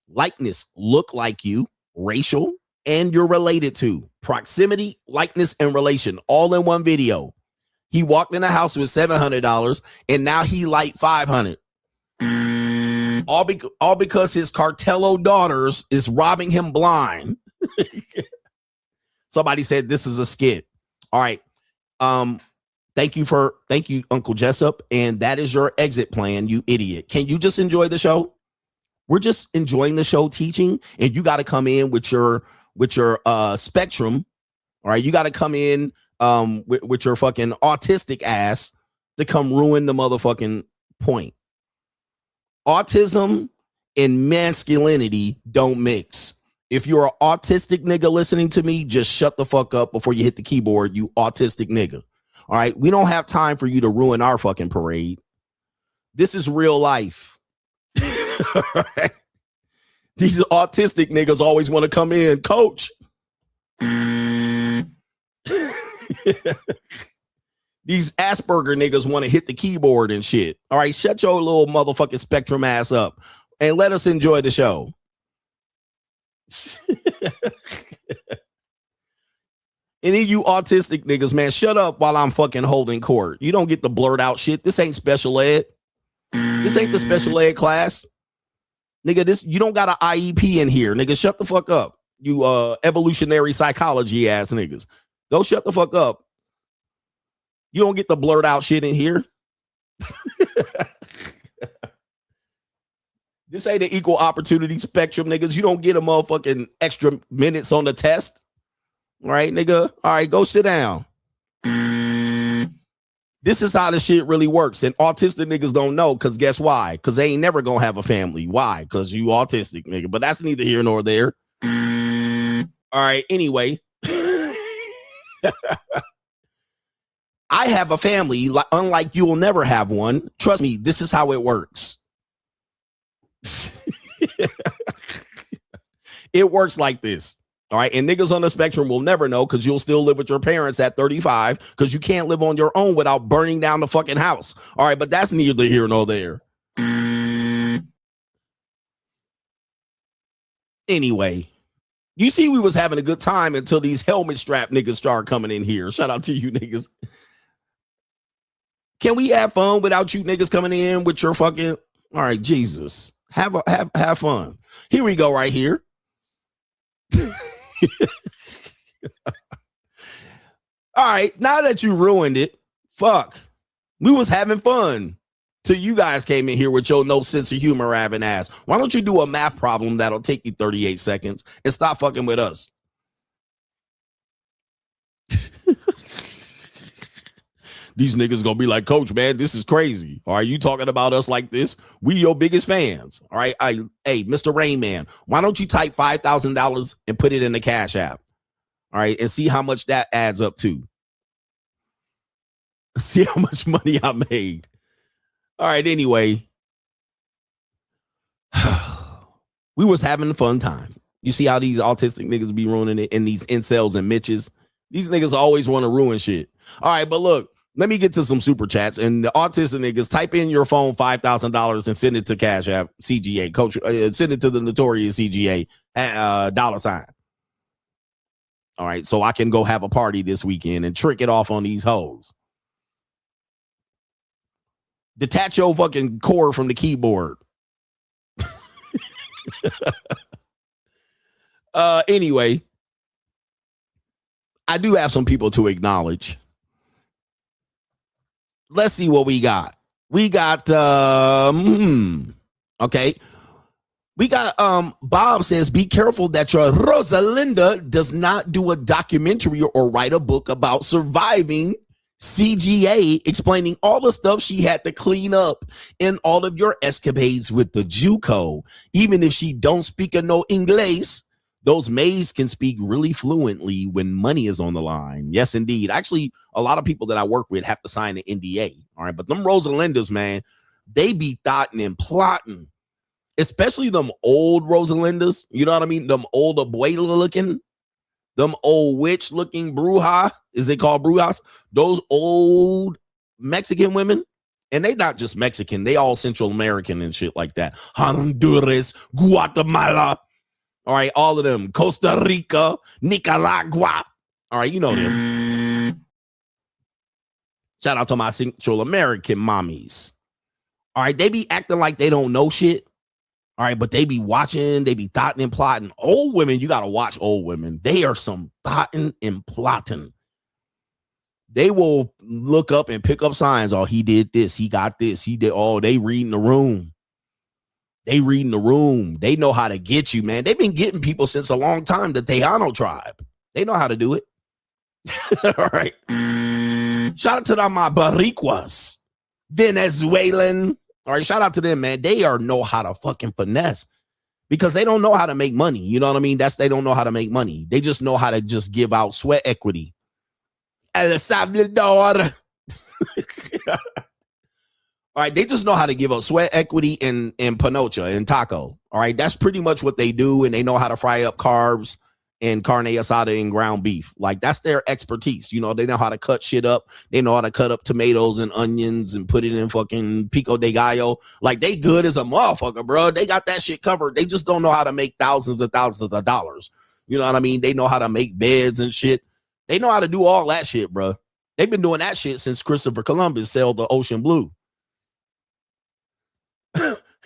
Likeness, look like you. Racial, and you're related to. Proximity, likeness, and relation. All in one video. He walked in the house with $700 and now he like $500. All because his cartello daughters is robbing him blind. Somebody said this is a skit. All right. Thank you, Uncle Jessup. And that is your exit plan, you idiot. Can you just enjoy the show? We're just enjoying the show teaching, and you got to come in with your spectrum. All right. You got to come in with your fucking autistic ass to come ruin the motherfucking point. Autism and masculinity don't mix. If you're an autistic nigga listening to me, just shut the fuck up before you hit the keyboard, you autistic nigga. All right. We don't have time for you to ruin our fucking parade. This is real life. All right. These autistic niggas always want to come in, coach. These Asperger niggas want to hit the keyboard and shit. All right, shut your little motherfucking spectrum ass up and let us enjoy the show. Any of you autistic niggas, man, shut up while I'm fucking holding court. You don't get to blurt out shit. This ain't special ed. This ain't the special ed class. Nigga, you don't got an IEP in here. Nigga, shut the fuck up. You evolutionary psychology ass niggas. Go shut the fuck up. You don't get to blurt out shit in here. This ain't an equal opportunity spectrum, niggas. You don't get a motherfucking extra minutes on the test. All right, nigga. All right, go sit down. This is how the shit really works. And autistic niggas don't know, because guess why? Because they ain't never gonna have a family. Why? Because you autistic, nigga. But that's neither here nor there. All right, anyway. I have a family, unlike you will never have one. Trust me, this is how it works. It works like this. All right. And niggas on the spectrum will never know, because you'll still live with your parents at 35, because you can't live on your own without burning down the fucking house. All right. But that's neither here nor there. Anyway, You see, we was having a good time until these helmet strap niggas start coming in here. Shout out to you niggas. Can we have fun without you niggas coming in with your fucking... All right, Jesus. Have fun. Here we go right here. All right, now that you ruined it, fuck. We was having fun till you guys came in here with your no sense of humor having ass. Why don't you do a math problem that'll take you 38 seconds and stop fucking with us? These niggas gonna be like, Coach, man, this is crazy. All right, you talking about us like this? We your biggest fans. All right, hey, Mr. Rain Man, why don't you type $5,000 and put it in the Cash App? All right, and see how much that adds up to. See how much money I made. All right, anyway. We was having a fun time. You see how these autistic niggas be ruining it, and these incels and Mitches? These niggas always want to ruin shit. All right, but look, let me get to some super chats. And the autistic niggas, type in your phone $5,000 and send it to Cash App CGA. Coach, send it to the notorious CGA $. All right, so I can go have a party this weekend and trick it off on these hoes. Detach your fucking cord from the keyboard. Anyway, I do have some people to acknowledge. Let's see what we got. We got okay. We got Bob says, be careful that your Rosalinda does not do a documentary or write a book about surviving CGA, explaining all the stuff she had to clean up in all of your escapades with the JUCO. Even if she don't speak no English, those maids can speak really fluently when money is on the line. Yes, indeed. Actually, a lot of people that I work with have to sign an NDA. All right, but them Rosalindas, man, they be thotting and plotting. Especially them old Rosalindas, you know what I mean? Them old abuela looking, them old witch looking bruja, is they called brujas? Those old Mexican women, and they not just Mexican, they all Central American and shit like that. Honduras, Guatemala, all right, all of them, Costa Rica, Nicaragua, all right, you know them. Shout out to my Central American mommies. All right, they be acting like they don't know shit. All right, but they be watching, they be thotting and plotting. Old women, you got to watch old women. They are some thotting and plotting. They will look up and pick up signs. Oh, he did this. He got this. He did. Oh, they reading the room. They reading the room. They know how to get you, man. They've been getting people since a long time. The Tejano tribe. They know how to do it. All right. Shout out to my Boricuas. Venezuelan. All right, shout out to them, man. They know how to fucking finesse because they don't know how to make money. You know what I mean? They don't know how to make money. They just know how to just give out sweat equity. El Salvador. All right, they just know how to give up sweat equity and panocha and taco. All right, that's pretty much what they do, and they know how to fry up carbs and carne asada and ground beef. Like, that's their expertise. You know, they know how to cut shit up. They know how to cut up tomatoes and onions and put it in fucking pico de gallo. Like, they good as a motherfucker, bro. They got that shit covered. They just don't know how to make thousands of dollars. You know what I mean? They know how to make beds and shit. They know how to do all that shit, bro. They've been doing that shit since Christopher Columbus sailed the ocean blue.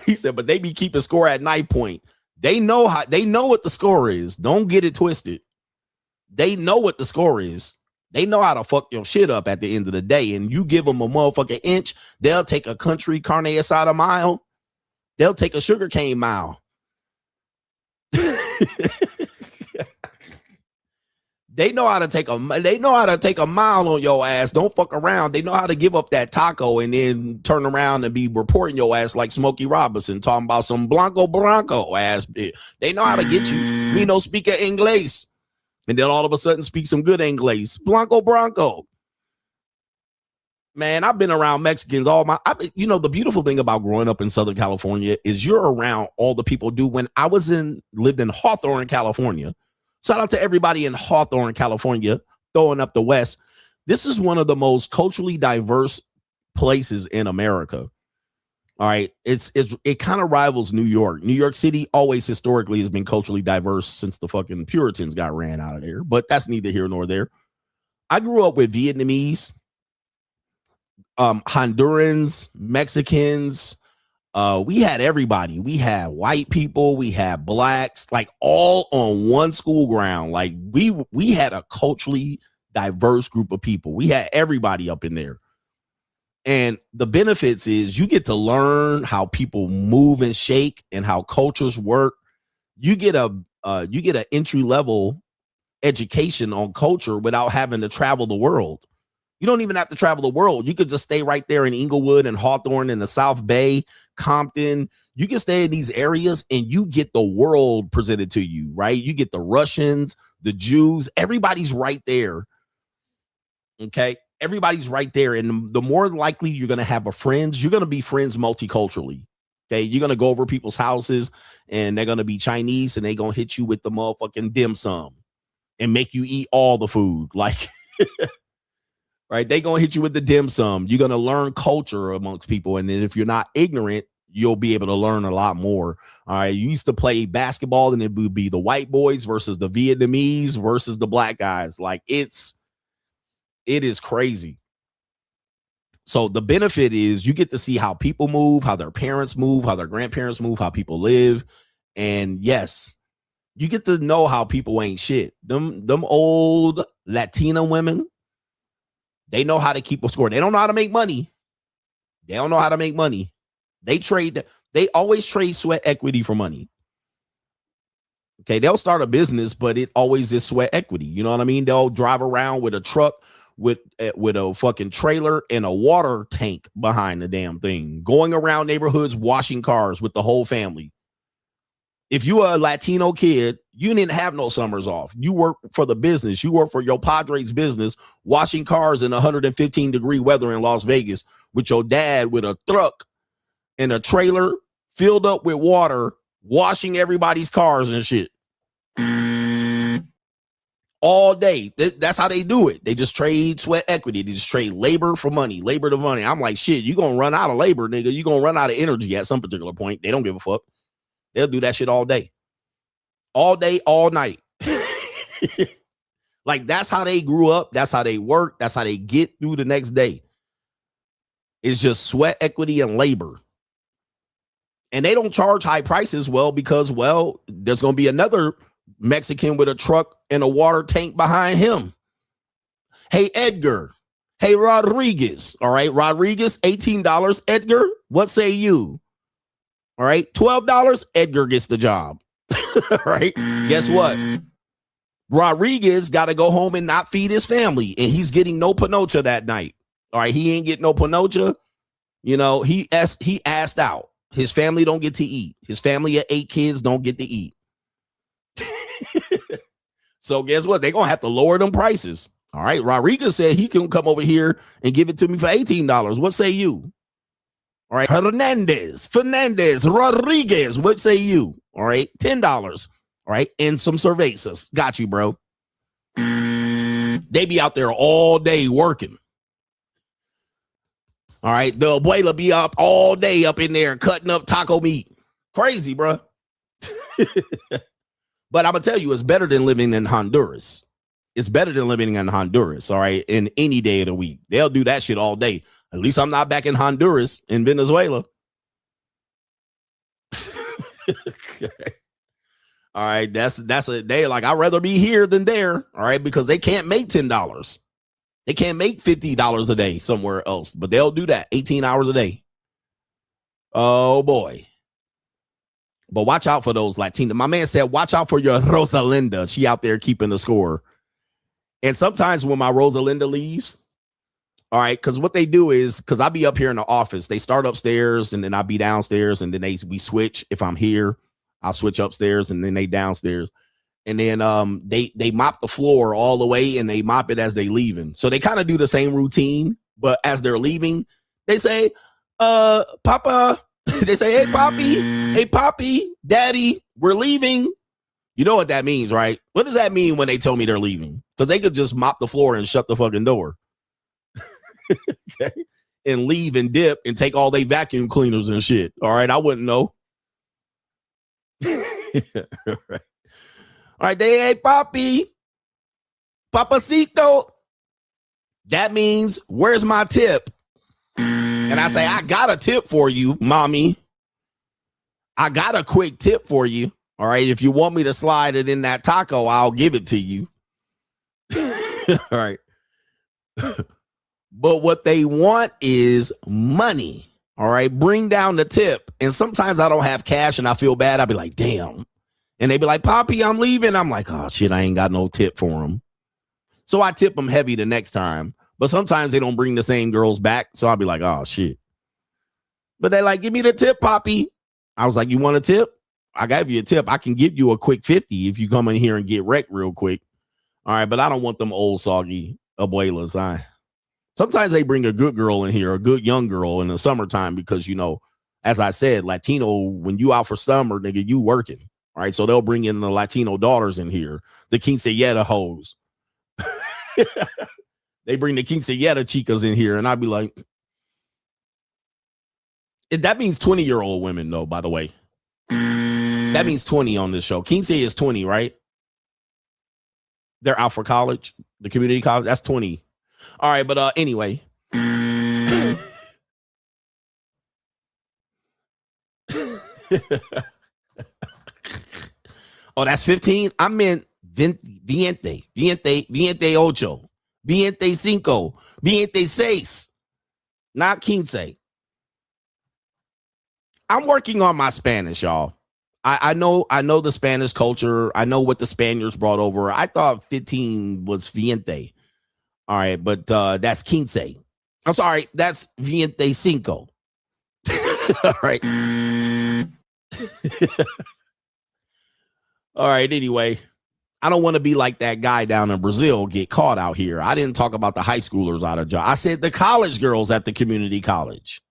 He said, but they be keeping score at night point. They know what the score is. Don't get it twisted. They know what the score is. They know how to fuck your shit up at the end of the day. And you give them a motherfucking inch, they'll take a country carne asada mile. They'll take a sugarcane mile. They know how to take a mile on your ass. Don't fuck around. They know how to give up that taco and then turn around and be reporting your ass like Smokey Robinson, talking about some Bronco ass bitch. They know how to get you. Me no speak English. And then all of a sudden speak some good English. Bronco. Man, I've been around Mexicans the beautiful thing about growing up in Southern California is you're around all the people do. When I lived in Hawthorne, California. Shout out to everybody in Hawthorne, California, throwing up the West. This is one of the most culturally diverse places in America. All right. It kind of rivals New York. New York City always historically has been culturally diverse since the fucking Puritans got ran out of there. But that's neither here nor there. I grew up with Vietnamese, Hondurans, Mexicans. We had everybody. We had white people, we had blacks, like all on one school ground. Like we had a culturally diverse group of people. We had everybody up in there. And the benefits is you get to learn how people move and shake and how cultures work. You get an entry level education on culture without having to travel the world. You don't even have to travel the world. You could just stay right there in Inglewood and Hawthorne in the South Bay, Compton. You can stay in these areas and you get the world presented to you, right? You get the Russians, the Jews, everybody's right there. Okay. Everybody's right there. And the more likely you're going to have a friends, you're going to be friends multiculturally. Okay. You're going to go over people's houses and they're going to be Chinese and they're going to hit you with the motherfucking dim sum and make you eat all the food. Like, right. They're going to hit you with the dim sum. You're going to learn culture amongst people. And then if you're not ignorant, you'll be able to learn a lot more. All right. You used to play basketball and it would be the white boys versus the Vietnamese versus the black guys. Like it is crazy. So the benefit is you get to see how people move, how their parents move, how their grandparents move, how people live. And yes, you get to know how people ain't shit. Them old Latina women, they know how to keep a score. They don't know how to make money. They don't know how to make money. They always trade sweat equity for money. Okay, they'll start a business, but it always is sweat equity. You know what I mean? They'll drive around with a truck with a fucking trailer and a water tank behind the damn thing, going around neighborhoods, washing cars with the whole family. If you are a Latino kid, you didn't have no summers off. You work for the business. You work for your Padres business, washing cars in 115-degree weather in Las Vegas with your dad with a truck and a trailer filled up with water, washing everybody's cars and shit. All day. That's how they do it. They just trade sweat equity. They just trade labor for money, labor to money. I'm like, shit, you're going to run out of labor, nigga. You're going to run out of energy at some particular point. They don't give a fuck. They'll do that shit all day, all night. Like, that's how they grew up. That's how they work. That's how they get through the next day. It's just sweat equity and labor. And they don't charge high prices, because there's going to be another Mexican with a truck and a water tank behind him. Hey, Edgar. Hey, Rodriguez. All right, Rodriguez, $18. Edgar, what say you? All right, $12. Edgar gets the job. All right, guess what? Rodriguez got to go home and not feed his family, and he's getting no panocha that night. All right, he ain't getting no panocha. You know, he asked out. His family don't get to eat. His family of 8 kids don't get to eat. So guess what? They're going to have to lower them prices. All right. Rodriguez said he can come over here and give it to me for $18. What say you? All right. Fernandez, Rodriguez. What say you? All right. $10. All right. And some cervezas. Got you, bro. They be out there all day working. All right. The abuela be up all day up in there cutting up taco meat. Crazy, bro. But I'm going to tell you, it's better than living in Honduras. It's better than living in Honduras, all right, in any day of the week. They'll do that shit all day. At least I'm not back in Honduras, in Venezuela. All right, that's a day. Like, I'd rather be here than there, all right, because they can't make $10. They can't make $50 a day somewhere else, but they'll do that 18 hours a day. Oh, boy. But watch out for those Latinos. My man said, watch out for your Rosalinda. She out there keeping the score. And sometimes when my Rosalinda leaves, all right, because what they do is, because I be up here in the office, they start upstairs and then I be downstairs and then we switch. If I'm here, I'll switch upstairs and then they downstairs. And then they mop the floor all the way and they mop it as they leaving. So they kind of do the same routine, but as they're leaving, they say, Papa. They say, hey, Poppy, Daddy, we're leaving. You know what that means, right? What does that mean when they tell me they're leaving? Because they could just mop the floor and shut the fucking door. Okay? and leave and dip and take all they vacuum cleaners and shit. All right, I wouldn't know. All right, they hey papi, papacito. That means where's my tip? And I say I got a tip for you, mommy. I got a quick tip for you. All right, if you want me to slide it in that taco, I'll give it to you. All right. But what they want is money. All right. Bring down the tip. And sometimes I don't have cash and I feel bad. I'll be like, damn. And they be like, Poppy, I'm leaving. I'm like, oh, shit, I ain't got no tip for them. So I tip them heavy the next time. But sometimes they don't bring the same girls back. So I'll be like, oh, shit. But they like, give me the tip, Poppy. I was like, you want a tip? I gave you a tip. I can give you a quick 50 if you come in here and get wrecked real quick. All right, but I don't want them old soggy abuelas. Sometimes they bring a good girl in here, a good young girl in the summertime because, you know, as I said, Latino, when you out for summer, nigga, you working. All right, so they'll bring in the Latino daughters in here, the quinceañera hoes. They bring the quinceañera chicas in here, and I'd be like, that means 20-year-old women, though, by the way. That means 20 on this show. Quince is 20, right? They're out for college, the community college. That's 20. All right, but anyway. Oh, that's 15? I meant veinte ocho, veinte cinco, veinte seis, not quince. I'm working on my Spanish, y'all. I know the Spanish culture. I know what the Spaniards brought over. I thought 15 was veinte. All right, but that's quince. I'm sorry, that's veinte cinco. All right. All right, anyway. I don't want to be like that guy down in Brazil, get caught out here. I didn't talk about the high schoolers out of job. I said the college girls at the community college.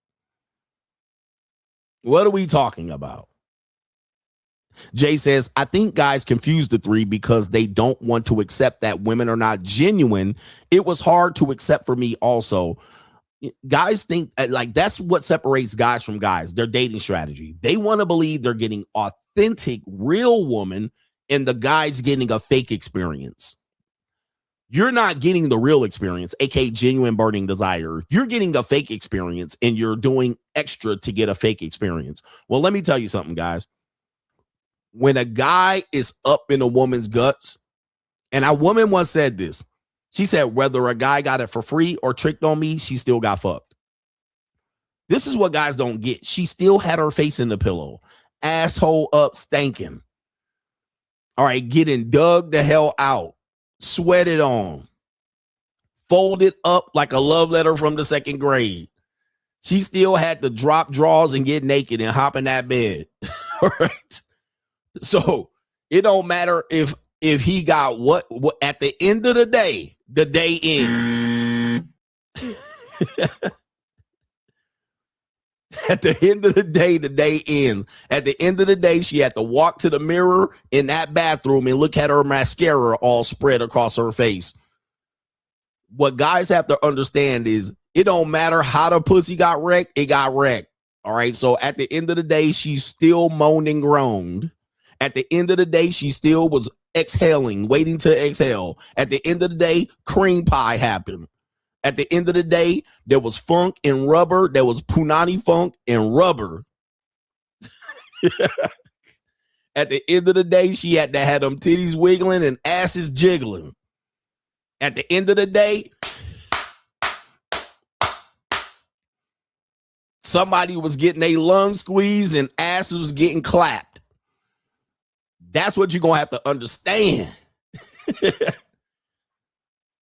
What are we talking about? Jay says, I think guys confuse the three because they don't want to accept that women are not genuine. It was hard to accept for me also. Guys think like that's what separates guys from guys, their dating strategy. They want to believe they're getting authentic, real woman, and the guy's getting a fake experience. You're not getting the real experience, aka genuine burning desire. You're getting a fake experience and you're doing extra to get a fake experience. Well, let me tell you something, guys. When a guy is up in a woman's guts, and a woman once said this, she said, whether a guy got it for free or tricked on me, she still got fucked. This is what guys don't get. She still had her face in the pillow, asshole up, stanking. All right, getting dug the hell out, sweated on, folded up like a love letter from the second grade. She still had to drop drawers and get naked and hop in that bed. All right. So it don't matter if he got what at the end of the day ends. At the end of the day ends. At the end of the day, she had to walk to the mirror in that bathroom and look at her mascara all spread across her face. What guys have to understand is it don't matter how the pussy got wrecked, it got wrecked. All right. So at the end of the day, she's still moaned and groaned. At the end of the day, she still was exhaling, waiting to exhale. At the end of the day, cream pie happened. At the end of the day, there was funk and rubber. There was punani funk and rubber. At the end of the day, she had to have them titties wiggling and asses jiggling. At the end of the day, somebody was getting a lung squeeze and asses was getting clapped. That's what you're going to have to understand.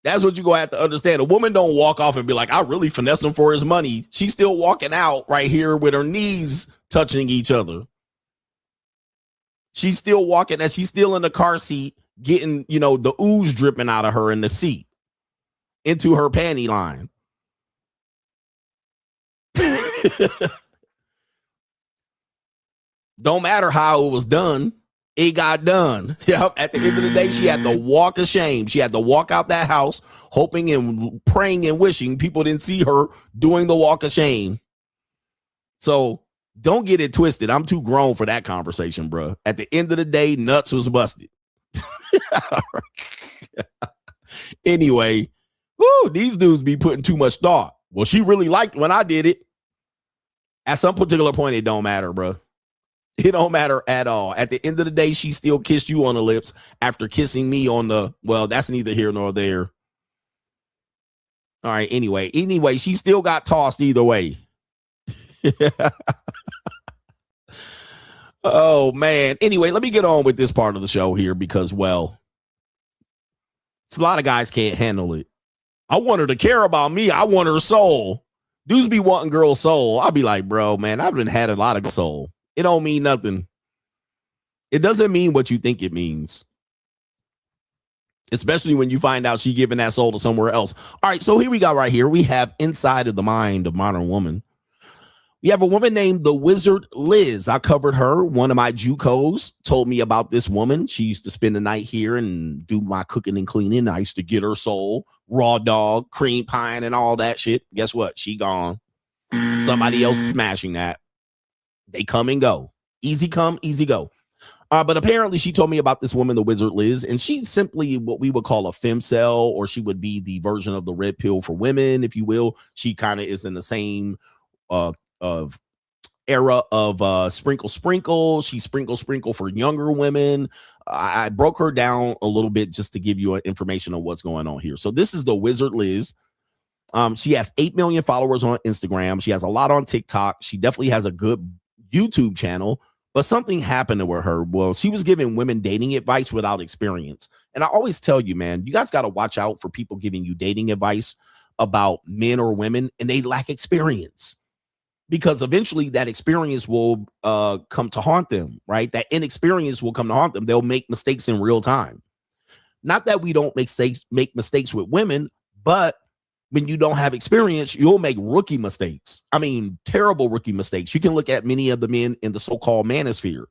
That's what you're going to have to understand. A woman don't walk off and be like, I really finessed him for his money. She's still walking out right here with her knees touching each other. She's still walking and she's still in the car seat getting, you know, the ooze dripping out of her in the seat into her panty line. Don't matter how it was done. It got done. Yep. At the end of the day, she had to walk of shame. She had to walk out that house, hoping and praying and wishing people didn't see her doing the walk of shame. So don't get it twisted. I'm too grown for that conversation, bro. At the end of the day, nuts was busted. Anyway, these dudes be putting too much thought. Well, she really liked when I did it. At some particular point, it don't matter, bro. It don't matter at all. At the end of the day, she still kissed you on the lips after kissing me on the, well, that's neither here nor there. All right, anyway, she still got tossed either way. Oh, man. Anyway, let me get on with this part of the show here because, well, it's a lot of guys can't handle it. I want her to care about me. I want her soul. Dudes be wanting girl soul. I'll be like, bro, man, I've been had a lot of soul. It don't mean nothing. It doesn't mean what you think it means. Especially when you find out she giving that soul to somewhere else. All right, so here we go right here. We have Inside of the Mind of Modern Woman. We have a woman named the Wizard Liz. I covered her. One of my JUCOs told me about this woman. She used to spend the night here and do my cooking and cleaning. I used to get her soul, raw dog, cream pie, and all that shit. Guess what? She gone. Somebody else smashing that. They come and go. Easy come, easy go. But apparently she told me about this woman, the Wizard Liz, and she's simply what we would call a femcel, or she would be the version of the red pill for women, if you will. She kind of is in the same of era of sprinkle. She sprinkle for younger women. I broke her down a little bit just to give you information on what's going on here. So this is the Wizard Liz. She has 8 million followers on Instagram. She has a lot on TikTok. She definitely has a good YouTube channel, but something happened with her. Well, she was giving women dating advice without experience. And I always tell you, man, you guys got to watch out for people giving you dating advice about men or women, and they lack experience, because eventually that experience will come to haunt them, right? That inexperience will come to haunt them. They'll make mistakes in real time. Not that we don't make mistakes with women, but when you don't have experience, you'll make rookie mistakes. I mean, terrible rookie mistakes. You can look at many of the men in the so-called manosphere.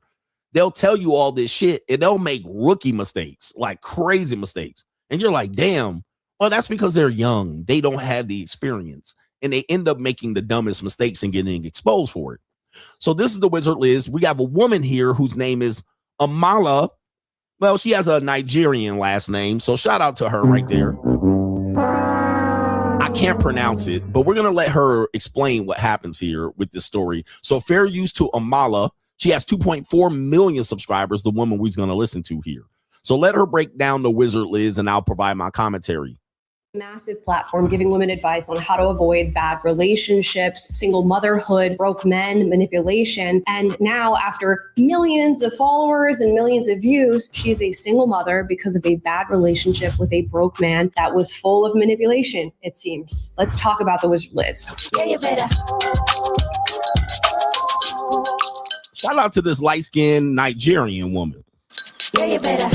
They'll tell you all this shit and they'll make rookie mistakes, like crazy mistakes. And you're like, damn, well, that's because they're young. They don't have the experience, and they end up making the dumbest mistakes and getting exposed for it. So this is the Wizard Liz. We have a woman here whose name is Amala. Well, she has a Nigerian last name, so shout out to her right there. I can't pronounce it, but we're going to let her explain what happens here with this story. So fair use to Amala. She has 2.4 million subscribers, the woman we're going to listen to here. So let her break down the Wizard Liz, and I'll provide my commentary. Massive platform giving women advice on how to avoid bad relationships, single motherhood, broke men, manipulation. And now, after millions of followers and millions of views, she is a single mother because of a bad relationship with a broke man that was full of manipulation, it seems. Let's talk about the Wizard Liz. Yeah, you better. Shout out to this light-skinned Nigerian woman. Yeah, you better.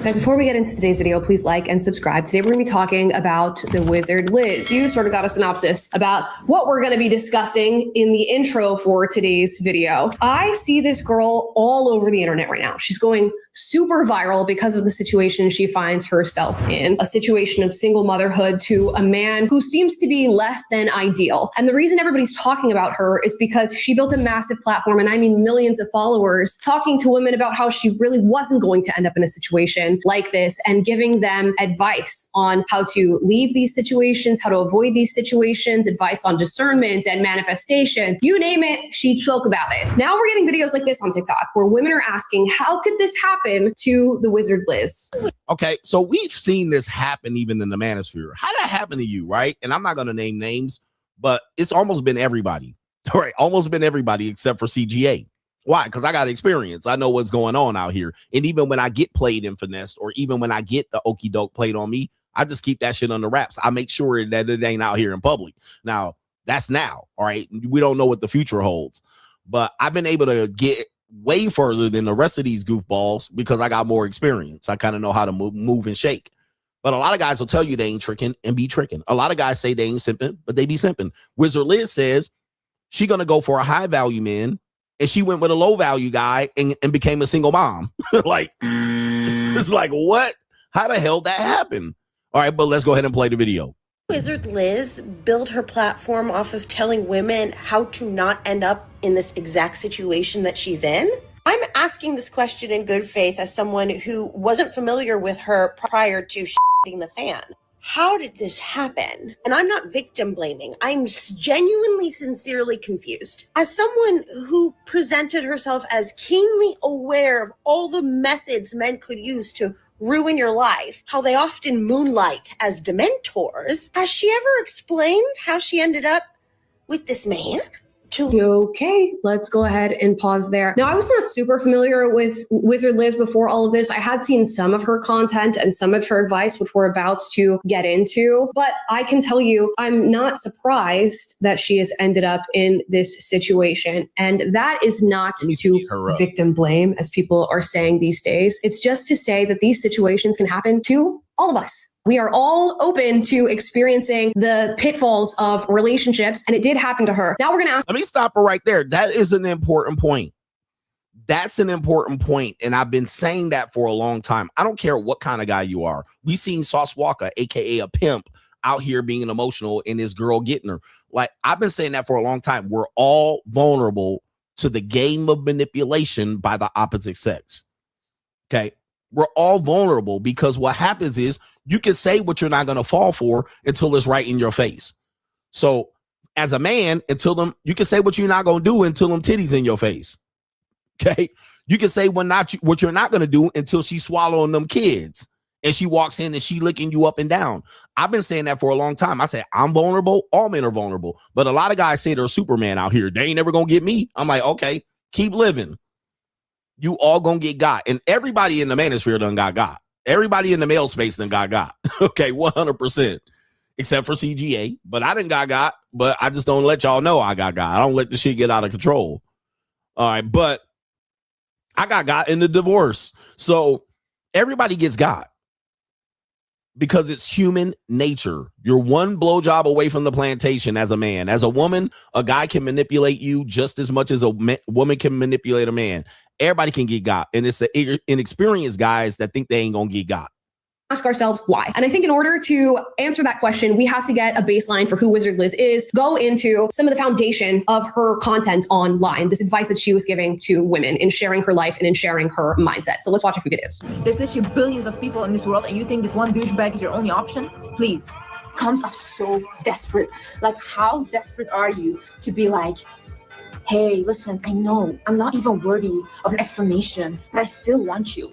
Guys, before we get into today's video, please like and subscribe. Today, we're going to be talking about the Wizard Liz. You sort of got a synopsis about what we're going to be discussing in the intro for today's video. I see this girl all over the internet right now. She's going super viral because of the situation she finds herself in, a situation of single motherhood to a man who seems to be less than ideal. And the reason everybody's talking about her is because she built a massive platform, and I mean millions of followers, talking to women about how she really wasn't going to end up in a situation like this and giving them advice on how to leave these situations, how to avoid these situations, advice on discernment and manifestation. You name it, she spoke about it. Now we're getting videos like this on TikTok where women are asking, how could this happen to the Wizard Liz? Okay, so we've seen this happen even in the manosphere. How did that happen to you, right? And I'm not going to name names, but it's almost been everybody, all right? Almost been everybody except for CGA. Why? Because I got experience. I know what's going on out here. And even when I get played and finessed, or even when I get the okey-doke played on me, I just keep that shit under wraps. I make sure that it ain't out here in public. Now, that's now, all right? We don't know what the future holds. But I've been able to get way further than the rest of these goofballs because I got more experience. I kind of know how to move and shake. But a lot of guys will tell you they ain't tricking and be tricking. A lot of guys say they ain't simping, but they be simping. Wizard Liz says she gonna go for a high value man and she went with a low value guy and became a single mom. Like, it's like, what? How the hell that happened? All right, but let's go ahead and play the video. Wizard Liz built her platform off of telling women how to not end up in this exact situation that she's in. I'm asking this question in good faith as someone who wasn't familiar with her prior to shitting the fan. How did this happen? And I'm not victim blaming. I'm genuinely, sincerely confused. As someone who presented herself as keenly aware of all the methods men could use to ruin your life, how they often moonlight as dementors, has she ever explained how she ended up with this man? Okay, let's go ahead and pause there. Now, I was not super familiar with Wizard Liz before all of this. I had seen some of her content and some of her advice, which we're about to get into, but I can tell you, I'm not surprised that she has ended up in this situation. And that is not to victim blame, as people are saying these days. It's just to say that these situations can happen to all of us. We are all open to experiencing the pitfalls of relationships, and it did happen to her. Now we're going to ask. Let me stop her right there. That is an important point. That's an important point, and I've been saying that for a long time. I don't care what kind of guy you are. We seen Sauce Walker, aka a pimp, out here being emotional and this girl getting her. Like, I've been saying that for a long time. We're all vulnerable to the game of manipulation by the opposite sex. Okay. We're all vulnerable because what happens is you can say what you're not going to fall for until it's right in your face. So as a man, you can say what you're not going to do until them titties in your face. Okay. You can say what you're not going to do until she's swallowing them kids and she walks in and she licking you up and down. I've been saying that for a long time. I say, I'm vulnerable. All men are vulnerable. But a lot of guys say they're Superman out here. They ain't never going to get me. I'm like, okay, keep living. You all gonna get got. And everybody in the manosphere done got. Everybody in the male space done got. Okay, 100%. Except for CGA. But I didn't got. But I just don't let y'all know I got. I don't let the shit get out of control. All right, but I got in the divorce. So everybody gets got. Because it's human nature. You're one blowjob away from the plantation as a man. As a woman, a guy can manipulate you just as much as a woman can manipulate a man. Everybody can get got. And it's the inexperienced guys that think they ain't gonna get got. Ask ourselves why. And I think in order to answer that question, we have to get a baseline for who Wizard Liz is, go into some of the foundation of her content online, this advice that she was giving to women in sharing her life and in sharing her mindset. So let's watch a few videos. There's literally billions of people in this world and you think this one douchebag is your only option? Please. Comes off so desperate. Like, how desperate are you to be like, hey, listen, I know I'm not even worthy of an explanation, but I still want you.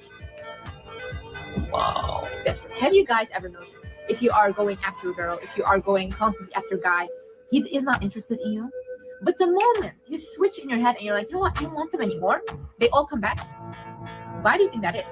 Wow. Desperate. Have you guys ever noticed, if you are going after a girl, if you are going constantly after a guy, he is not interested in you, but the moment you switch in your head and you're like, you know what, I don't want them anymore, they all come back. Why do you think that is?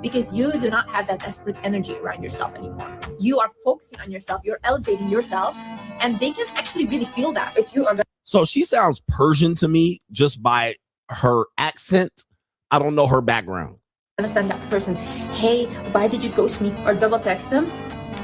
Because you do not have that desperate energy around yourself anymore. You are focusing on yourself, you're elevating yourself, and they can actually really feel that if you are. So she sounds Persian to me just by her accent. I don't know her background. Understand that person, hey, why did you ghost me, or double text them?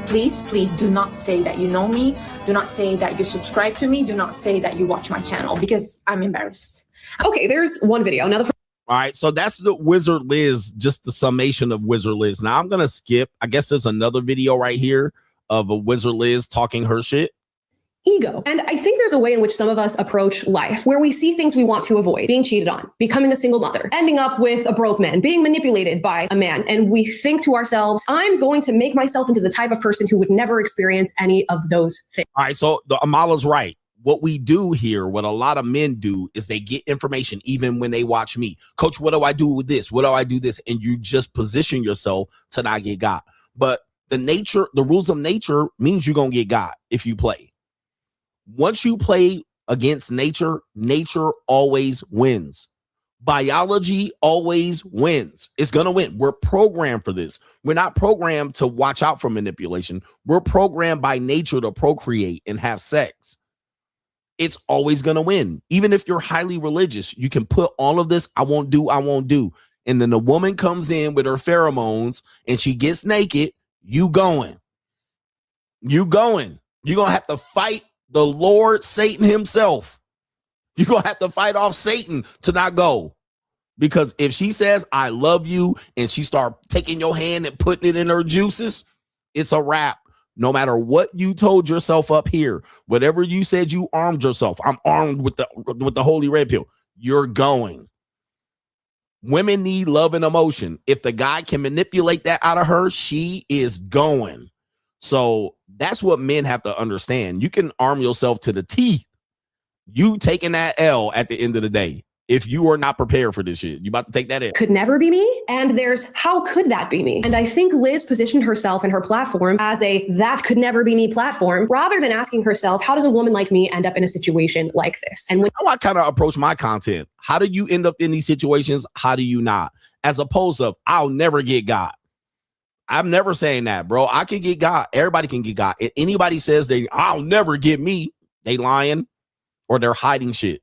Please do not say that you know me. Do not say that you subscribe to me. Do not say that you watch my channel, because I'm embarrassed. Okay, there's one video. Now all right, so that's the Wizard Liz, just the summation of Wizard Liz. Now I'm gonna skip. I guess there's another video right here of a Wizard Liz talking her shit. Ego. And I think there's a way in which some of us approach life where we see things we want to avoid: being cheated on, becoming a single mother, ending up with a broke man, being manipulated by a man. And we think to ourselves, I'm going to make myself into the type of person who would never experience any of those things. All right, so the Amala's right. What we do here, what a lot of men do, is they get information even when they watch me. Coach, what do I do with this? What do I do this? And you just position yourself to not get got. But the rules of nature means you're going to get got if you play. Once you play against nature, nature always wins. Biology always wins. It's going to win. We're programmed for this. We're not programmed to watch out for manipulation. We're programmed by nature to procreate and have sex. It's always going to win. Even if you're highly religious, you can put all of this, I won't do. And then the woman comes in with her pheromones and she gets naked. You going. You're going to have to fight the Lord Satan himself You're going to have to fight off Satan to not go. Because if she says, I love you, and she start taking your hand and putting it in her juices, it's a wrap. No matter what you told yourself up here, whatever you said you armed yourself, I'm armed with the holy red pill. You're going. Women need love and emotion. If the guy can manipulate that out of her, she is going. So that's what men have to understand. You can arm yourself to the teeth. You taking that L at the end of the day. If you are not prepared for this shit, you about to take that in. Could never be me. And there's how could that be me? And I think Liz positioned herself and her platform as a that could never be me platform, rather than asking herself, how does a woman like me end up in a situation like this? And when I kind of approach my content, how do you end up in these situations? How do you not? As opposed to, I'll never get God. I'm never saying that, bro. I can get God. Everybody can get God. If anybody says I'll never get me, they lying or they're hiding shit.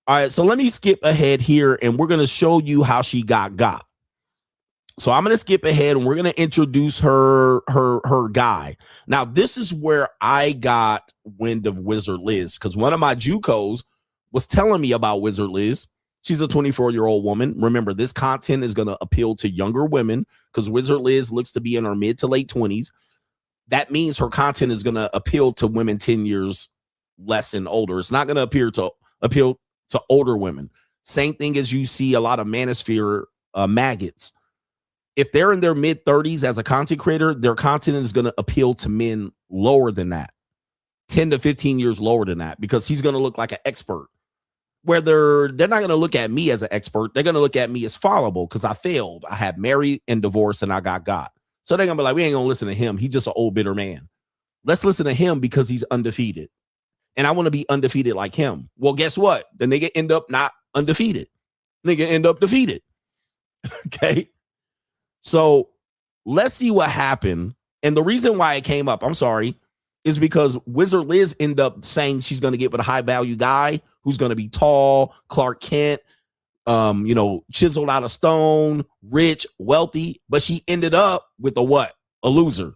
All right, so let me skip ahead here, and we're going to show you how she got. So I'm going to skip ahead, and we're going to introduce her guy. Now, this is where I got wind of Wizard Liz, because one of my JUCOs was telling me about Wizard Liz. She's a 24-year-old woman. Remember, this content is going to appeal to younger women, because Wizard Liz looks to be in her mid to late 20s. That means her content is going to appeal to women 10 years less and older. It's not going to appeal to older women. Same thing as you see a lot of manosphere maggots. If they're in their mid 30s as a content creator, their content is going to appeal to men lower than that, 10 to 15 years lower than that, because he's going to look like an expert. Where they're not going to look at me as an expert. They're going to look at me as followable because I failed. I had married and divorced and I got God. So they're going to be like, we ain't going to listen to him. He's just an old bitter man. Let's listen to him because he's undefeated. And I want to be undefeated like him. Well, guess what? The nigga end up not undefeated. Nigga end up defeated. Okay. So let's see what happened. And the reason why it came up, I'm sorry, is because Wizard Liz ended up saying she's going to get with a high value guy who's going to be tall, Clark Kent, chiseled out of stone, rich, wealthy. But she ended up with a loser.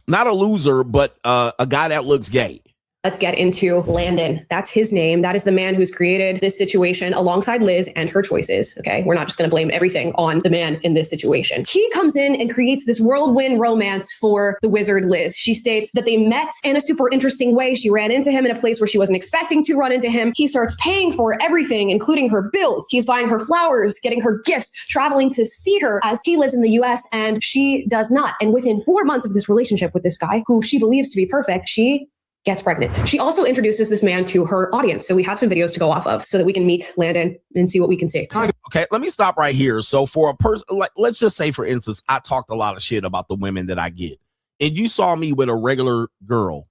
Not a loser, but a guy that looks gay. Let's get into Landon. That's his name. That is the man who's created this situation alongside Liz and her choices. Okay. We're not just going to blame everything on the man in this situation. He comes in and creates this whirlwind romance for the wizard Liz. She states that they met in a super interesting way. She ran into him in a place where she wasn't expecting to run into him. He starts paying for everything, including her bills. He's buying her flowers, getting her gifts, traveling to see her as he lives in the US and she does not. And within 4 months of this relationship with this guy, who she believes to be perfect, she gets pregnant. She also introduces this man to her audience. So we have some videos to go off of so that we can meet Landon and see what we can see. Okay, let me stop right here. So for a person, like, let's just say, for instance, I talked a lot of shit about the women that I get. And you saw me with a regular girl.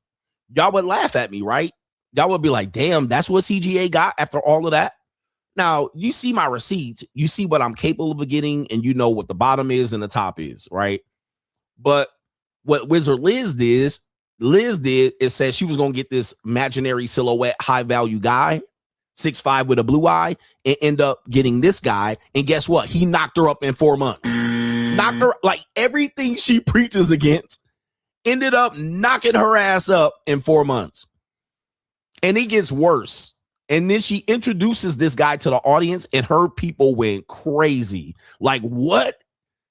Y'all would laugh at me, right? Y'all would be like, damn, that's what CGA got after all of that? Now, you see my receipts. You see what I'm capable of getting, and you know what the bottom is and the top is, right? But what Wizard Liz did is said she was going to get this imaginary silhouette, high value guy, 6'5" with a blue eye, and end up getting this guy. And guess what? He knocked her up in 4 months. Knocked her, like everything she preaches against, ended up knocking her ass up in 4 months. And it gets worse. And then she introduces this guy to the audience, and her people went crazy. Like, what?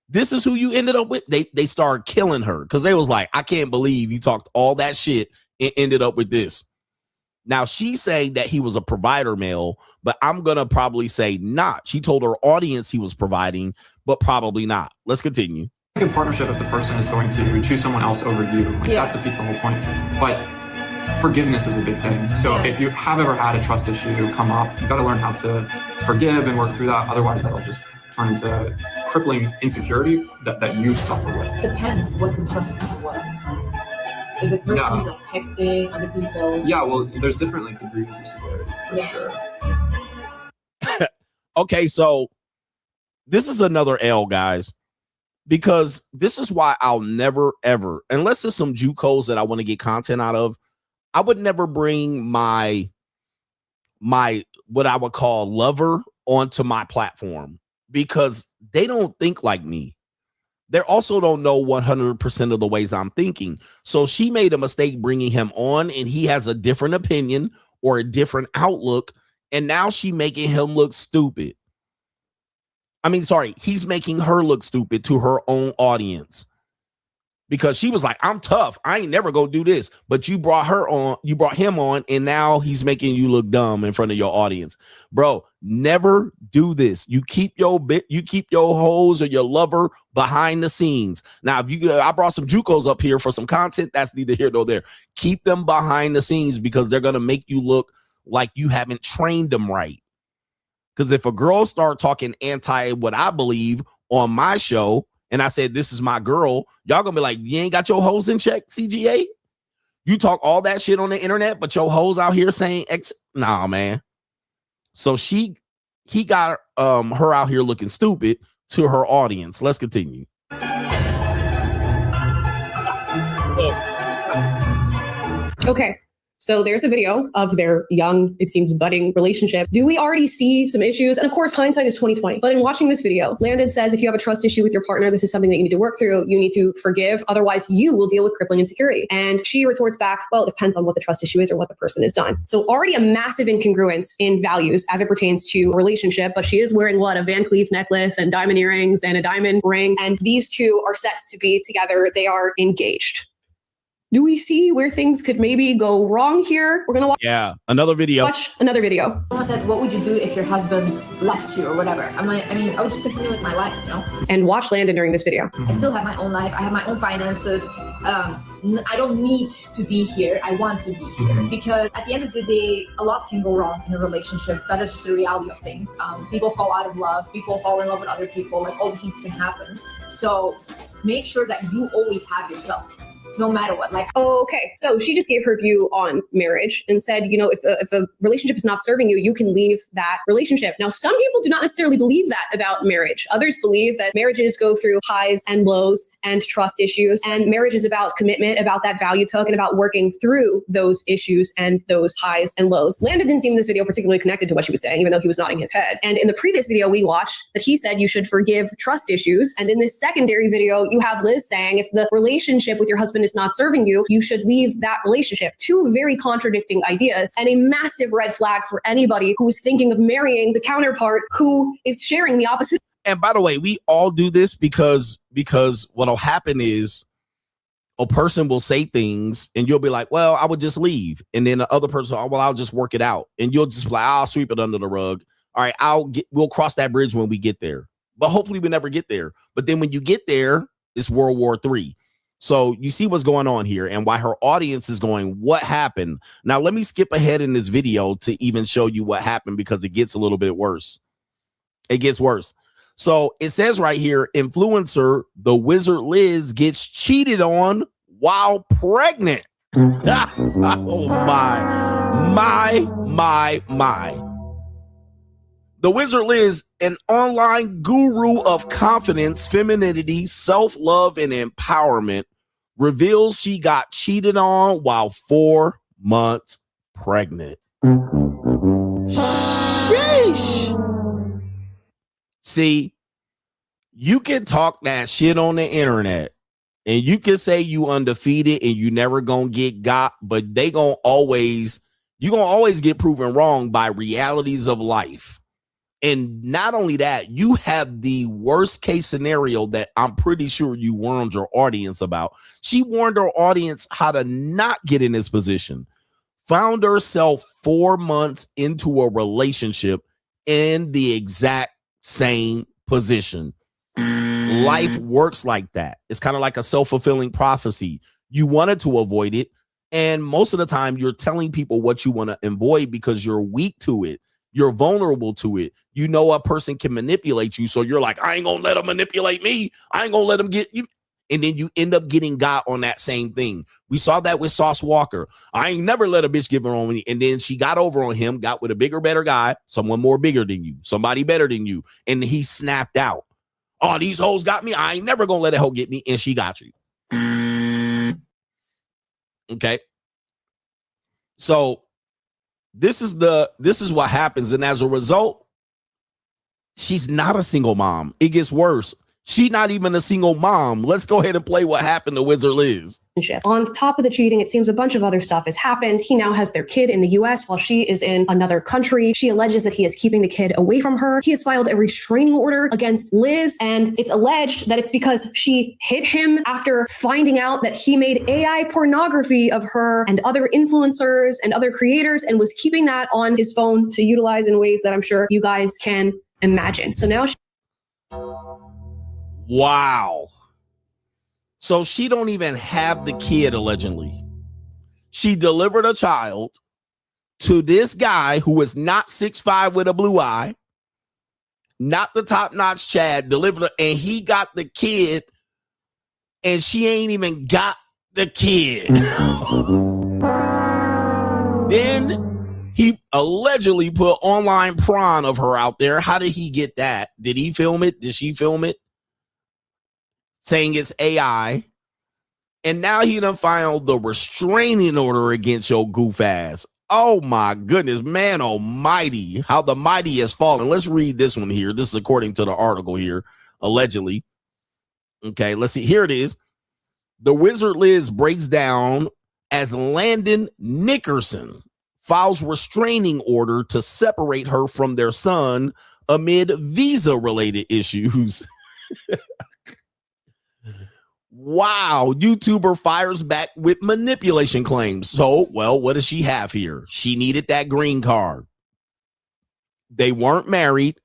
This is who you ended up with? They started killing her because they was like, I can't believe you talked all that shit and ended up with this. Now, she's saying that he was a provider male, but I'm going to probably say not. She told her audience he was providing, but probably not. Let's continue. In partnership, if the person is going to choose someone else over you, that defeats the whole point. But forgiveness is a big thing. So if you have ever had a trust issue come up, you got to learn how to forgive and work through that. Otherwise, that'll just turn into crippling insecurity that you suffer with. Depends what the trust was. If the person is like texting other people. Yeah, well, there's different like degrees of severity for sure. Okay, so this is another L, guys, because this is why I'll never ever, unless there's some JUCOs that I want to get content out of, I would never bring my what I would call lover onto my platform. Because they don't think like me. They also don't know 100% of the ways I'm thinking. So she made a mistake bringing him on, and he has a different opinion, or a different outlook, and now she making him look stupid. I mean, sorry, he's making her look stupid to her own audience. Because she was like, I'm tough. I ain't never gonna do this. But you brought him on, and now he's making you look dumb in front of your audience. Bro, never do this. You keep your hoes or your lover behind the scenes. Now, if I brought some JUCOs up here for some content, that's neither here nor there. Keep them behind the scenes because they're gonna make you look like you haven't trained them right. Because if a girl start talking anti what I believe on my show, and I said, this is my girl, y'all gonna be like, you ain't got your hoes in check, CGA? You talk all that shit on the internet, but your hoes out here saying X. Nah, man. So he got her out here looking stupid to her audience. Let's continue. Okay. So there's a video of their young, it seems, budding relationship. Do we already see some issues? And of course, hindsight is 20/20. But in watching this video, Landon says if you have a trust issue with your partner, this is something that you need to work through. You need to forgive. Otherwise, you will deal with crippling insecurity. And she retorts back, well, it depends on what the trust issue is or what the person has done. So already a massive incongruence in values as it pertains to a relationship. But she is wearing what? A Van Cleef necklace and diamond earrings and a diamond ring. And these two are set to be together. They are engaged. Do we see where things could maybe go wrong here? We're going to watch. Yeah, another video. Watch another video. Someone said, what would you do if your husband left you or whatever? I'm like, I mean, I would just continue with my life, you know? And watch Landon during this video. I still have my own life. I have my own finances. I don't need to be here. I want to be here. Because at the end of the day, a lot can go wrong in a relationship. That is just the reality of things. People fall out of love. People fall in love with other people. Like, all these things can happen. So make sure that you always have yourself. No matter what. Like, okay, so she just gave her view on marriage and said, you know, if a relationship is not serving you, you can leave that relationship. Now, some people do not necessarily believe that about marriage. Others believe that marriages go through highs and lows and trust issues, and marriage is about commitment, about that value took, and about working through those issues and those highs and lows. Landon didn't seem in this video particularly connected to what she was saying, even though he was nodding his head. And in the previous video we watched, that he said you should forgive trust issues. And in this secondary video, you have Liz saying if the relationship with your husband is not serving you, you should leave that relationship. Two very contradicting ideas, and a massive red flag for anybody who is thinking of marrying the counterpart who is sharing the opposite. And by the way, we all do this because what'll happen is a person will say things and you'll be like, well, I would just leave. And then the other person, oh, well, I'll just work it out. And you'll just be like, I'll sweep it under the rug. All right, we'll cross that bridge when we get there. But hopefully we never get there. But then when you get there, it's World War III. So you see what's going on here and why her audience is going, what happened? Now, let me skip ahead in this video to even show you what happened because it gets a little bit worse. It gets worse. So it says right here, influencer, the Wizard Liz gets cheated on while pregnant. Oh, my. The Wizard Liz, an online guru of confidence, femininity, self-love, and empowerment, reveals she got cheated on while 4 months pregnant. Sheesh. See, you can talk that shit on the internet and you can say you undefeated and you never gonna get got, but you're gonna always get proven wrong by realities of life. And not only that, you have the worst case scenario that I'm pretty sure you warned your audience about. She warned her audience how to not get in this position. Found herself 4 months into a relationship in the exact same position. Life works like that. It's kind of like a self-fulfilling prophecy. You wanted to avoid it. And most of the time you're telling people what you want to avoid because you're weak to it. You're vulnerable to it. You know a person can manipulate you. So you're like, I ain't going to let them manipulate me. I ain't going to let them get you. And then you end up getting got on that same thing. We saw that with Sauce Walker. I ain't never let a bitch give her on me. And then she got over on him, got with a bigger, better guy, someone more bigger than you, somebody better than you. And he snapped out. Oh, these hoes got me. I ain't never going to let a hoe get me. And she got you. Okay. So this is what happens. And as a result, she's not a single mom. It gets worse. She's not even a single mom. Let's go ahead and play what happened to Wizard Liz. On top of the cheating, it seems a bunch of other stuff has happened. He now has their kid in the US while she is in another country. She alleges that he is keeping the kid away from her. He has filed a restraining order against Liz, and it's alleged that it's because she hit him after finding out that he made AI pornography of her and other influencers and other creators and was keeping that on his phone to utilize in ways that I'm sure you guys can imagine. So now wow. So she don't even have the kid, allegedly. She delivered a child to this guy who is not 6'5" with a blue eye, not the top-notch Chad, delivered her, and he got the kid, and she ain't even got the kid. Then he allegedly put online prawn of her out there. How did he get that? Did he film it? Did she film it? Saying it's AI, and now he done filed the restraining order against your goof ass. Oh my goodness, man almighty, how the mighty has fallen. Let's read this one here. This is according to the article here, allegedly. Okay, let's see. Here it is. The Wizard Liz breaks down as Landon Nickerson files restraining order to separate her from their son amid visa-related issues. Wow, YouTuber fires back with manipulation claims. So, well, what does she have here? She needed that green card. They weren't married.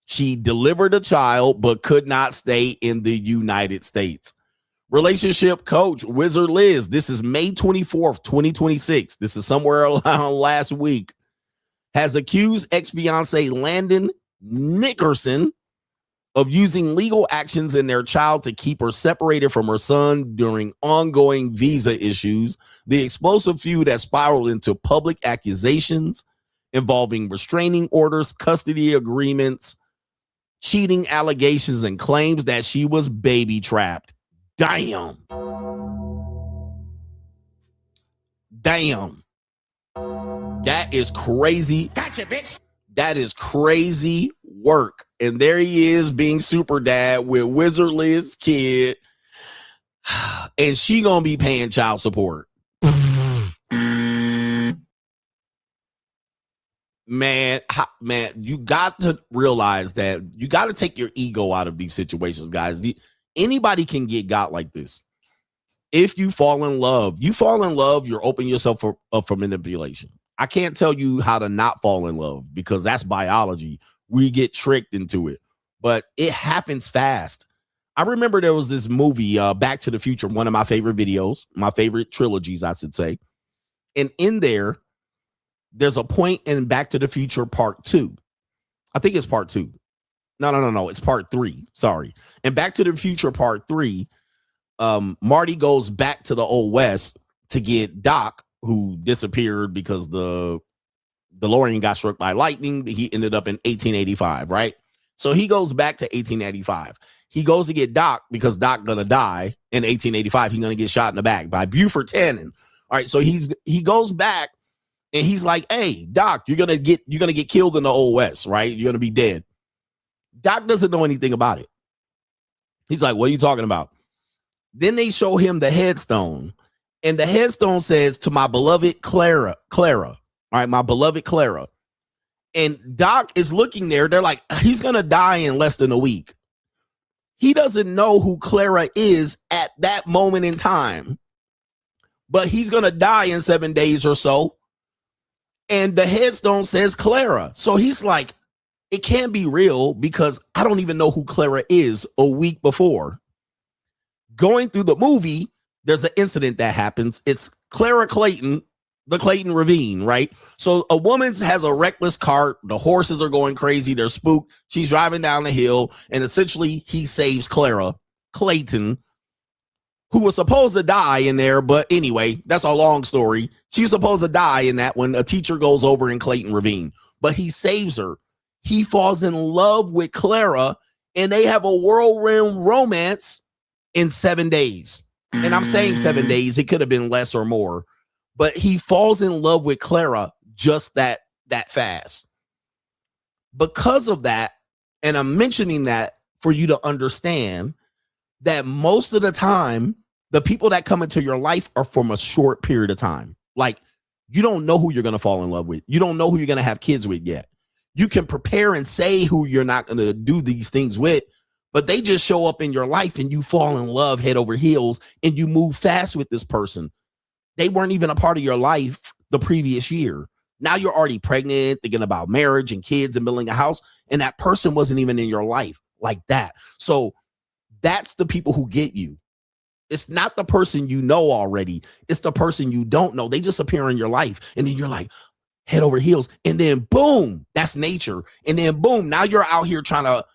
She delivered a child, but could not stay in the United States. Relationship coach, Wizard Liz. This is May 24th, 2026. This is somewhere around last week. Has accused ex-fiance Landon Nickerson of using legal actions in their child to keep her separated from her son during ongoing visa issues. The explosive feud has spiraled into public accusations involving restraining orders, custody agreements, cheating allegations, and claims that she was baby trapped. Damn. Damn. That is crazy. Gotcha, bitch. That is crazy work. And there he is being super dad with Wizard Liz's kid. And she gonna be paying child support. Man, you got to realize that you got to take your ego out of these situations, guys. Anybody can get got like this. If you fall in love, you're opening yourself up for manipulation. I can't tell you how to not fall in love because that's biology. We get tricked into it, but it happens fast. I remember there was this movie, Back to the Future, one of my favorite videos, my favorite trilogies, I should say. And in there's a point in Back to the Future Part 2. I think it's Part 2. No. It's Part 3. Sorry. And Back to the Future Part 3, Marty goes back to the Old West to get Doc, who disappeared because the DeLorean got struck by lightning. He ended up in 1885, right? So he goes back to 1885. He goes to get Doc because Doc gonna die in 1885. He's gonna get shot in the back by Buford Tannen. All right, so he goes back and he's like, "Hey, Doc, you're gonna get killed in the Old West, right? You're gonna be dead." Doc doesn't know anything about it. He's like, "What are you talking about?" Then they show him the headstone. And the headstone says, "To my beloved Clara. All right, my beloved Clara." And Doc is looking there. They're like, he's going to die in less than a week. He doesn't know who Clara is at that moment in time. But he's going to die in 7 days or so. And the headstone says Clara. So he's like, it can't be real because I don't even know who Clara is a week before. Going through the movie, there's an incident that happens. It's Clara Clayton, the Clayton Ravine, right? So a woman has a reckless cart. The horses are going crazy. They're spooked. She's driving down the hill, and essentially he saves Clara Clayton, who was supposed to die in there. But anyway, that's a long story. She's supposed to die in that when a teacher goes over in Clayton Ravine, but he saves her. He falls in love with Clara, and they have a whirlwind romance in 7 days. And I'm saying 7 days. It could have been less or more. But he falls in love with Clara just that fast. Because of that, and I'm mentioning that for you to understand that most of the time, The people that come into your life are from a short period of time. Like, you don't know who you're going to fall in love with. You don't know who you're going to have kids with yet. You can prepare and say who you're not going to do these things with, but they just show up in your life and you fall in love head over heels and you move fast with this person. They weren't even a part of your life the previous year. Now you're already pregnant, thinking about marriage and kids and building a house, and that person wasn't even in your life like that. So that's the people who get you. It's not the person you know already. It's the person you don't know. They just appear in your life. And then you're like, head over heels. And then boom, that's nature. And then boom, now you're out here trying to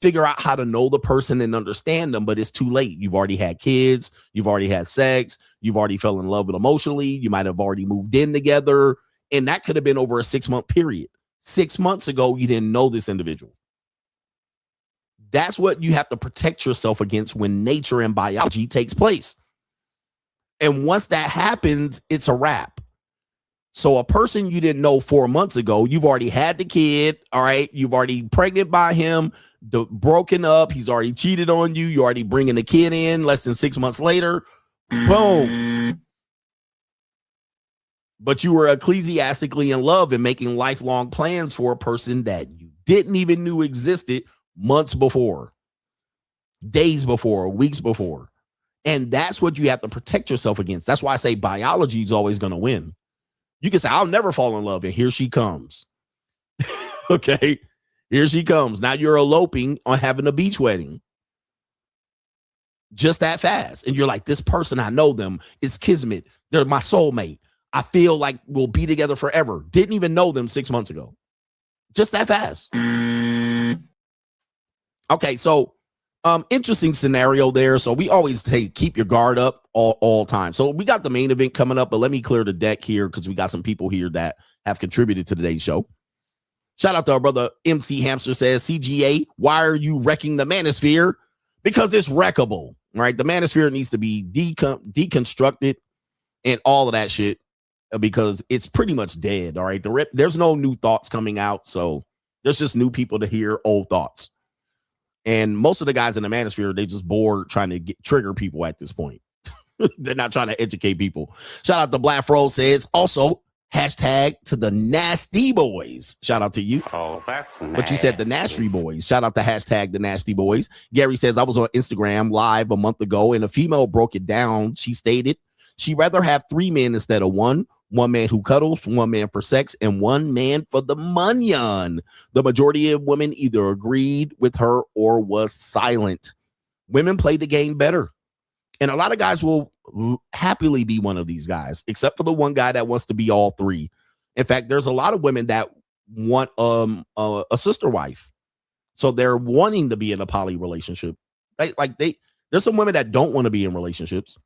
figure out how to know the person and understand them, but it's too late. You've already had kids. You've already had sex. You've already fell in love with emotionally. You might have already moved in together. And that could have been over a 6-month period. 6 months ago, you didn't know this individual. That's what you have to protect yourself against when nature and biology takes place. And once that happens, it's a wrap. So a person you didn't know 4 months ago, you've already had the kid, all right? You've already pregnant by him, broken up. He's already cheated on you. You're already bringing the kid in less than 6 months later. Boom. But you were ecclesiastically in love and making lifelong plans for a person that you didn't even knew existed months before, days before, weeks before. And that's what you have to protect yourself against. That's why I say biology is always going to win. You can say, I'll never fall in love. And here she comes. Okay. Here she comes. Now you're eloping on having a beach wedding. Just that fast. And you're like, this person, I know them. It's kismet. They're my soulmate. I feel like we'll be together forever. Didn't even know them 6 months ago. Just that fast. Okay, so interesting scenario there. So we always say keep your guard up all time. So we got the main event coming up, but let me clear the deck here because we got some people here that have contributed to today's show. Shout out to our brother MC Hamster says, CGA, why are you wrecking the manosphere? Because it's wreckable, right? The manosphere needs to be deconstructed and all of that shit because it's pretty much dead, all right? There's no new thoughts coming out, so there's just new people to hear old thoughts. And most of the guys in the manosphere, they just bored trying to trigger people at this point. They're not trying to educate people. Shout out to Black Fro says, also, hashtag to the Nasty Boys. Shout out to you. Oh, that's nasty. But you said the Nasty Boys. Shout out to hashtag the Nasty Boys. Gary says, I was on Instagram live a month ago and a female broke it down. She stated she'd rather have 3 men instead of one. One man who cuddles, one man for sex, and one man for the munyon. The majority of women either agreed with her or was silent. Women play the game better. And a lot of guys will happily be one of these guys, except for the one guy that wants to be all 3. In fact, there's a lot of women that want a sister wife. So they're wanting to be in a poly relationship. There's some women that don't want to be in relationships.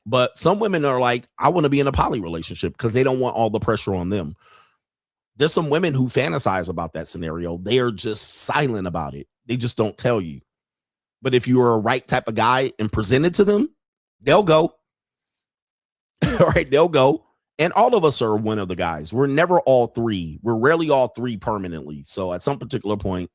But some women are like, I want to be in a poly relationship because they don't want all the pressure on them. There's some women who fantasize about that scenario. They are just silent about it. They just don't tell you. But if you are a right type of guy and present it to them, they'll go. All right, they'll go. And all of us are one of the guys. We're never all 3. We're rarely all 3 permanently. So at some particular point,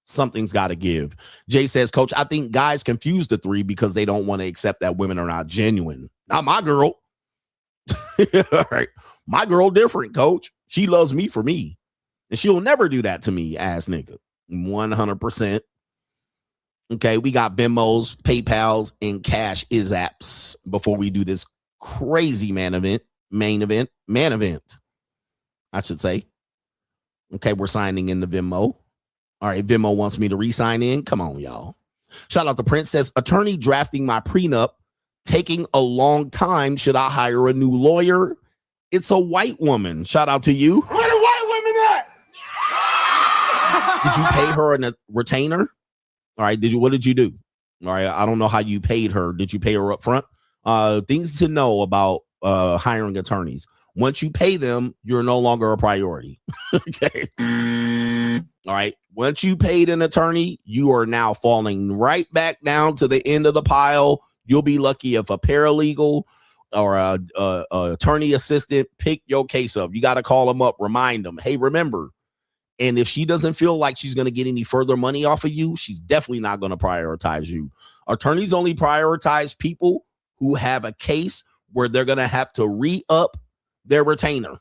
something's got to give. Jay says, Coach, I think guys confuse the 3 because they don't want to accept that women are not genuine. Not my girl. All right. My girl different, Coach. She loves me for me. And she'll never do that to me, ass nigga. 100%. Okay, we got Venmos, PayPals, and Cash is apps before we do this crazy main event, I should say. Okay, we're signing in the Venmo. All right, Venmo wants me to re-sign in. Come on, y'all. Shout out to Prince says, attorney drafting my prenup, taking a long time. Should I hire a new lawyer? It's a white woman. Shout out to you. Where the white women at? Did you pay her a retainer? All right, what did you do? All right, I don't know how you paid her. Did you pay her up front? Things to know about hiring attorneys. Once you pay them, you're no longer a priority. Okay. All right. Once you paid an attorney, you are now falling right back down to the end of the pile. You'll be lucky if a paralegal or a attorney assistant pick your case up. You got to call them up, remind them, hey, remember. And if she doesn't feel like she's going to get any further money off of you, she's definitely not going to prioritize you. Attorneys only prioritize people who have a case where they're going to have to re-up their retainer.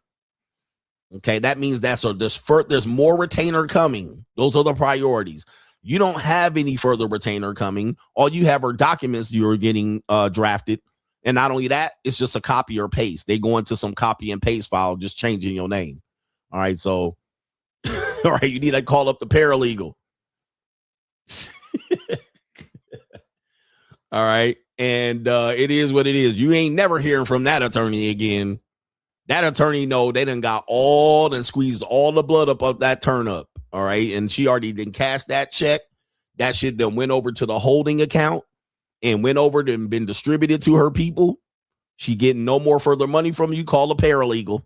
Okay, that means there's more retainer coming. Those are the priorities. You don't have any further retainer coming. All you have are documents you're getting drafted. And not only that, it's just a copy or paste. They go into some copy and paste file, just changing your name. All right, so, all right, you need to call up the paralegal. All right, and it is what it is. You ain't never hearing from that attorney again. That attorney know they done got squeezed all the blood up of that turnip. All right. And she already didn't cash that check. That shit done went over to the holding account and went over and been distributed to her people. She getting no more further money from you. Call a paralegal.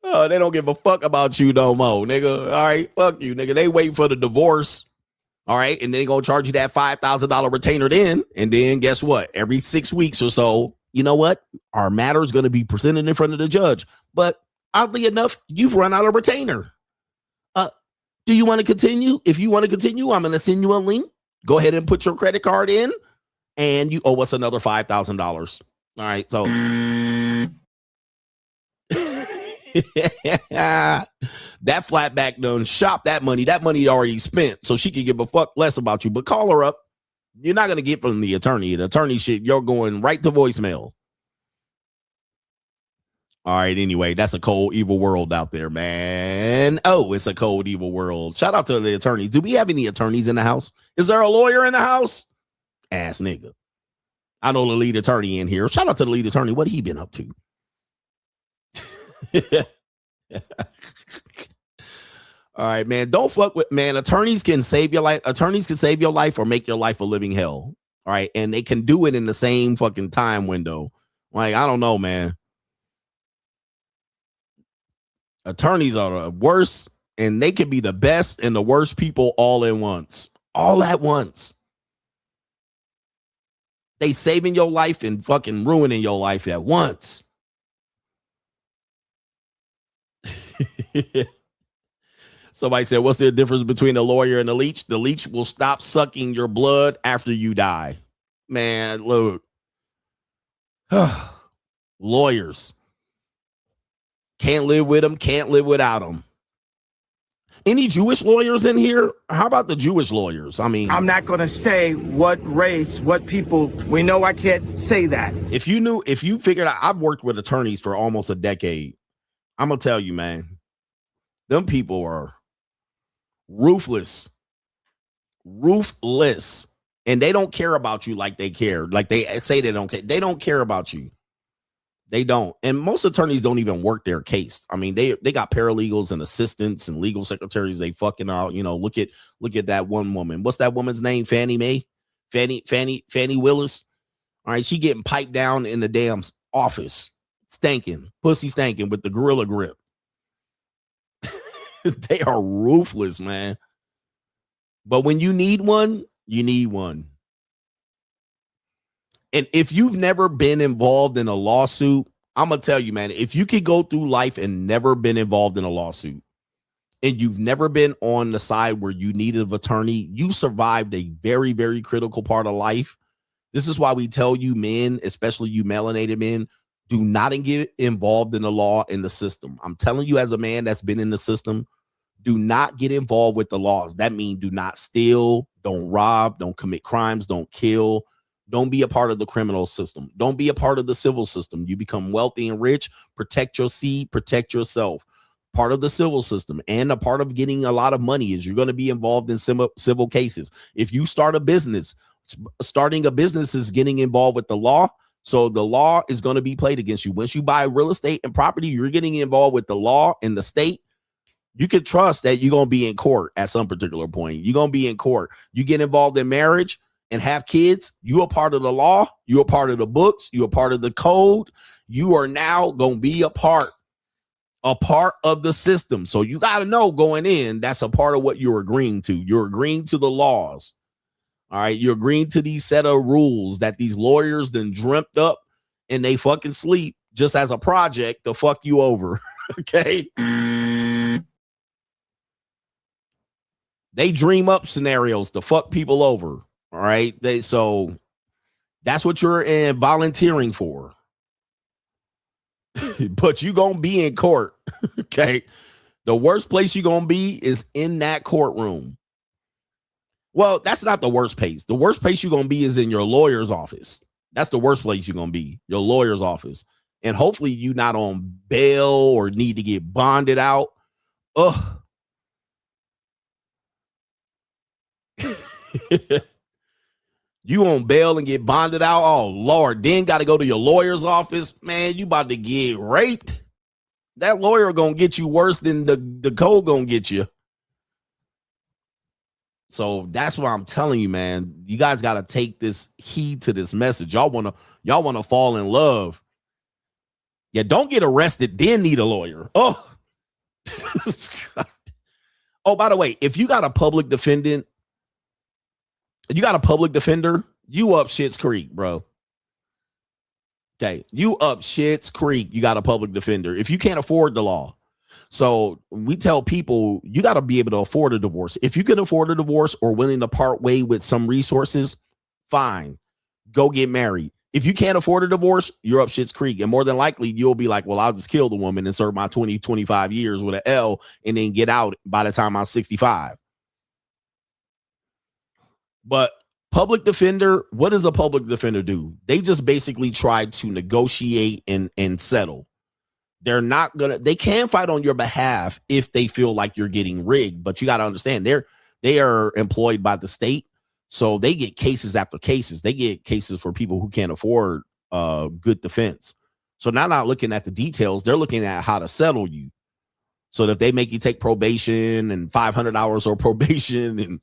Oh, they don't give a fuck about you no more, nigga. All right. Fuck you, nigga. They waiting for the divorce. All right. And then they're going to charge you that $5,000 retainer then. And then guess what? Every 6 weeks or so, you know what? Our matter is going to be presented in front of the judge. But oddly enough, you've run out of retainer. Do you want to continue? If you want to continue, I'm going to send you a link. Go ahead and put your credit card in and you owe us another $5,000. All right. So that flatback done shop that money. That money already spent, so she can give a fuck less about you. But call her up. You're not gonna get from the attorney. The attorney shit, you're going right to voicemail. All right. Anyway, that's a cold, evil world out there, man. Oh, it's a cold, evil world. Shout out to the attorneys. Do we have any attorneys in the house? Is there a lawyer in the house? Ass nigga. I know the lead attorney in here. Shout out to the lead attorney. What he been up to? All right, man. Don't fuck with, man. Attorneys can save your life. Attorneys can save your life or make your life a living hell. All right. And they can do it in the same fucking time window. Like, I don't know, man. Attorneys are the worst, and they can be the best and the worst people all at once. All at once. They saving your life and fucking ruining your life at once. Somebody said, what's the difference between a lawyer and a leech? The leech will stop sucking your blood after you die. Man, look. Lawyers. Can't live with them, can't live without them. Any Jewish lawyers in here? How about the Jewish lawyers? I mean, I'm not going to say what race, what people. We know I can't say that. If you figured out, I've worked with attorneys for almost a decade. I'm going to tell you, man, them people are ruthless, and they don't care about you like they care. Like they say they don't care. They don't care about you. They don't. And most attorneys don't even work their case. I mean, they got paralegals and assistants and legal secretaries. They fucking out, you know, look at that one woman. What's that woman's name? Fannie Willis. All right. She getting piped down in the damn office, pussy stanking with the gorilla grip. They are ruthless, man. But when you need one, you need one. And if you've never been involved in a lawsuit, I'm going to tell you, man, if you could go through life and never been involved in a lawsuit, and you've never been on the side where you needed an attorney, you survived a very, very critical part of life. This is why we tell you men, especially you melanated men, do not get involved in the law and the system. I'm telling you, as a man that's been in the system, do not get involved with the laws. That means do not steal, don't rob, don't commit crimes, don't kill. Don't be a part of the criminal system. Don't be a part of the civil system. You become wealthy and rich. Protect your seed. Protect yourself. Part of the civil system and a part of getting a lot of money is you're going to be involved in civil cases. If you start a business, starting a business is getting involved with the law. So the law is going to be played against you. Once you buy real estate and property, you're getting involved with the law and the state. You can trust that you're going to be in court at some particular point. You're going to be in court. You get involved in marriage and have kids, you are part of the law, you are part of the books, you are part of the code. You are now going to be a part of the system. So you got to know going in, that's a part of what you're agreeing to. You're agreeing to the laws. All right. You're agreeing to these set of rules that these lawyers then dreamt up and they fucking sleep just as a project to fuck you over. Okay. They dream up scenarios to fuck people over. All right. So that's what you're volunteering for. But you gonna be in court. Okay. The worst place you're gonna be is in that courtroom. Well, that's not the worst place. The worst place you're gonna be is in your lawyer's office. That's the worst place you're gonna be, your lawyer's office. And hopefully you're not on bail or need to get bonded out. Ugh. You on bail and get bonded out. Oh Lord, then got to go to your lawyer's office. Man, you about to get raped. That lawyer gonna get you worse than the code gonna get you. So that's what I'm telling you, man. You guys got to take this heed to this message. Y'all wanna fall in love. Yeah, don't get arrested, then need a lawyer. Oh. Oh, by the way, if you got a public defender, you up Shit's Creek, bro. Okay, you up Shit's Creek. You got a public defender. If you can't afford the law. So we tell people you got to be able to afford a divorce. If you can afford a divorce or willing to part way with some resources, fine. Go get married. If you can't afford a divorce, you're up Shit's Creek. And more than likely, you'll be like, well, I'll just kill the woman and serve my 20, 25 years with an L and then get out by the time I'm 65. But public defender, what does a public defender do? They just basically try to negotiate and settle. They can fight on your behalf if they feel like you're getting rigged, but you got to understand they are employed by the state. So they get cases after cases. They get cases for people who can't afford good defense. So now not looking at the details, they're looking at how to settle you. So that if they make you take probation and 500 hours or probation and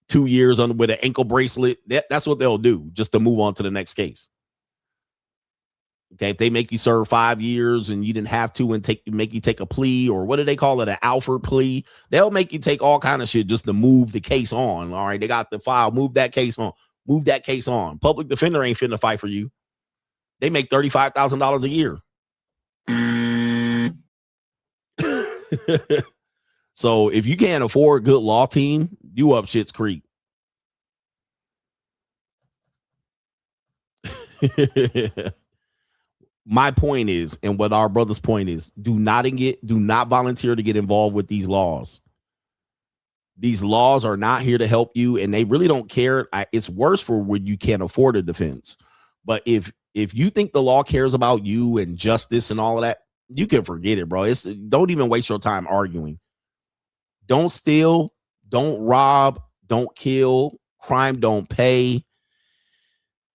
2 years with an ankle bracelet, that's what they'll do just to move on to the next case. Okay, if they make you serve 5 years and you didn't have to and make you take a plea, or what do they call it, an Alford plea? They'll make you take all kind of shit just to move the case on. All right, they got the file, move that case on. Public defender ain't finna fight for you. They make $35,000 a year. So if you can't afford a good law team, you up Shit's Creek. My point is, and what our brother's point is, do not volunteer to get involved with these laws. These laws are not here to help you, and they really don't care. It's worse for when you can't afford a defense. But if you think the law cares about you and justice and all of that, you can forget it, bro. Don't even waste your time arguing. Don't steal, don't rob, don't kill. Crime don't pay.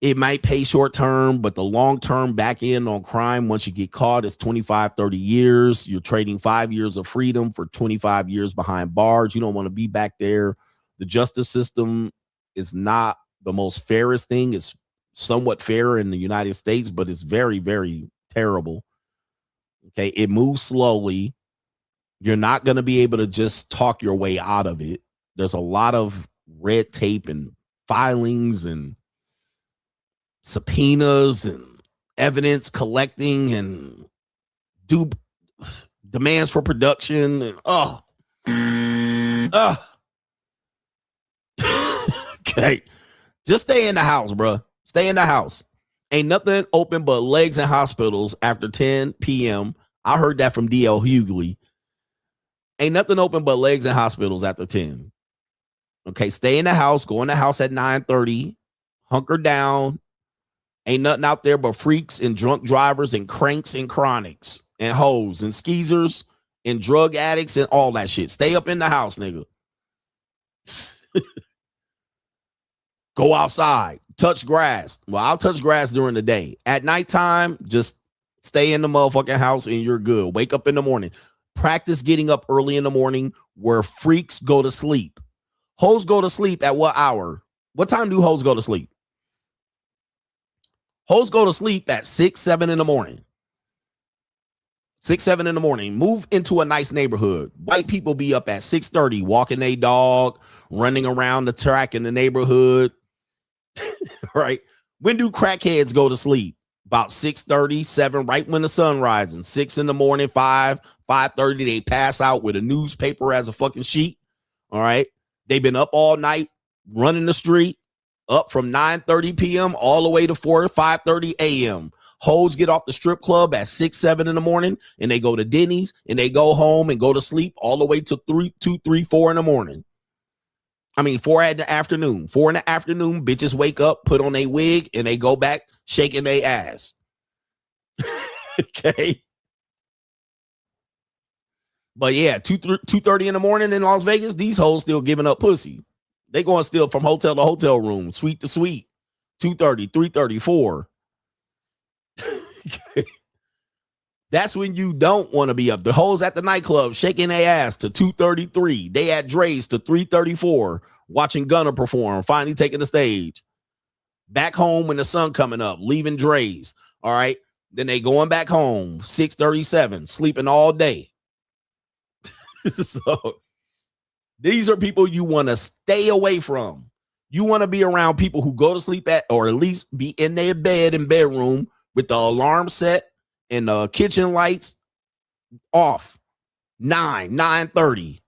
It might pay short term, but the long term back end on crime, once you get caught, is 25, 30 years. You're trading 5 years of freedom for 25 years behind bars. You don't want to be back there. The justice system is not the most fairest thing. It's somewhat fair in the United States, but it's very, very terrible. Okay, it moves slowly. You're not going to be able to just talk your way out of it. There's a lot of red tape and filings and subpoenas and evidence collecting and demands for production and okay, just stay in the house, bro. Stay in the house. Ain't nothing open but legs in hospitals after 10 p.m. I heard that from DL Hughley. Ain't nothing open but legs in hospitals after 10. Okay, stay in the house. Go in the house at 9:30. Hunker down. Ain't nothing out there but freaks and drunk drivers and cranks and chronics and hoes and skeezers and drug addicts and all that shit. Stay up in the house, nigga. Go outside. Touch grass. Well, I'll touch grass during the day. At nighttime, just stay in the motherfucking house and you're good. Wake up in the morning. Practice getting up early in the morning where freaks go to sleep. Hoes go to sleep at what hour? What time do hoes go to sleep? Hoes go to sleep at 6, 7 in the morning. 6, 7 in the morning. Move into a nice neighborhood. White people be up at 6:30, walking their dog, running around the track in the neighborhood. Right? When do crackheads go to sleep? About 6:30, 7, right when the sun rises. 6 in the morning, 5, 5:30, they pass out with a newspaper as a fucking sheet. All right. They've been up all night running the street, up from 9:30 p.m. all the way to 4 or 5:30 a.m. Hoes get off the strip club at 6, 7 in the morning, and they go to Denny's, and they go home and go to sleep all the way to 2, 3, 4 in the morning. 4 in the afternoon. 4 in the afternoon, bitches wake up, put on a wig, and they go back shaking their ass. Okay. But yeah, 2:30 in the morning in Las Vegas, these hoes still giving up pussy. They going still from hotel to hotel room, suite to suite. 2:30, 3:30, 4. That's when you don't want to be up. The hoes at the nightclub shaking their ass to 2:33. They at Dre's to 3:34, watching Gunna perform, finally taking the stage. Back home when the sun coming up, leaving Dre's. All right. Then they going back home, 6:37, sleeping all day. So these are people you want to stay away from. You want to be around people who go to sleep at, or at least be in their bed and bedroom with the alarm set and the kitchen lights off. 9:30.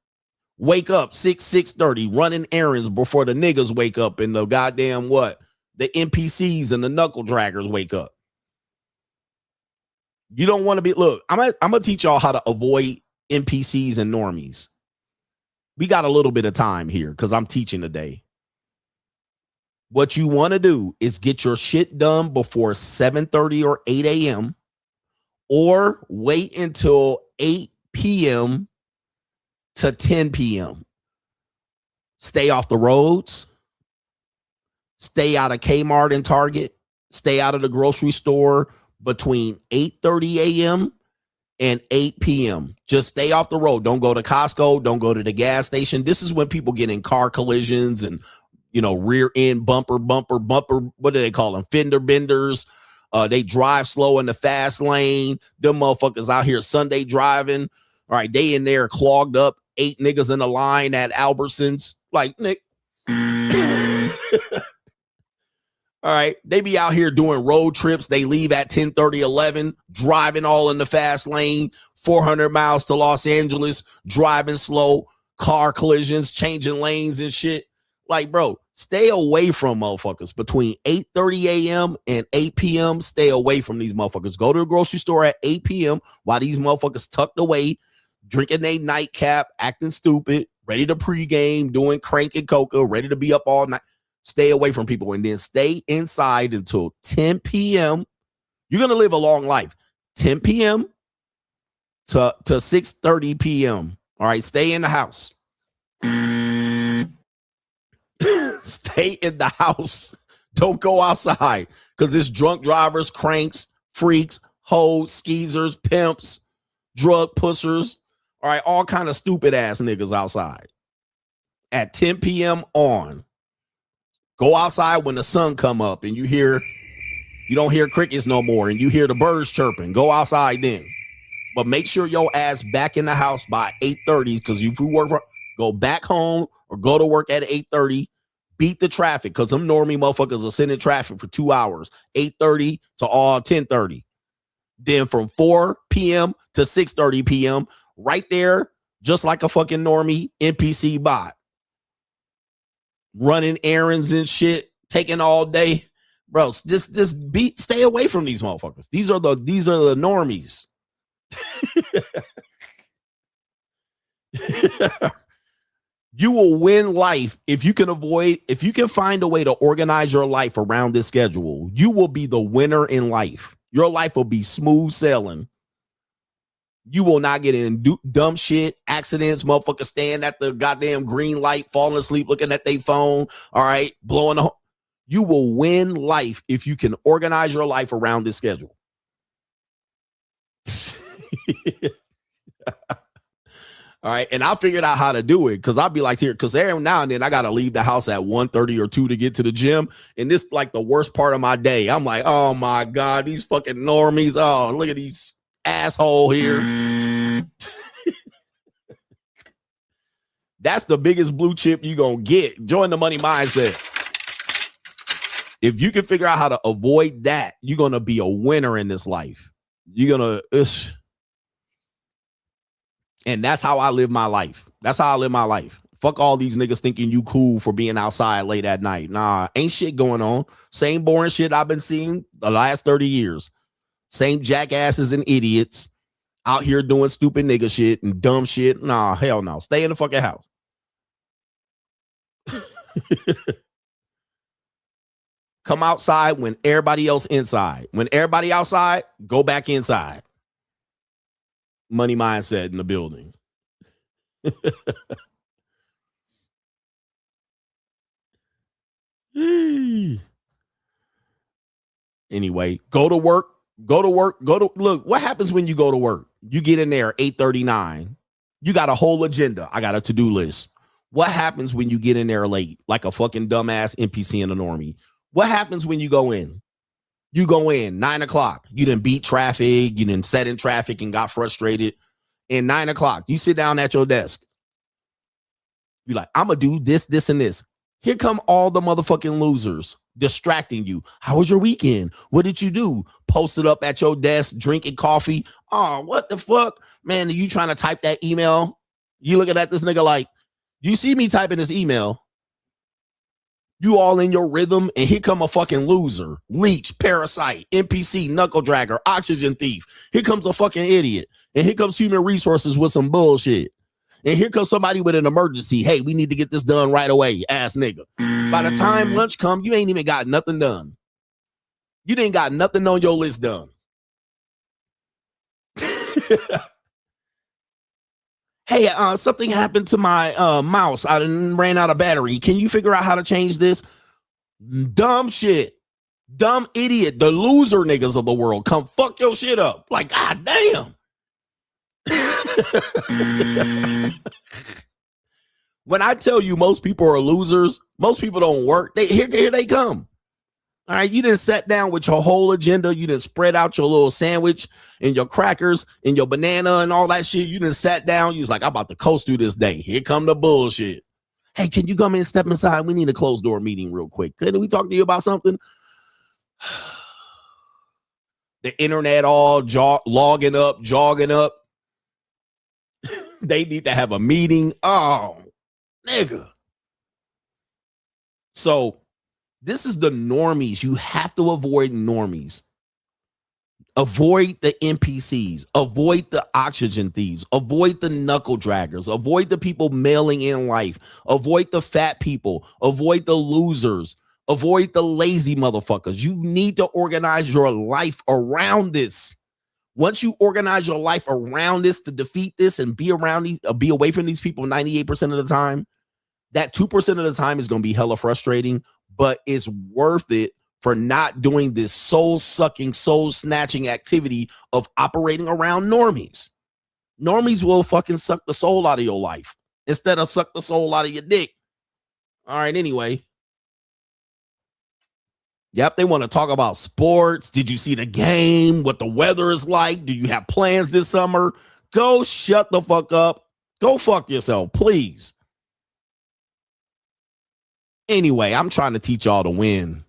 Wake up 6:30, running errands before the niggas wake up and the goddamn the NPCs and the knuckle draggers wake up. You don't want to be, look, I'm gonna teach y'all how to avoid NPCs and normies. We got a little bit of time here because I'm teaching today. What you want to do is get your shit done before 7:30 or 8 a.m. or wait until 8 p.m. to 10 p.m. Stay off the roads. Stay out of Kmart and Target. Stay out of the grocery store between 8:30 a.m. and 8 p.m. Just stay off the road. Don't go to Costco. Don't go to the gas station. This is when people get in car collisions and, rear end bumper. What do they call them? Fender benders. They drive slow in the fast lane. Them motherfuckers out here Sunday driving. All right, they in there clogged up. 8 niggas in a line at Albertsons. Like, Nick. All right, they be out here doing road trips. They leave at 10:30, 11, driving all in the fast lane, 400 miles to Los Angeles, driving slow, car collisions, changing lanes and shit. Like, bro, stay away from motherfuckers between 8:30 a.m. and 8 p.m. Stay away from these motherfuckers. Go to the grocery store at 8 p.m. while these motherfuckers tucked away, drinking their nightcap, acting stupid, ready to pregame, doing crank and coca, ready to be up all night. Stay away from people and then stay inside until 10 p.m. You're going to live a long life. 10 p.m. to 6:30 p.m. All right, stay in the house. Stay in the house. Don't go outside because it's drunk drivers, cranks, freaks, hoes, skeezers, pimps, drug pushers. All right, all kind of stupid ass niggas outside at 10 p.m. on. Go outside when the sun come up and you don't hear crickets no more and you hear the birds chirping. Go outside then. But make sure your ass back in the house by 8:30 because if you work, go back home or go to work at 8:30. Beat the traffic because them normie motherfuckers are sitting in traffic for 2 hours, 8:30 to all 10:30. Then from 4 p.m. to 6:30 p.m., right there, just like a fucking normie NPC bot. Running errands and shit, taking all day. Bro, stay away from these motherfuckers. These are the normies. You will win life if you can find a way to organize your life around this schedule. You will be the winner in life. Your life will be smooth sailing. You will not get in dumb shit, accidents, motherfuckers stand at the goddamn green light, falling asleep, looking at their phone. All right, blowing the. You will win life if you can organize your life around this schedule. All right, and I figured out how to do it because I'll be like here because every now and then I gotta leave the house at 1:30 or 2 to get to the gym, and this like the worst part of my day. I'm like, oh my god, these fucking normies. Oh, look at these asshole here. That's the biggest blue chip you gonna get. Join the money mindset. If you can figure out how to avoid that, you're gonna be a winner in this life. You're gonna. And that's how I live my life. That's how I live my life. Fuck all these niggas thinking you cool for being outside late at night. Nah, ain't shit going on. Same boring shit I've been seeing the last 30 years. Same jackasses and idiots out here doing stupid nigga shit and dumb shit. Nah, hell no. Stay in the fucking house. Come outside when everybody else inside. When everybody outside, go back inside. Money mindset in the building. Anyway, go to work. Look, what happens when you go to work? You get in there 8:39. You got a whole agenda. I got a to-do list. What happens when you get in there late, like a fucking dumbass NPC and a normie? What happens when you go in? You go in 9 o'clock. You didn't beat traffic. You didn't set in traffic and got frustrated. And 9 o'clock, you sit down at your desk. You're like, I'm going to do this, this, and this. Here come all the motherfucking losers distracting you. How was your weekend? What did you do? Posted up at your desk, drinking coffee. Oh, what the fuck? Man, are you trying to type that email? You looking at this nigga like, you see me typing this email. You all in your rhythm, and here come a fucking loser, leech, parasite, NPC, knuckle dragger, oxygen thief. Here comes a fucking idiot. And here comes human resources with some bullshit. And here comes somebody with an emergency. Hey, we need to get this done right away, ass nigga. By the time lunch come, you ain't even got nothing done. You didn't got nothing on your list done. Hey, something happened to my mouse. I ran out of battery. Can you figure out how to change this? Dumb shit. Dumb idiot. The loser niggas of the world come fuck your shit up. Like, god damn. When I tell you most people are losers, most people don't work. Here they come. All right, you didn't sit down with your whole agenda. You didn't spread out your little sandwich and your crackers and your banana and all that shit. You didn't sat down. You was like, I'm about to coast through this day. Here come the bullshit. Hey, can you come in and step inside? We need a closed door meeting real quick. Can we talk to you about something? The internet all logging up, jogging up. They need to have a meeting. Oh, nigga. So this is the normies. You have to avoid normies. Avoid the NPCs. Avoid the oxygen thieves. Avoid the knuckle draggers. Avoid the people mailing in life. Avoid the fat people. Avoid the losers. Avoid the lazy motherfuckers. You need to organize your life around this. Once you organize your life around this to defeat this and be around these, be away from these people 98% of the time, that 2% of the time is going to be hella frustrating, but it's worth it for not doing this soul-sucking, soul-snatching activity of operating around normies. Normies will fucking suck the soul out of your life instead of suck the soul out of your dick. All right, anyway. Yep, they want to talk about sports. Did you see the game? What the weather is like? Do you have plans this summer? Go shut the fuck up. Go fuck yourself, please. Anyway, I'm trying to teach y'all to win.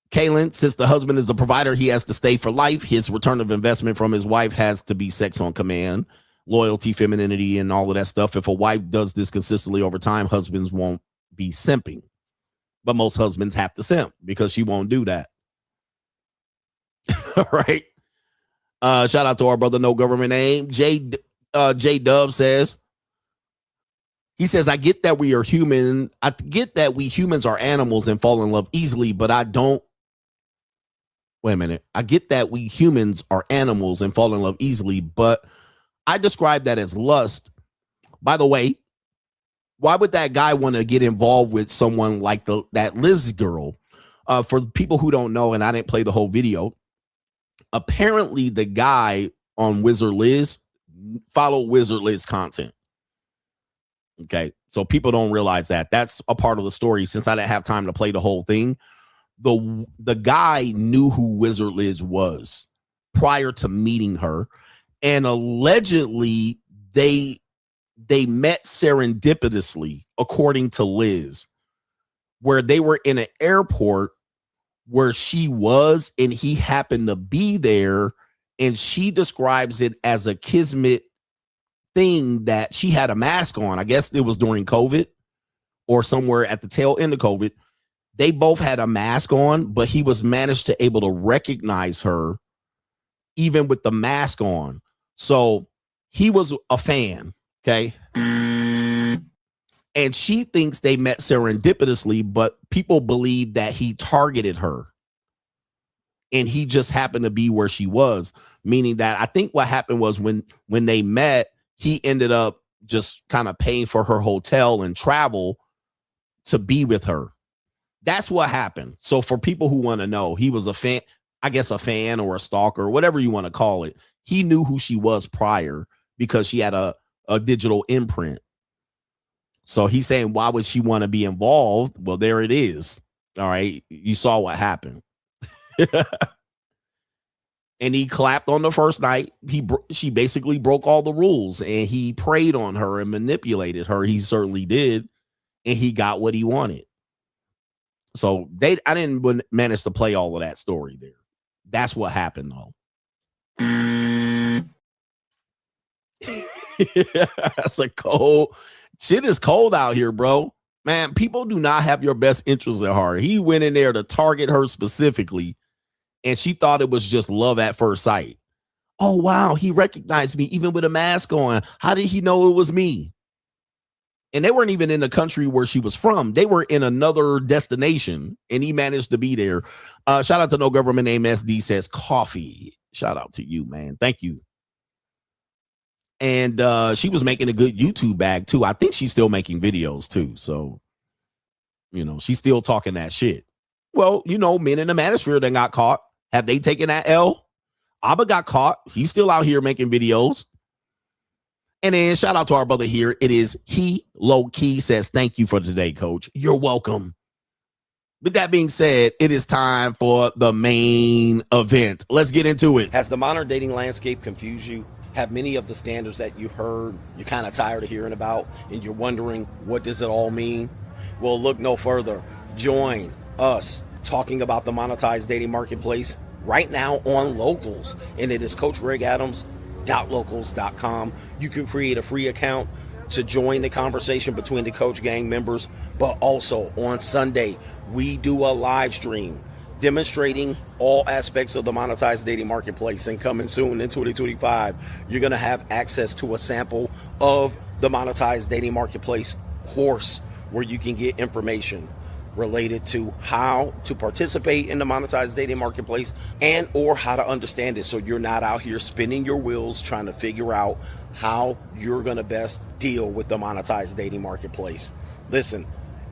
Kaylin, since the husband is the provider, he has to stay for life. His return of investment from his wife has to be sex on command, loyalty, femininity, and all of that stuff. If a wife does this consistently over time, husbands won't be simping. But most husbands have to simp because she won't do that. All right. Shout out to our brother, no government name. J Dub says, he says, I get that we are human. I get that we humans are animals and fall in love easily, but I don't. Wait a minute. I get that we humans are animals and fall in love easily, but I describe that as lust. By the way, why would that guy want to get involved with someone like that Liz girl? For people who don't know, and I didn't play the whole video, apparently the guy on Wizard Liz followed Wizard Liz content. Okay, so people don't realize that. That's a part of the story. Since I didn't have time to play the whole thing, the guy knew who Wizard Liz was prior to meeting her, and allegedly they met serendipitously, according to Liz, where they were in an airport where she was, and he happened to be there, and she describes it as a kismet thing that she had a mask on. I guess it was during COVID or somewhere at the tail end of COVID. They both had a mask on, but he was managed to able to recognize her even with the mask on. So he was a fan, okay? And she thinks they met serendipitously, but people believe that he targeted her. And he just happened to be where she was, meaning that I think what happened was when they met, he ended up just kind of paying for her hotel and travel to be with her. That's what happened. So for people who want to know, he was a fan, I guess a fan or a stalker, whatever you want to call it. He knew who she was prior because she had a digital imprint. So he's saying, why would she want to be involved? Well, there it is. All right. You saw what happened. And he clapped on the first night. She basically broke all the rules and he preyed on her and manipulated her. He certainly did. And he got what he wanted. So I didn't manage to play all of that story there. That's what happened though. That's a cold shit. Is cold out here, bro. Man, people do not have your best interests at heart. He went in there to target her specifically, and she thought it was just love at first sight. Oh, wow. He recognized me even with a mask on. How did he know it was me? And they weren't even in the country where she was from. They were in another destination, and he managed to be there. Shout out to No Government Name SD says coffee. Shout out to you, man. Thank you. And she was making a good YouTube bag, too. I think she's still making videos, too. So, she's still talking that shit. Well, men in the manosphere that got caught. Have they taken that L? Abba got caught. He's still out here making videos. And then shout out to our brother here. It is he, low key, says, thank you for today, coach. You're welcome. With that being said, it is time for the main event. Let's get into it. Has the modern dating landscape confused you? Have many of the standards that you heard, you're kind of tired of hearing about, and you're wondering, what does it all mean? Well, look no further. Join us talking about the monetized dating marketplace right now on Locals. And it is Coach Greg Adams. .locals.com. You can create a free account to join the conversation between the Coach Gang members, but also on Sunday we do a live stream demonstrating all aspects of the monetized dating marketplace. And coming soon in 2025, you're going to have access to a sample of the monetized dating marketplace course where you can get information related to how to participate in the monetized dating marketplace and or how to understand it, so you're not out here spinning your wheels trying to figure out how you're going to best deal with the monetized dating marketplace. Listen,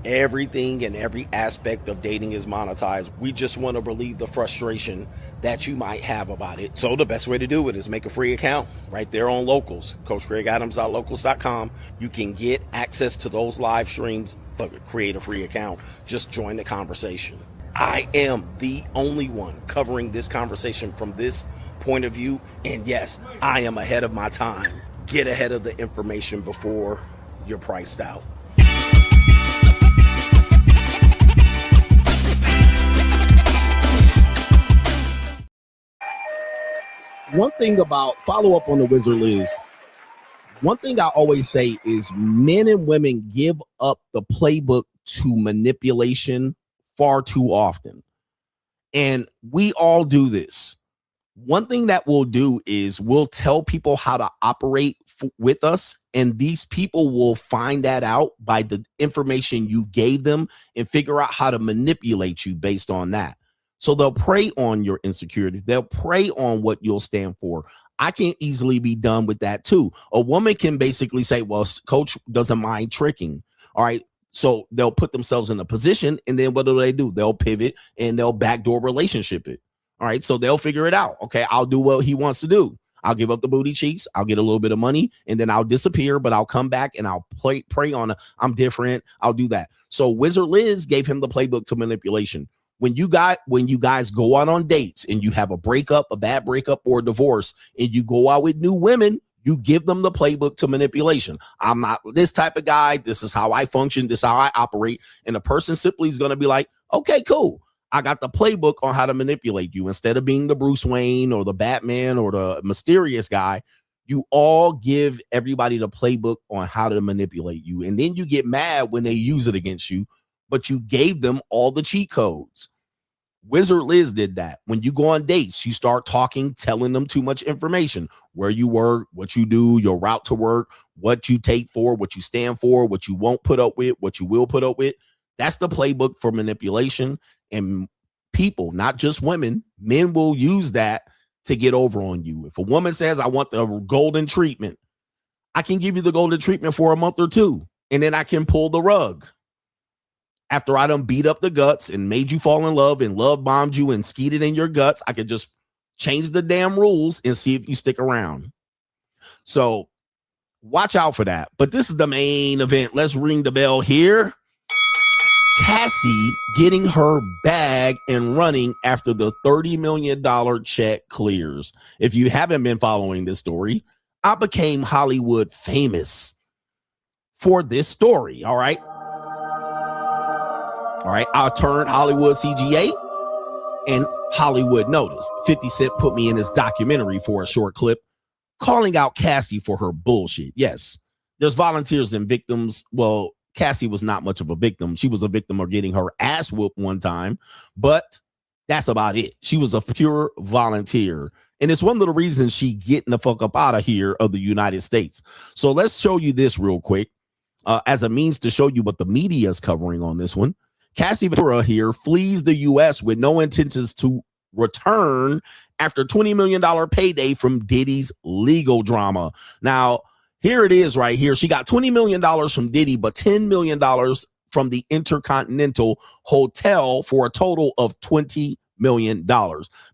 everything and every aspect of dating is monetized. We just want to relieve the frustration that you might have about it. So the best way to do it is make a free account right there on Locals, CoachGregAdams.locals.com. You can get access to those live streams, but create a free account. Just join the conversation. I am the only one covering this conversation from this point of view. And yes, I am ahead of my time. Get ahead of the information before you're priced out. One thing about follow up on the Wizard Liz. One thing I always say is men and women give up the playbook to manipulation far too often. And we all do this. One thing that we'll do is we'll tell people how to operate with us, and these people will find that out by the information you gave them and figure out how to manipulate you based on that. So they'll prey on your insecurity. They'll prey on what you'll stand for. I can easily be done with that too. A woman can basically say, well, coach doesn't mind tricking. All right. So they'll put themselves in a position, and then what do? They'll pivot and they'll backdoor relationship it. All right. So they'll figure it out. Okay. I'll do what he wants to do. I'll give up the booty cheeks. I'll get a little bit of money, and then I'll disappear, but I'll come back and I'll prey on I'm different. I'll do that. So Wizard Liz gave him the playbook to manipulation. When you guys go out on dates and you have a breakup, a bad breakup, or a divorce, and you go out with new women, you give them the playbook to manipulation. I'm not this type of guy. This is how I function. This is how I operate. And the person simply is going to be like, okay, cool. I got the playbook on how to manipulate you. Instead of being the Bruce Wayne or the Batman or the mysterious guy, You all give everybody the playbook on how to manipulate you. And then you get mad when they use it against you, but you gave them all the cheat codes. Wizard Liz did that. When you go on dates, you start talking, telling them too much information, where you work, what you do, your route to work, what you take for, what you stand for, what you won't put up with, what you will put up with. That's the playbook for manipulation. And people, not just women, men will use that to get over on you. If a woman says, I want the golden treatment, I can give you the golden treatment for a month or two, and then I can pull the rug. After I done beat up the guts and made you fall in love and love bombed you and skeeted in your guts, I could just change the damn rules and see if you stick around. So watch out for that. But this is the main event. Let's ring the bell here. Cassie getting her bag and running after the $30 million check clears. If you haven't been following this story, I became Hollywood famous for this story. All right. I turned Hollywood CGA and Hollywood noticed. 50 Cent put me in his documentary for a short clip calling out Cassie for her bullshit. Yes, there's volunteers and victims. Well, Cassie was not much of a victim. She was a victim of getting her ass whooped one time, but that's about it. She was a pure volunteer. And it's one of the reasons she getting the fuck up out of here of the United States. So let's show you this real quick as a means to show you what the media is covering on this one. Cassie Ventura here flees the U.S. with no intentions to return after $20 million payday from Diddy's legal drama. Now, here it is right here. She got $20 million from Diddy, but $10 million from the Intercontinental Hotel for a total of $20 million.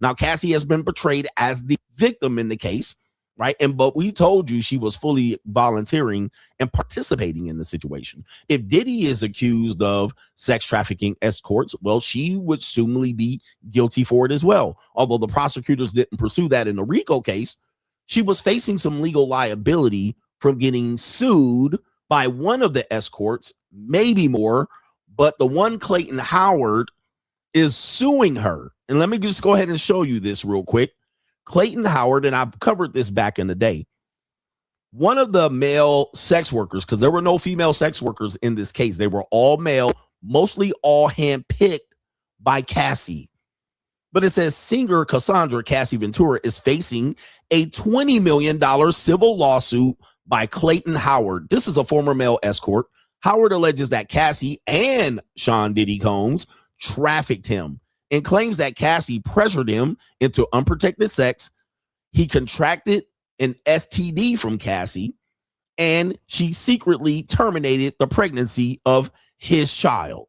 Now, Cassie has been portrayed as the victim in the case, right? But we told you she was fully volunteering and participating in the situation. If Diddy is accused of sex trafficking escorts, well, she would assumably be guilty for it as well. Although the prosecutors didn't pursue that in the RICO case, she was facing some legal liability from getting sued by one of the escorts, maybe more, but the one Clayton Howard is suing her. And let me just go ahead and show you this real quick. Clayton Howard, and I've covered this back in the day, one of the male sex workers, because there were no female sex workers in this case. They were all male, mostly all handpicked by Cassie. But it says singer Cassandra Cassie Ventura is facing a $20 million civil lawsuit by Clayton Howard. This is a former male escort. Howard alleges that Cassie and Sean Diddy Combs trafficked him and claims that Cassie pressured him into unprotected sex. He contracted an STD from Cassie, and she secretly terminated the pregnancy of his child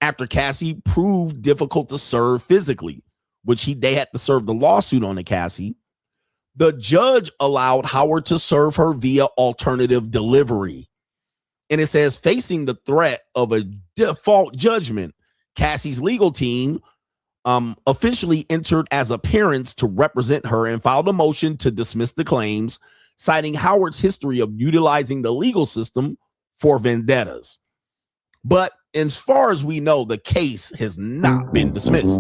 after Cassie proved difficult to serve physically, which they had to serve the lawsuit on to Cassie. The judge allowed Howard to serve her via alternative delivery. And it says, facing the threat of a default judgment, Cassie's legal team officially entered as appearance to represent her and filed a motion to dismiss the claims, citing Howard's history of utilizing the legal system for vendettas. But as far as we know, the case has not been dismissed.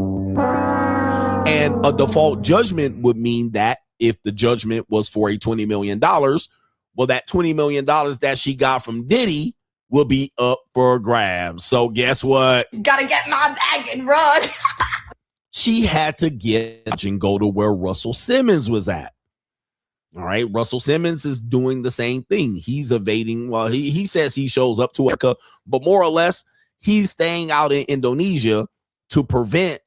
And a default judgment would mean that if the judgment was for a $20 million, well, that $20 million that she got from Diddy will be up for grabs. So guess what? Gotta get my bag and run. She had to get and go to where Russell Simmons was at. All right. Russell Simmons is doing the same thing. He's evading. Well, he says he shows up to America, but more or less, he's staying out in Indonesia to prevent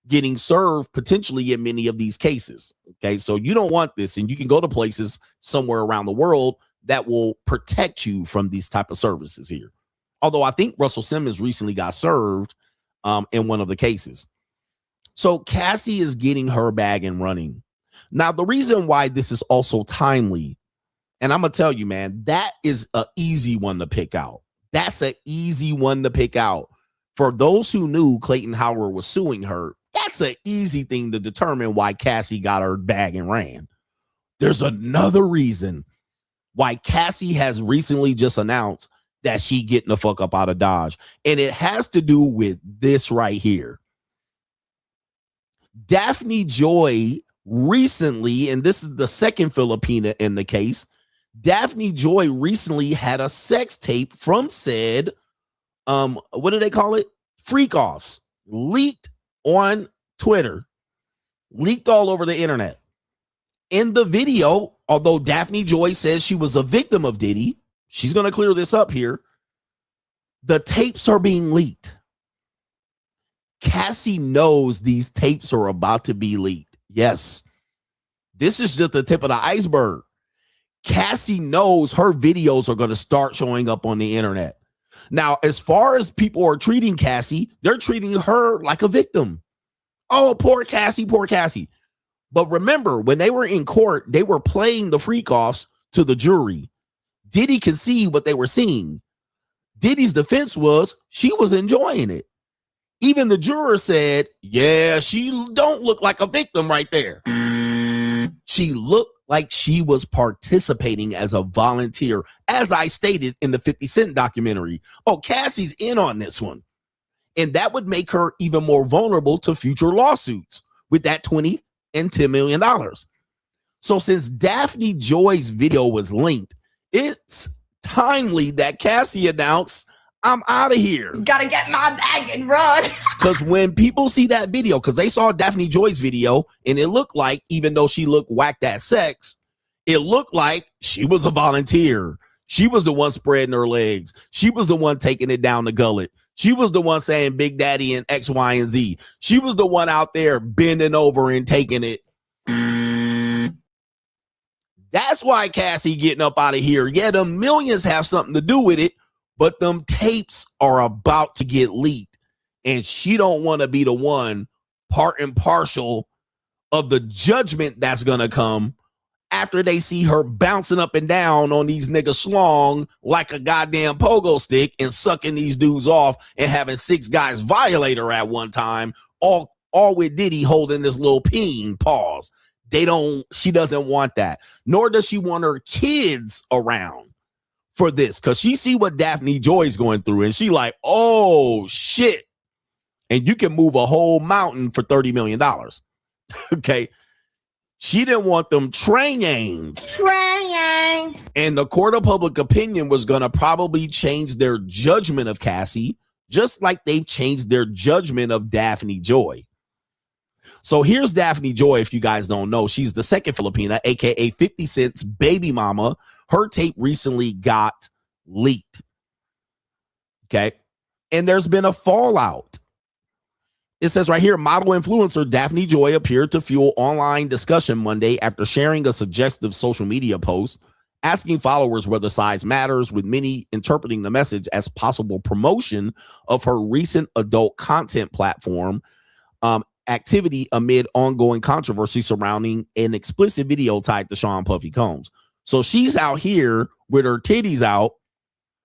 getting served potentially in many of these cases. Okay. So you don't want this, and you can go to places somewhere around the world that will protect you from these type of services here. Although I think Russell Simmons recently got served in one of the cases. So Cassie is getting her bag and running. Now, the reason why this is also timely, and I'm going to tell you, man, that is an easy one to pick out. That's an easy one to pick out. For those who knew Clayton Howard was suing her, that's an easy thing to determine why Cassie got her bag and ran. There's another reason why Cassie has recently just announced that she getting the fuck up out of Dodge. And it has to do with this right here. Daphne Joy recently, and this is the second Filipina in the case, Daphne Joy recently had a sex tape from said, what do they call it? Freakoffs, leaked on Twitter, leaked all over the internet. In the video, although Daphne Joy says she was a victim of Diddy, she's going to clear this up here. The tapes are being leaked. Cassie knows these tapes are about to be leaked. Yes. This is just the tip of the iceberg. Cassie knows her videos are going to start showing up on the internet. Now, as far as people are treating Cassie, they're treating her like a victim. Oh, poor Cassie, poor Cassie. But remember, when they were in court, they were playing the freak-offs to the jury. Diddy can see what they were seeing. Diddy's defense was she was enjoying it. Even the juror said, yeah, she don't look like a victim right there. She looked like she was participating as a volunteer, as I stated in the 50 Cent documentary. Oh, Cassie's in on this one. And that would make her even more vulnerable to future lawsuits with that $20 and $10 million. So since Daphne Joy's video was linked, it's timely that Cassie announced, I'm out of here. Gotta get my bag and run. Because when people see that video, because they saw Daphne Joy's video, and it looked like, even though she looked whacked at sex, it looked like she was a volunteer. She was the one spreading her legs. She was the one taking it down the gullet. She was the one saying Big Daddy and X, Y, and Z. She was the one out there bending over and taking it. That's why Cassie getting up out of here. Yeah, the millions have something to do with it, but them tapes are about to get leaked, and she don't want to be the one part and partial of the judgment that's going to come after they see her bouncing up and down on these niggas schlong like a goddamn pogo stick and sucking these dudes off and having 6 guys violate her at one time, all with Diddy holding this little peen. Pause. She doesn't want that, nor does she want her kids around for this, because she see what Daphne Joy's going through and she like, oh shit. And you can move a whole mountain for $30 million. Okay. She didn't want them trainings. And the court of public opinion was going to probably change their judgment of Cassie, just like they've changed their judgment of Daphne Joy. So here's Daphne Joy. If you guys don't know, she's the second Filipina, aka 50 Cent's baby mama. Her tape recently got leaked. Okay. And there's been a fallout. It says right here, model influencer Daphne Joy appeared to fuel online discussion Monday after sharing a suggestive social media post asking followers whether size matters, with many interpreting the message as possible promotion of her recent adult content platform activity amid ongoing controversy surrounding an explicit video tied to Sean Puffy Combs. So she's out here with her titties out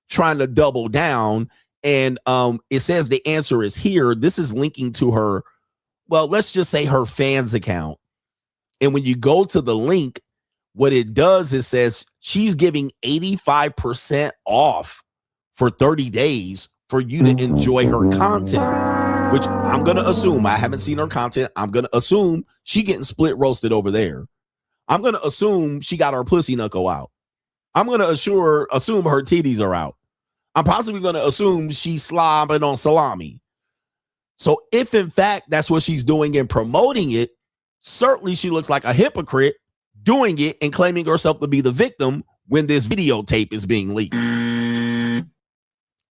trying to double down. And it says the answer is here. This is linking to her, well, let's just say her fans account. And when you go to the link, what it does is says she's giving 85% off for 30 days for you to enjoy her content, which I'm going to assume, I haven't seen her content. I'm going to assume she getting split roasted over there. I'm going to assume she got her pussy knuckle out. I'm going to assume her titties are out. I'm possibly going to assume she's slobbing on salami. So if in fact that's what she's doing and promoting it, certainly she looks like a hypocrite doing it and claiming herself to be the victim when this videotape is being leaked.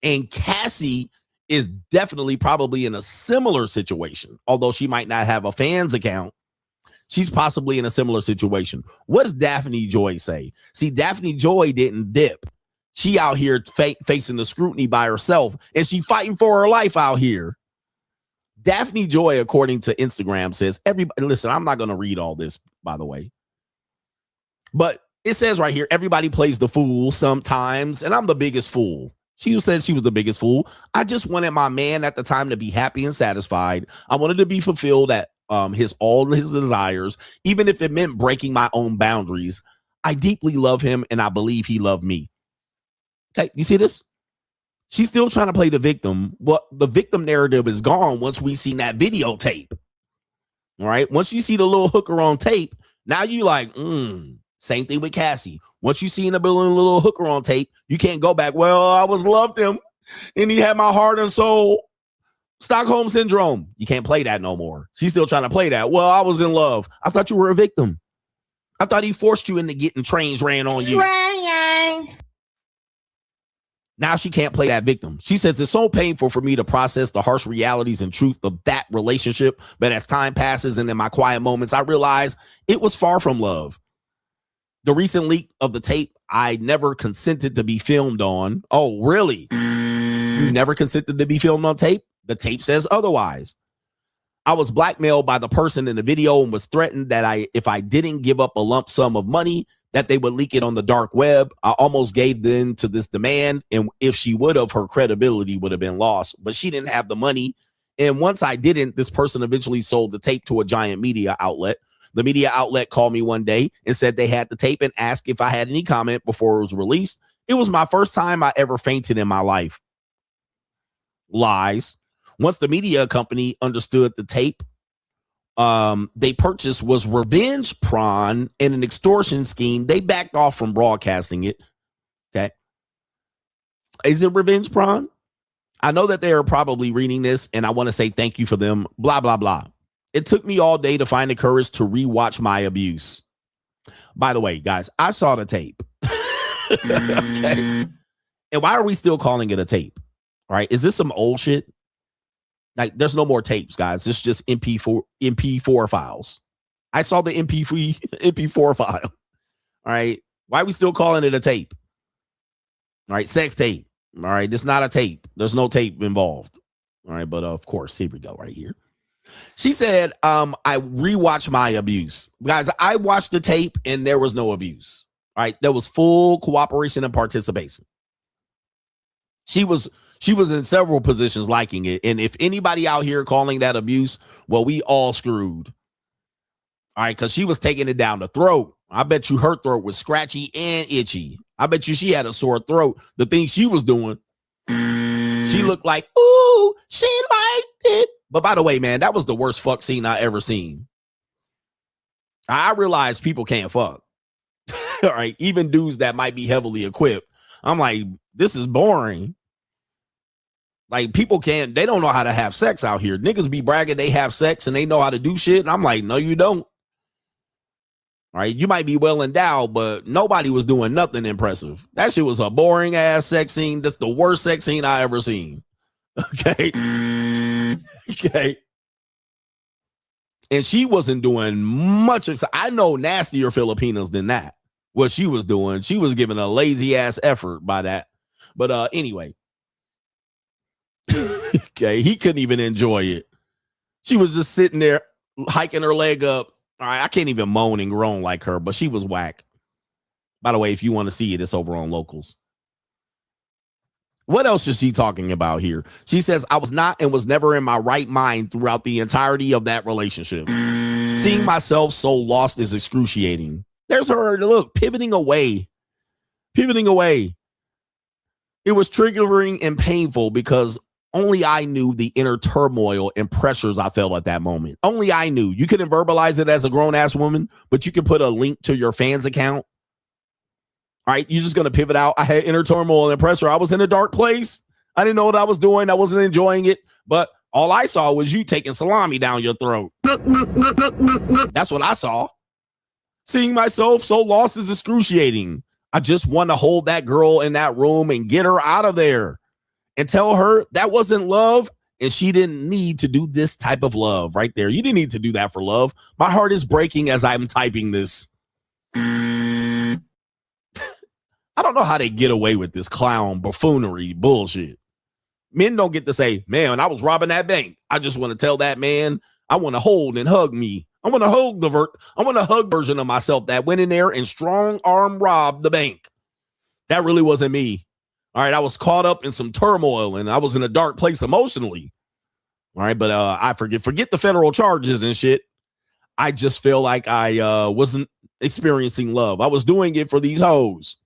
And Cassie is definitely probably in a similar situation, although she might not have a fans account. She's possibly in a similar situation. What does Daphne Joy say? See, Daphne Joy didn't dip. She out here facing the scrutiny by herself, and she fighting for her life out here. Daphne Joy, according to Instagram, says, everybody, listen, I'm not going to read all this, by the way. But it says right here, everybody plays the fool sometimes, and I'm the biggest fool. She said she was the biggest fool. I just wanted my man at the time to be happy and satisfied. I wanted to be fulfilled at all his desires, even if it meant breaking my own boundaries. I deeply love him, and I believe he loved me. Okay, you see this? She's still trying to play the victim. Well, the victim narrative is gone once we seen that videotape. All right. Once you see the little hooker on tape, now you like, same thing with Cassie. Once you see the little hooker on tape, you can't go back. Well, I was loved him and he had my heart and soul. Stockholm syndrome. You can't play that no more. She's still trying to play that. Well, I was in love. I thought you were a victim. I thought he forced you into getting trains ran on you. Now she can't play that victim. She says it's so painful for me to process the harsh realities and truth of that relationship. But as time passes and in my quiet moments, I realize it was far from love. The recent leak of the tape I never consented to be filmed on. Oh, really? You never consented to be filmed on tape? The tape says otherwise. I was blackmailed by the person in the video and was threatened that if I didn't give up a lump sum of money, that they would leak it on the dark web. I almost gave in to this demand, and if she would have, her credibility would have been lost, but she didn't have the money. And once I didn't, this person eventually sold the tape to a giant media outlet. The media outlet called me one day and said they had the tape and asked if I had any comment before it was released. It was my first time I ever fainted in my life. Lies. Once the media company understood the tape they purchased was revenge porn and an extortion scheme, they backed off from broadcasting it. Okay. Is it revenge porn? I know that they are probably reading this, and I want to say thank you for them. Blah, blah, blah. It took me all day to find the courage to rewatch my abuse. By the way, guys, I saw the tape. Okay. And why are we still calling it a tape? All right. Is this some old shit? Like, there's no more tapes, guys. It's just MP4 files. I saw the MP4 file. All right. Why are we still calling it a tape? All right. Sex tape. All right. It's not a tape. There's no tape involved. All right. But of course, here we go right here. She said, I rewatched my abuse. Guys, I watched the tape and there was no abuse. All right. There was full cooperation and participation. She was in several positions liking it. And if anybody out here calling that abuse, well, we all screwed. All right, because she was taking it down the throat. I bet you her throat was scratchy and itchy. I bet you she had a sore throat. The thing she was doing, she looked like, ooh, she liked it. But by the way, man, that was the worst fuck scene I ever seen. I realize people can't fuck. All right, even dudes that might be heavily equipped. I'm like, this is boring. Like, people they don't know how to have sex out here. Niggas be bragging they have sex and they know how to do shit. And I'm like, no, you don't. All right. You might be well endowed, but nobody was doing nothing impressive. That shit was a boring ass sex scene. That's the worst sex scene I ever seen. Okay. Okay. And she wasn't doing much of, I know nastier Filipinos than that. What she was doing, she was giving a lazy ass effort by that. But anyway. Okay, he couldn't even enjoy it. She was just sitting there hiking her leg up. All right, I can't even moan and groan like her, but she was whack. By the way, if you want to see it, it's over on Locals. What else is she talking about here? She says, I was not and was never in my right mind throughout the entirety of that relationship. Seeing myself so lost is excruciating. There's her, look, pivoting away. Pivoting away. It was triggering and painful because only I knew the inner turmoil and pressures I felt at that moment. Only I knew. You couldn't verbalize it as a grown-ass woman, but you can put a link to your fans account. All right, you're just going to pivot out. I had inner turmoil and pressure. I was in a dark place. I didn't know what I was doing. I wasn't enjoying it, but all I saw was you taking salami down your throat. That's what I saw. Seeing myself so lost is excruciating. I just want to hold that girl in that room and get her out of there and tell her that wasn't love and she didn't need to do this type of love right there. You didn't need to do that for love. My heart is breaking as I'm typing this. I don't know how they get away with this clown buffoonery bullshit. Men don't get to say, man, I was robbing that bank. I just want to tell that man, I want to hold and hug me. I want to hug version of myself that went in there and strong arm robbed the bank. That really wasn't me. All right. I was caught up in some turmoil and I was in a dark place emotionally. All right. But I forget the federal charges and shit. I just feel like I wasn't experiencing love. I was doing it for these hoes.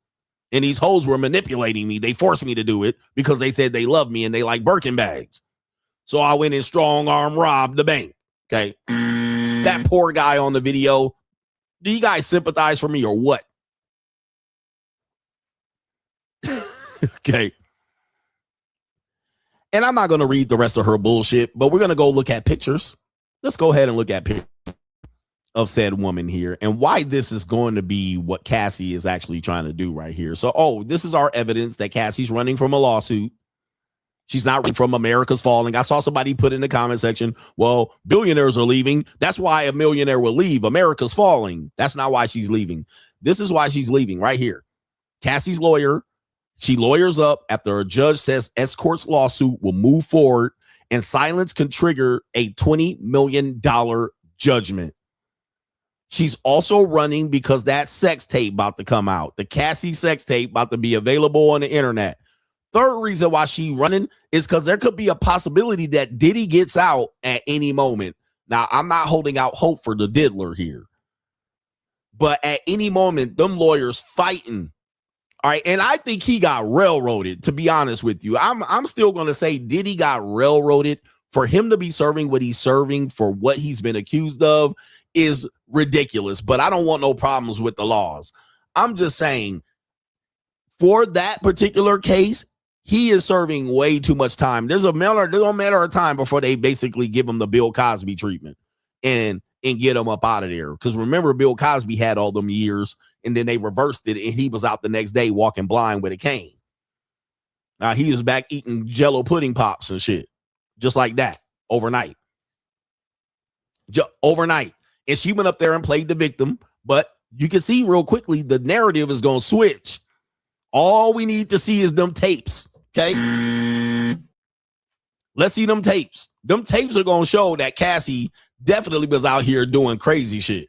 And these hoes were manipulating me. They forced me to do it because they said they love me and they like Birkin bags. So I went in strong arm robbed the bank. Okay. that poor guy on the video. Do you guys sympathize for me or what? Okay. And I'm not going to read the rest of her bullshit, but we're going to go look at pictures. Let's go ahead and look at pictures of said woman here and why this is going to be what Cassie is actually trying to do right here. So, this is our evidence that Cassie's running from a lawsuit. She's not running from America's Falling. I saw somebody put in the comment section, well, billionaires are leaving. That's why a millionaire will leave. America's Falling. That's not why she's leaving. This is why she's leaving right here. Cassie's lawyer. She lawyers up after a judge says escort's lawsuit will move forward and silence can trigger a $20 million judgment. She's also running because that sex tape about to come out. The Cassie sex tape about to be available on the internet. Third reason why she running is because there could be a possibility that Diddy gets out at any moment. Now, I'm not holding out hope for the diddler here. But at any moment, them lawyers fighting. All right, and I think he got railroaded, to be honest with you. I'm still going to say Diddy got railroaded. For him to be serving what he's serving for what he's been accused of is ridiculous, but I don't want no problems with the laws. I'm just saying for that particular case, he is serving way too much time. There's a matter of time before they basically give him the Bill Cosby treatment and get him up out of there. Because remember, Bill Cosby had all them years and then they reversed it and he was out the next day walking blind with a cane. Now he was back eating Jello pudding pops and shit. Just like that, overnight. Overnight. And she went up there and played the victim. But you can see real quickly, the narrative is going to switch. All we need to see is them tapes. Okay? Let's see them tapes. Them tapes are going to show that Cassie definitely was out here doing crazy shit.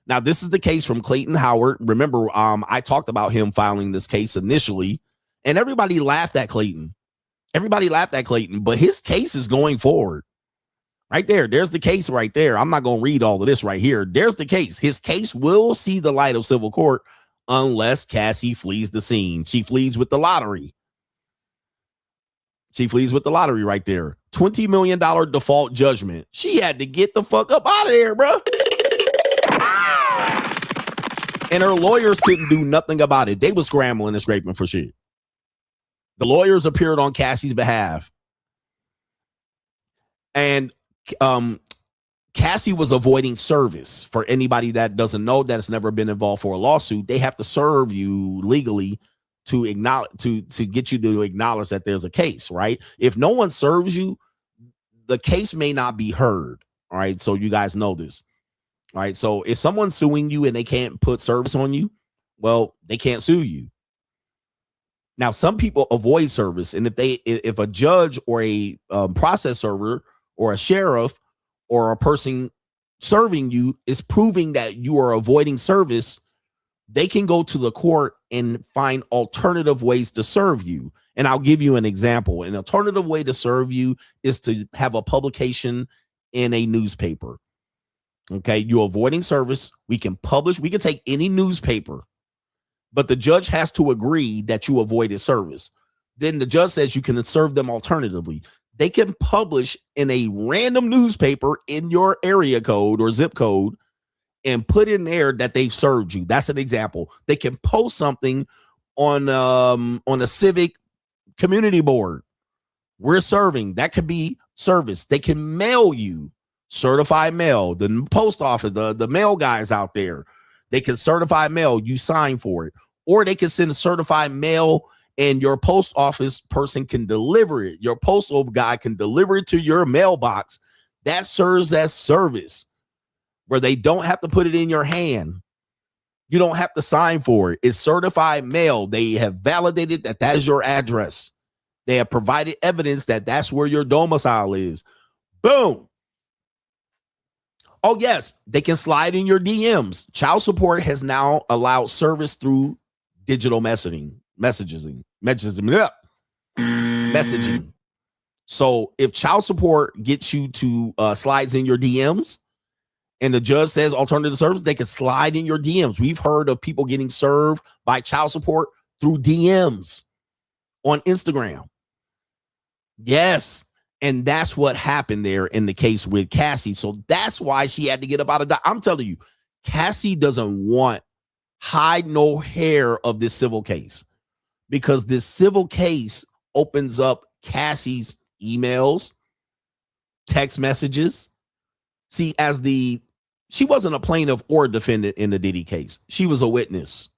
Now, this is the case from Clayton Howard. Remember, I talked about him filing this case initially, and everybody laughed at Clayton. But his case is going forward. Right there. There's the case right there. I'm not going to read all of this right here. There's the case. His case will see the light of civil court unless Cassie flees the scene. She flees with the lottery. Right there. $20 million default judgment. She had to get the fuck up out of there, bro. And her lawyers couldn't do nothing about it. They were scrambling and scraping for shit. The lawyers appeared on Cassie's behalf. And Cassie was avoiding service. For anybody that doesn't know, that's never been involved for a lawsuit, they have to serve you legally to acknowledge to get you to acknowledge that there's a case, right? If no one serves you, the case may not be heard. All right. So you guys know this. All right. So if someone's suing you and they can't put service on you, well, they can't sue you. Now, some people avoid service, and if a judge or a process server or a sheriff or a person serving you is proving that you are avoiding service, they can go to the court and find alternative ways to serve you. And I'll give you an example. An alternative way to serve you is to have a publication in a newspaper. Okay, you're avoiding service. We can take any newspaper, but the judge has to agree that you avoided service. Then the judge says you can serve them alternatively. They can publish in a random newspaper in your area code or zip code and put in there that they've served you. That's an example. They can post something on a civic community board. We're serving. That could be service. They can mail you certified mail. The post office, the mail guys out there, they can certify mail. You sign for it. Or they can send a certified mail and your post office person can deliver it. Your postal guy can deliver it to your mailbox. That serves as service where they don't have to put it in your hand. You don't have to sign for it. It's certified mail. They have validated that that is your address. They have provided evidence that that's where your domicile is. Boom. Oh, yes, they can slide in your DMs. Child support has now allowed service through digital messaging. So if child support gets you to slides in your DMs and the judge says alternative service, they can slide in your DMs. We've heard of people getting served by child support through DMs on Instagram. Yes. And that's what happened there in the case with Cassie. So that's why she had to get up out of Dodge. I'm telling you, Cassie doesn't want hide no hair of this civil case, because this civil case opens up Cassie's emails, text messages. See, she wasn't a plaintiff or a defendant in the Diddy case. She was a witness.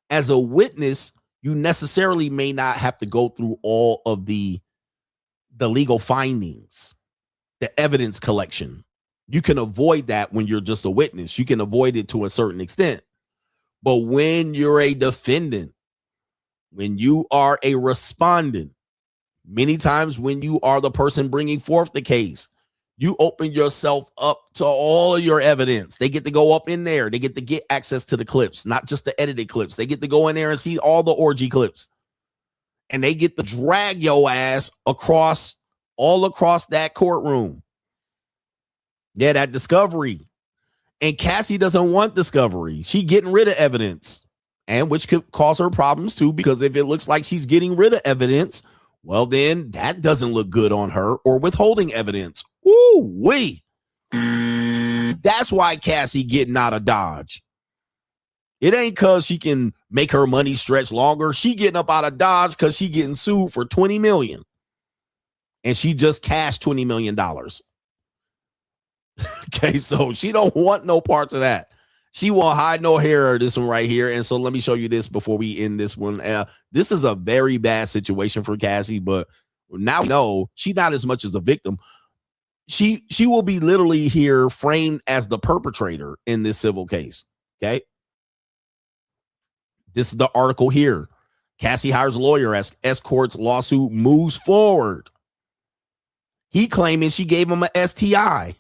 As a witness, you necessarily may not have to go through all of the legal findings, the evidence collection. You can avoid that when you're just a witness. You can avoid it to a certain extent. But when you're a defendant, when you are a respondent, many times when you are the person bringing forth the case, you open yourself up to all of your evidence. They get to go up in there. They get to get access to the clips, not just the edited clips. They get to go in there and see all the orgy clips. And they get to drag your ass all across that courtroom. Yeah, that discovery. And Cassie doesn't want discovery. She getting rid of evidence, and which could cause her problems too, because if it looks like she's getting rid of evidence, well, then that doesn't look good on her, or withholding evidence. Ooh-wee. That's why Cassie getting out of Dodge. It ain't because she can make her money stretch longer. She getting up out of Dodge because she getting sued for $20 million. And she just cashed $20 million. Okay, so she don't want no parts of that. She won't hide no hair of this one right here. And so let me show you this before we end this one. This is a very bad situation for Cassie, but now we know she's not as much as a victim. She will be literally here framed as the perpetrator in this civil case. Okay. This is the article here. Cassie hires lawyer as escort's lawsuit moves forward. He claiming she gave him an STI.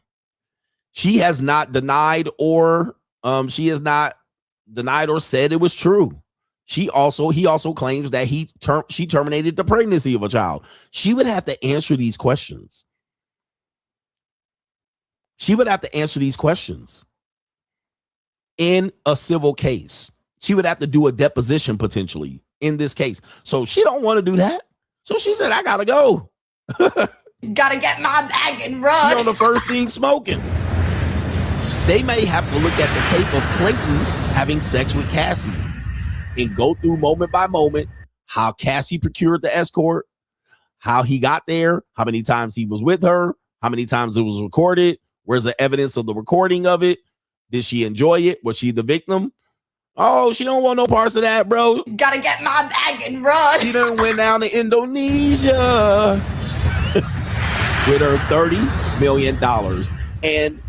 She has not denied or said it was true. He also claims that she terminated the pregnancy of a child. She would have to answer these questions. In a civil case. She would have to do a deposition potentially in this case. So she don't want to do that. So she said, I gotta go. Gotta get my bag and run. She on the first thing smoking. They may have to look at the tape of Clayton having sex with Cassie and go through moment by moment how Cassie procured the escort, how he got there, how many times he was with her, how many times it was recorded, where's the evidence of the recording of it, did she enjoy it, was she the victim? Oh, she don't want no parts of that, bro. Gotta get my bag and run. She done went down to Indonesia with her $30 million. And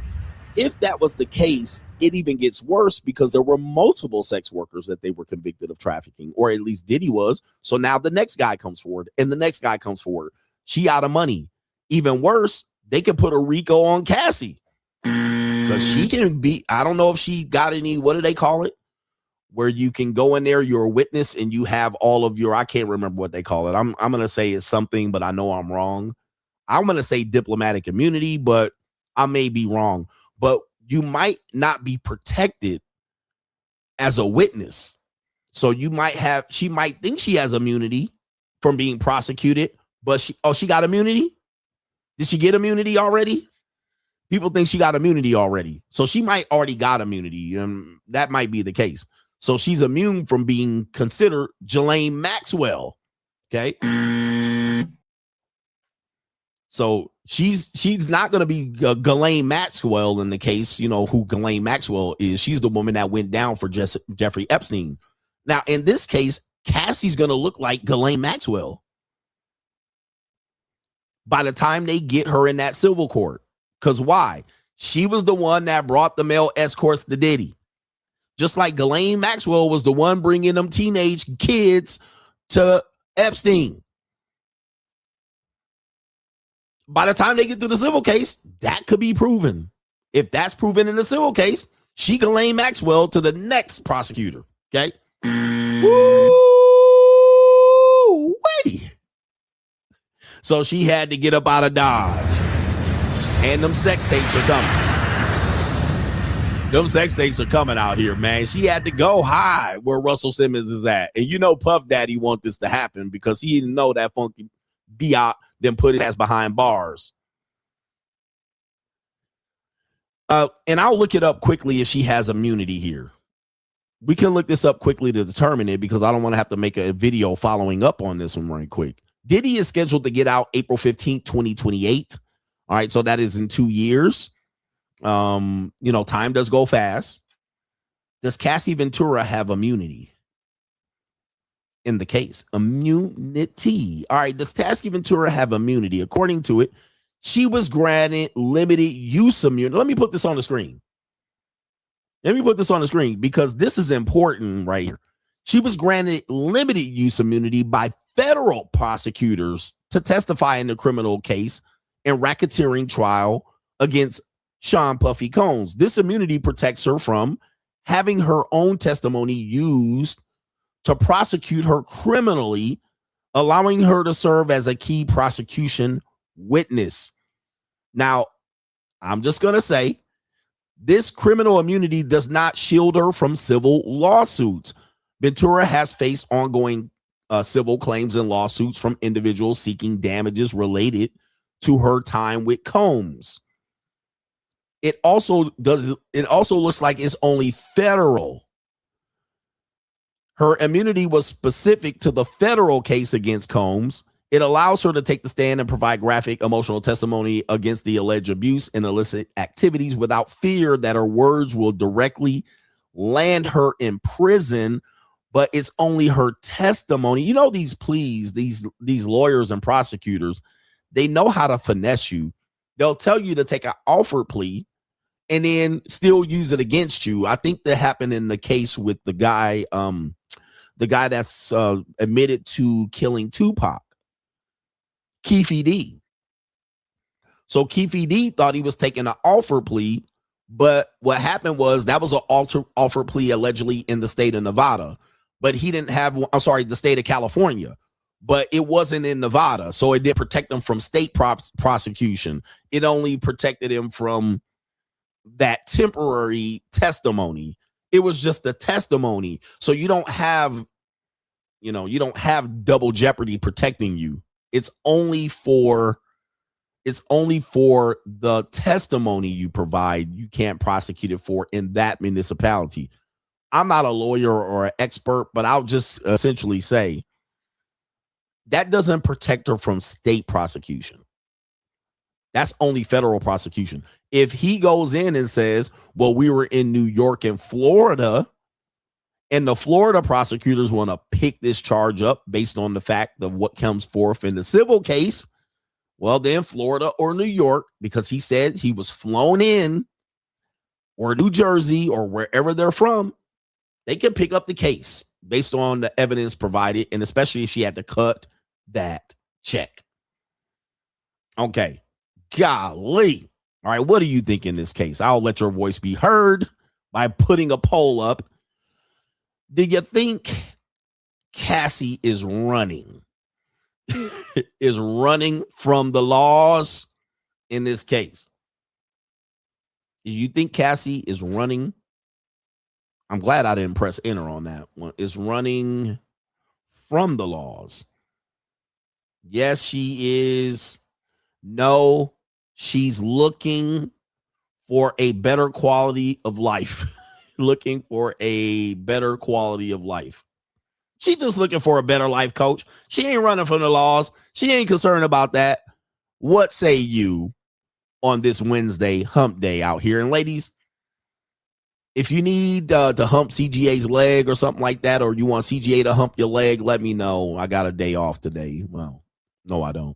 if that was the case, it even gets worse because there were multiple sex workers that they were convicted of trafficking, or at least Diddy was. So now the next guy comes forward and the next guy comes forward. She out of money. Even worse, they could put a RICO on Cassie because she can be, I don't know if she got any, what do they call it? Where you can go in there, you're a witness and you have all of your, I can't remember what they call it. I'm going to say it's something, but I know I'm wrong. I'm going to say diplomatic immunity, but I may be wrong. But you might not be protected as a witness. So she might think she has immunity from being prosecuted, but she got immunity? Did she get immunity already? People think she got immunity already. So she might already got immunity. That might be the case. So she's immune from being considered Ghislaine Maxwell. Okay. So she's not going to be Ghislaine Maxwell in the case. You know who Ghislaine Maxwell is. She's the woman that went down for Jeffrey Epstein. Now, in this case, Cassie's going to look like Ghislaine Maxwell by the time they get her in that civil court. Because why? She was the one that brought the male escorts to Diddy. Just like Ghislaine Maxwell was the one bringing them teenage kids to Epstein. By the time they get to the civil case, that could be proven. If that's proven in the civil case, she Ghislaine Maxwell to the next prosecutor. Okay. Woo-wee. So she had to get up out of Dodge. And them sex tapes are coming. Them sex tapes are coming out here, man. She had to go high where Russell Simmons is at. And you know Puff Daddy want this to happen because he didn't know that funky then put his ass behind bars. And I'll look it up quickly if she has immunity here. We can look this up quickly to determine it because I don't want to have to make a video following up on this one right quick. Diddy is scheduled to get out April 15th, 2028. All right, so that is in 2 years. Time does go fast. Does Cassie Ventura have immunity in the case? Immunity. All right, does Cassie Ventura have immunity? According to it, she was granted limited use immunity. Let me put this on the screen. Because this is important right here. She was granted limited use immunity by federal prosecutors to testify in the criminal case and racketeering trial against Sean Puffy Combs. This immunity protects her from having her own testimony used to prosecute her criminally, allowing her to serve as a key prosecution witness. Now, I'm just going to say, this criminal immunity does not shield her from civil lawsuits. Ventura has faced ongoing civil claims and lawsuits from individuals seeking damages related to her time with Combs. It also looks like it's only federal. Her immunity was specific to the federal case against Combs. It allows her to take the stand and provide graphic, emotional testimony against the alleged abuse and illicit activities without fear that her words will directly land her in prison. But it's only her testimony. You know, these pleas, these lawyers and prosecutors, they know how to finesse you. They'll tell you to take an offer plea and then still use it against you. I think that happened in the case with the guy that's admitted to killing Tupac, Keefe D. So Keefe D thought he was taking an offer plea, but what happened was that was an offer plea allegedly in the state of Nevada, but he didn't have, the state of California, but it wasn't in Nevada. So it didn't protect him from state prosecution. It only protected him from that temporary testimony. It was just a testimony. So you don't have double jeopardy protecting you. It's only for the testimony you provide. You can't prosecute it for in that municipality. I'm not a lawyer or an expert, but I'll just essentially say that doesn't protect her from state prosecution. That's only federal prosecution. If he goes in and says, well, we were in New York and Florida, and the Florida prosecutors want to pick this charge up based on the fact of what comes forth in the civil case, well, then Florida or New York, because he said he was flown in, or New Jersey or wherever they're from, they can pick up the case based on the evidence provided, and especially if she had to cut that check. Okay. Golly. All right. What do you think in this case? I'll let your voice be heard by putting a poll up. Do you think Cassie is running? Is running from the laws in this case? Do you think Cassie is running? I'm glad I didn't press enter on that one. Is running from the laws? Yes, she is. No, she's looking for a better quality of life. Looking for a better quality of life. She's just looking for a better life, coach. She ain't running from the laws. She ain't concerned about that. What say you on this Wednesday hump day out here? And ladies, if you need to hump CGA's leg or something like that, or you want CGA to hump your leg, let me know. I got a day off today. Well, no, I don't.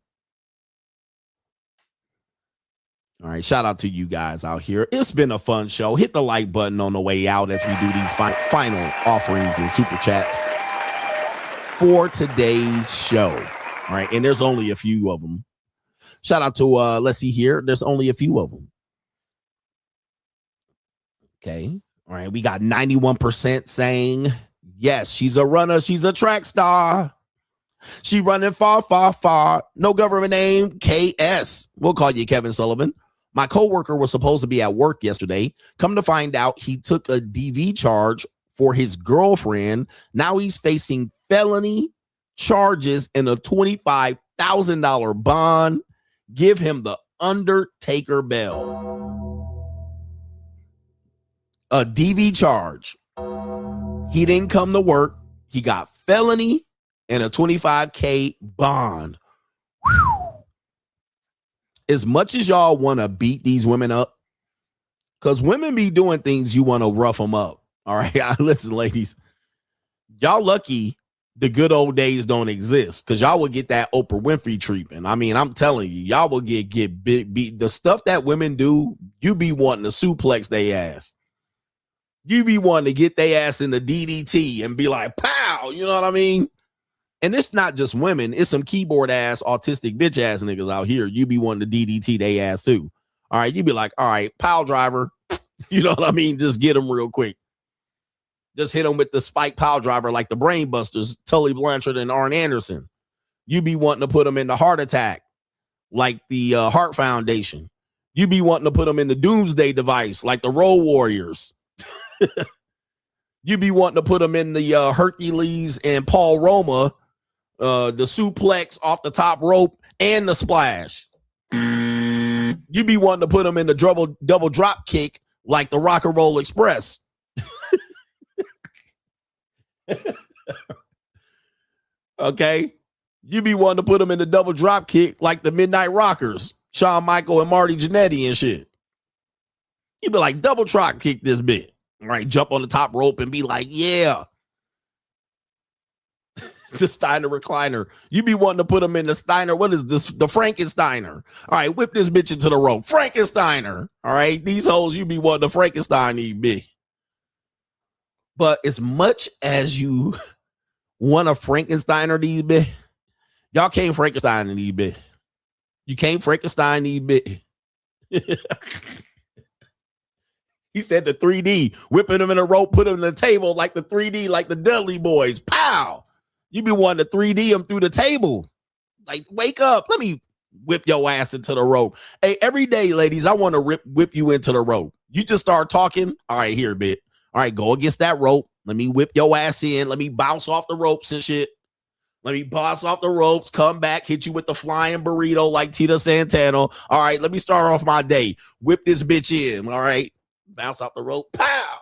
All right, shout out to you guys out here. It's been a fun show. Hit the like button on the way out as we do these final offerings and super chats for today's show. All right, and there's only a few of them. Shout out to, let's see here. There's only a few of them. Okay. All right, we got 91% saying, yes, she's a runner. She's a track star. She running far, far, far. No government name, KS. We'll call you Kevin Sullivan. My coworker was supposed to be at work yesterday. Come to find out, he took a DV charge for his girlfriend. Now he's facing felony charges and a $25,000 $1,000 bond. Give him the Undertaker bell. A DV charge. He didn't come to work. He got felony and a $25K bond. Whew. As much as y'all want to beat these women up, because women be doing things you want to rough them up. All right. Listen, ladies, y'all lucky the good old days don't exist, because y'all would get that Oprah Winfrey treatment. I mean, I'm telling you, y'all will get beat. The stuff that women do, you be wanting to suplex they ass. You be wanting to get their ass in the DDT and be like, pow, you know what I mean? And it's not just women. It's some keyboard ass, autistic bitch ass niggas out here. You be wanting to DDT they ass too. All right, you be like, all right, pile driver. You know what I mean? Just get them real quick. Just hit them with the spike pile driver like the Brain Busters, Tully Blanchard and Arn Anderson. You be wanting to put them in the heart attack like the Heart Foundation. You be wanting to put them in the Doomsday Device like the Road Warriors. You be wanting to put them in the Hercules and Paul Roma, the suplex off the top rope and the splash. You be wanting to put them in the double drop kick like the Rock and Roll Express. Okay. You be wanting to put them in the double drop kick like the Midnight Rockers, Shawn Michael and Marty Jannetty and shit. You be like, double drop kick this bit. All right, jump on the top rope and be like, yeah. The Steiner recliner. You be wanting to put them in the Steiner. What is this? The Frankensteiner. All right, whip this bitch into the rope. Frankensteiner. All right, these hoes, you be wanting to Frankenstein these bitch. But as much as you want to Frankensteiner these bitch, y'all can't Frankenstein these bitch. You can't Frankenstein these bitch. He said the 3D, whipping them in a rope, put them in the table like the 3D, like the Dudley Boys. Pow! You be wanting to 3D them through the table. Like, wake up. Let me whip your ass into the rope. Hey, every day, ladies, I want to whip you into the rope. You just start talking. All right, here, bit. All right, go against that rope. Let me whip your ass in. Let me bounce off the ropes and shit. Let me bounce off the ropes, come back, hit you with the flying burrito like Tita Santana. All right, let me start off my day. Whip this bitch in, all right? Bounce off the rope. Pow!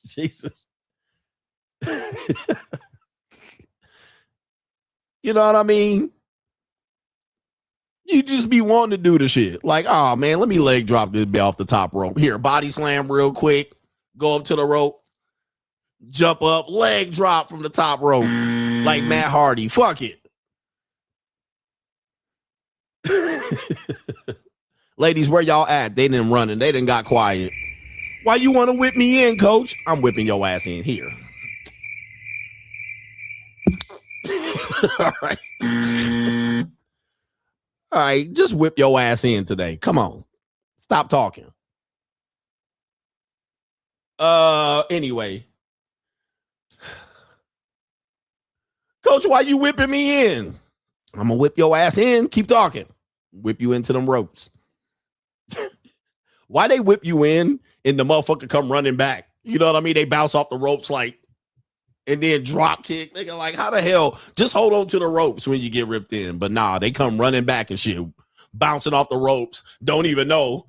Jesus. You know what I mean? You just be wanting to do the shit. Like, oh, man, let me leg drop this bit off the top rope. Here, body slam real quick. Go up to the rope. Jump up. Leg drop from the top rope. Like Matt Hardy. Fuck it. Ladies, where y'all at? They didn't run and they didn't got quiet. Why you want to whip me in, coach? I'm whipping your ass in here. All right. All right, just whip your ass in today. Come on. Stop talking. Anyway. Coach, why you whipping me in? I'm gonna whip your ass in. Keep talking. Whip you into them ropes. Why they whip you in and the motherfucker come running back? You know what I mean? They bounce off the ropes like, and then drop kick. Nigga, like, how the hell? Just hold on to the ropes when you get ripped in. But nah, they come running back and shit, bouncing off the ropes. Don't even know.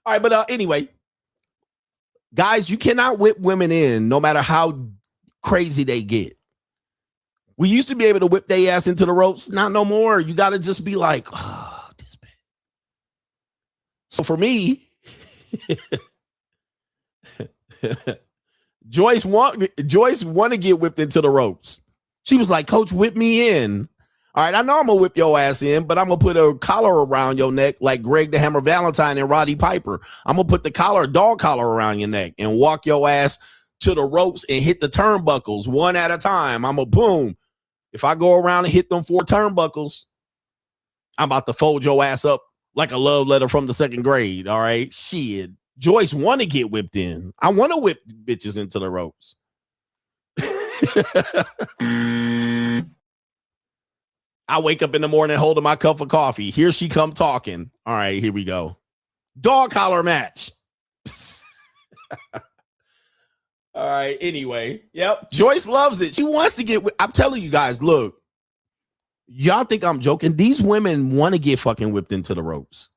All right, but anyway, guys, you cannot whip women in no matter how crazy they get. We used to be able to whip their ass into the ropes. Not no more. You got to just be like, oh, this bitch. So for me, Joyce want to get whipped into the ropes. She was like, Coach, whip me in. All right, I know I'm going to whip your ass in, but I'm going to put a collar around your neck like Greg the Hammer Valentine and Roddy Piper. I'm going to put the collar, dog collar around your neck and walk your ass to the ropes and hit the turnbuckles one at a time. I'm a boom. If I go around and hit them 4 turnbuckles, I'm about to fold your ass up like a love letter from the 2nd grade. All right. Shit. Joyce want to get whipped in. I want to whip bitches into the ropes. I wake up in the morning holding my cup of coffee. Here she come talking. All right, here we go. Dog collar match. All right. Anyway, yep. Joyce loves it. She wants to get. I'm telling you guys, look. Y'all think I'm joking? These women want to get fucking whipped into the ropes.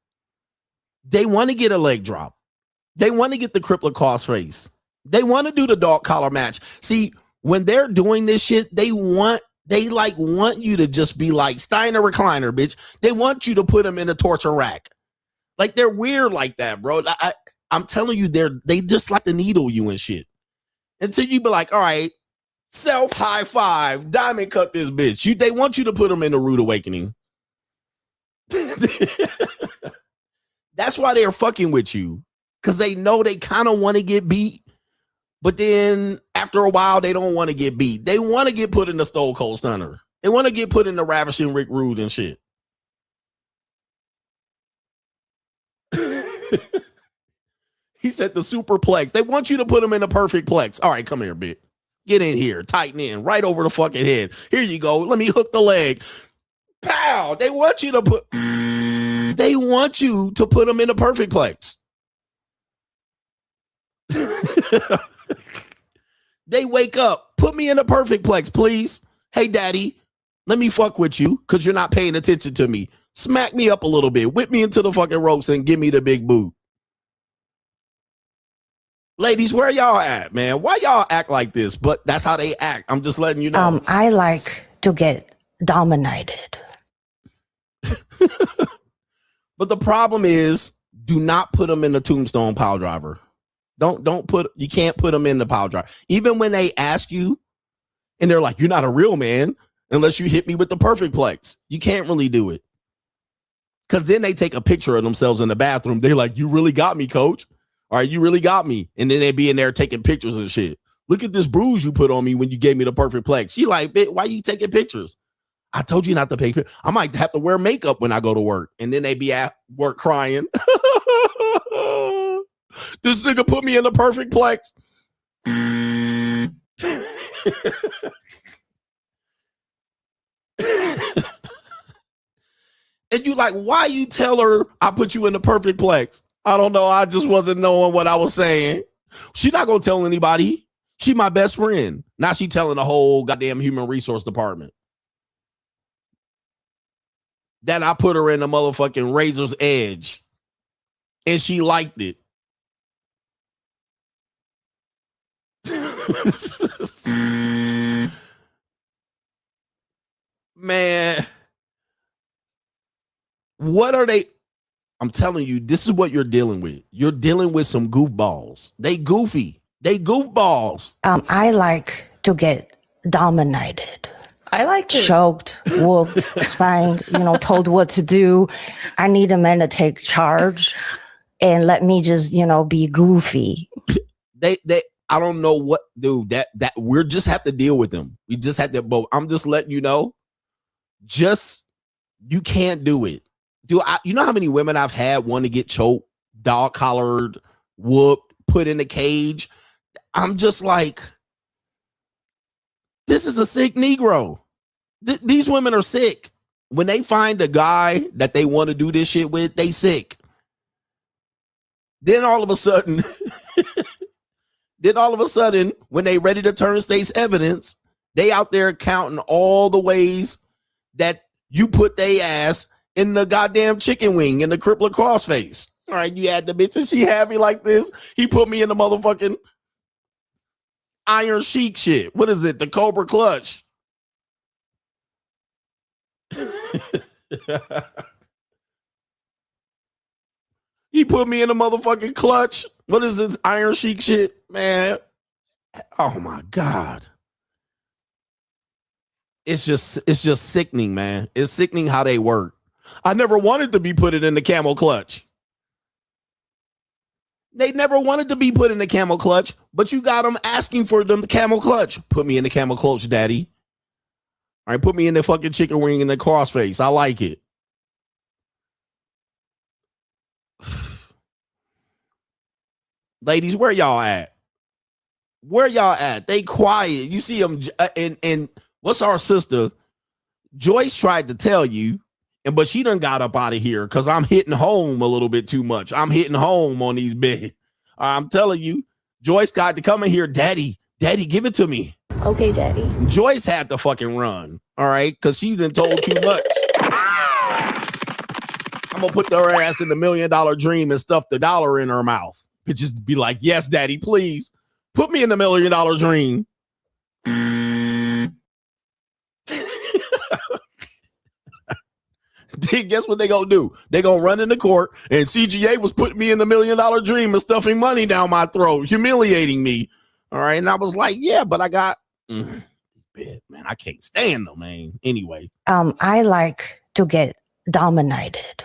They want to get a leg drop. They want to get the crippler crossface. They want to do the dog collar match. See, when they're doing this shit, they want you to just be like Steiner recliner, bitch. They want you to put them in a torture rack. Like they're weird like that, bro. I'm telling you, they just like to needle you and shit. Until you be like, all right. Self high five, diamond cut this bitch. They want you to put them in a rude awakening. That's why they're fucking with you, because they know they kind of want to get beat, but then after a while they don't want to get beat. They want to get put in the Stone Cold Stunner. They want to get put in the Ravishing Rick Rude and shit. He said the superplex. They want you to put them in the perfect plex. All right, come here, bitch. Get in here, tighten in, right over the fucking head. Here you go. Let me hook the leg. Pow! They want you to put them in the perfect plex. They wake up. Put me in the perfect plex, please. Hey, daddy, let me fuck with you because you're not paying attention to me. Smack me up a little bit. Whip me into the fucking ropes and give me the big boot. Ladies, where y'all at, man? Why y'all act like this? But that's how they act. I'm just letting you know. I like to get dominated. But the problem is, do not put them in the tombstone pile driver. You can't put them in the pile driver. Even when they ask you and they're like, you're not a real man unless you hit me with the perfect plex. You can't really do it. Because then they take a picture of themselves in the bathroom. They're like, you really got me, coach. All right, you really got me. And then they be in there taking pictures and shit. Look at this bruise you put on me when you gave me the perfect plex. She like, bitch, why you taking pictures? I told you not to pay. I might have to wear makeup when I go to work. And then they be at work crying. This nigga put me in the perfect plex. And you like, why you tell her I put you in the perfect plex? I don't know. I just wasn't knowing what I was saying. She's not going to tell anybody. She my best friend. Now she telling the whole goddamn human resource department that I put her in the motherfucking razor's edge. And she liked it. Man. What are they? I'm telling you, this is what you're dealing with. You're dealing with some goofballs. They goofy. They goofballs. I like to get dominated. I like to choked, whooped, spanked, told what to do. I need a man to take charge and let me just, be goofy. I don't know what, dude, that we're just have to deal with them. We just have to, but I'm just letting you know, you can't do it. Dude, you know how many women I've had want to get choked, dog collared, whooped, put in a cage? I'm just like, this is a sick Negro. These women are sick. When they find a guy that they want to do this shit with, they sick. Then all of a sudden, when they ready to turn state's evidence, they out there counting all the ways that you put they ass in the goddamn chicken wing in the crippler crossface. All right, you had the bitch and she had me like this. He put me in the motherfucking Iron Sheik shit. What is it? The Cobra Clutch. He put me in the motherfucking clutch. What is this Iron Sheik shit, man? Oh my God. It's just sickening, man. It's sickening how they work. I never wanted to be put in the camel clutch. They never wanted to be put in the camel clutch, but you got them asking for them the camel clutch. Put me in the camel clutch, daddy. All right, put me in the fucking chicken wing in the crossface. I like it. Ladies, where y'all at? Where y'all at? They quiet. You see them, and what's our sister? Joyce tried to tell you, but she done got up out of here because I'm hitting home a little bit too much. I'm hitting home on these big. I'm telling you, Joyce got to come in here. Daddy, give it to me. Okay, Daddy. Joyce had to fucking run. All right. Cause she done told too much. I'm gonna put her ass in the $1 million dream and stuff the dollar in her mouth. Could just be like, yes, Daddy, please put me in the $1 million dream. Guess what they gonna do? They gonna run into court and CGA was putting me in the $1 million dream and stuffing money down my throat, humiliating me. All right. And I was like, yeah, but I got man, I can't stand them, man. Anyway. I like to get dominated.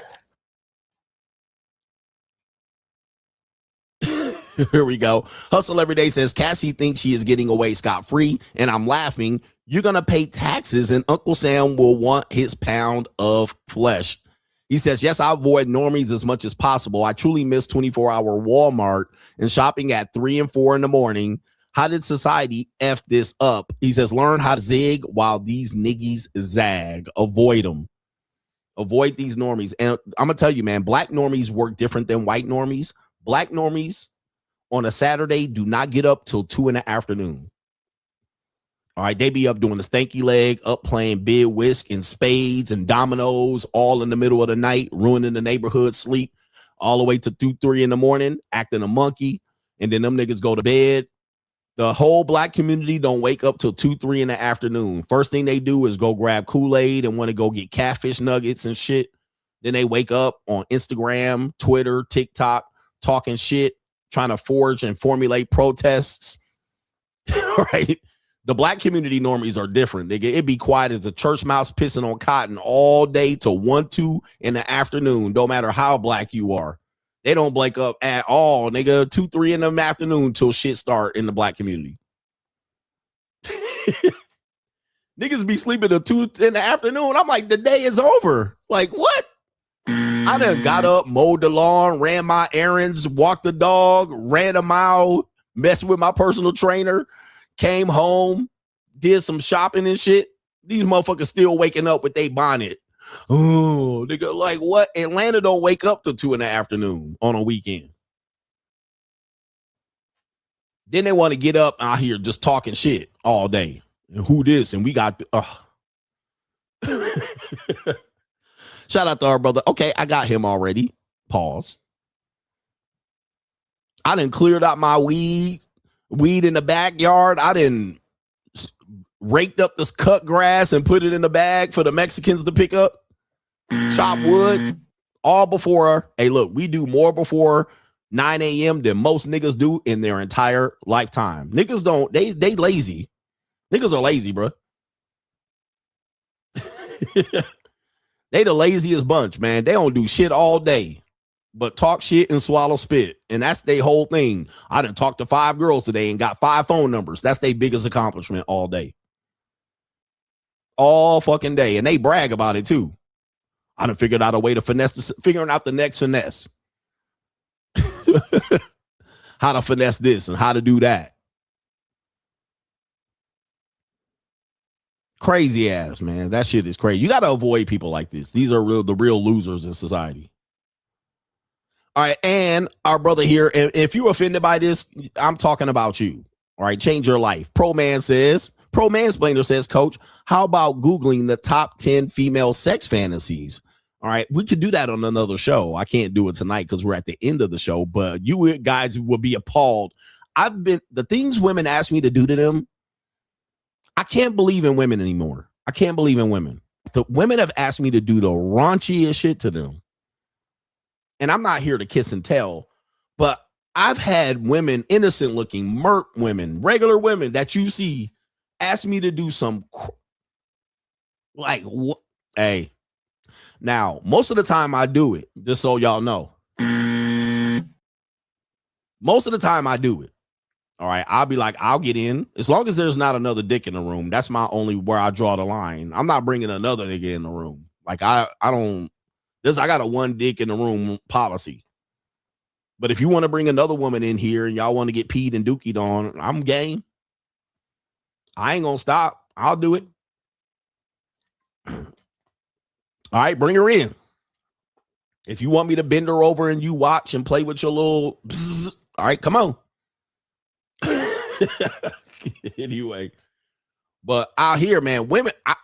Here we go. Hustle Every Day says Cassie thinks she is getting away scot-free, and I'm laughing. You're going to pay taxes, and Uncle Sam will want his pound of flesh. He says, yes, I avoid normies as much as possible. I truly miss 24-hour Walmart and shopping at 3 and 4 in the morning. How did society F this up? He says, learn how to zig while these niggies zag. Avoid them. Avoid these normies. And I'm going to tell you, man, black normies work different than white normies. Black normies on a Saturday do not get up till 2 in the afternoon. All right, they be up doing the stanky leg, up playing bid whisk and spades and dominoes all in the middle of the night, ruining the neighborhood sleep all the way to 2, 3 in the morning, acting a monkey, and then them niggas go to bed. The whole black community don't wake up till 2, 3 in the afternoon. First thing they do is go grab Kool-Aid and want to go get catfish nuggets and shit. Then they wake up on Instagram, Twitter, TikTok, talking shit, trying to forge and formulate protests. Right? The black community normies are different. It be quiet as a church mouse pissing on cotton all day till 1, 2 in the afternoon, no matter how black you are. They don't wake up at all, nigga. 2, 3 in the afternoon till shit start in the black community. Niggas be sleeping till 2 in the afternoon. I'm like, the day is over. Like, what? I done got up, mowed the lawn, ran my errands, walked the dog, ran a mile, messed with my personal trainer, came home, did some shopping and shit. These motherfuckers still waking up with their bonnet. Oh, nigga, like what? Atlanta don't wake up till 2 in the afternoon on a weekend. Then they want to get up out here just talking shit all day. And who this? And we got shout out to our brother. Okay, I got him already. Pause. I done cleared out my weed in the backyard. I done raked up this cut grass and put it in the bag for the Mexicans to pick up. Chop wood. All before. Hey, look, we do more before 9 a.m. than most niggas do in their entire lifetime. Niggas don't, they lazy. Niggas are lazy, bro. They the laziest bunch, man. They don't do shit all day but talk shit and swallow spit. And that's their whole thing. I done talked to 5 girls today and got 5 phone numbers. That's their biggest accomplishment all day. All fucking day. And they brag about it too. I done figured out a way to figuring out the next finesse. How to finesse this and how to do that. Crazy ass, man. That shit is crazy. You got to avoid people like this. These are the real losers in society. All right. And our brother here, if you're offended by this, I'm talking about you. All right. Change your life. Pro Mansplainer says, Coach, how about Googling the top 10 female sex fantasies? All right. We could do that on another show. I can't do it tonight because we're at the end of the show, but you guys will be appalled. The things women ask me to do to them. I can't believe in women anymore. I can't believe in women. The women have asked me to do the raunchiest shit to them. And I'm not here to kiss and tell, but I've had women, innocent looking, merc women, regular women that you see ask me to do some like what? Hey, now most of the time I do it, just so y'all know. Most of the time I do it. All right, I'll be like, I'll get in as long as there's not another dick in the room. That's my only where I draw the line. I'm not bringing another nigga in the room. Like I got a 1 dick in the room policy. But if you want to bring another woman in here and y'all want to get peed and dookied on, I'm game. I ain't gonna stop. I'll do it. All right, bring her in. If you want me to bend her over and you watch and play with your little bzz, all right, come on. Anyway, but out here, man,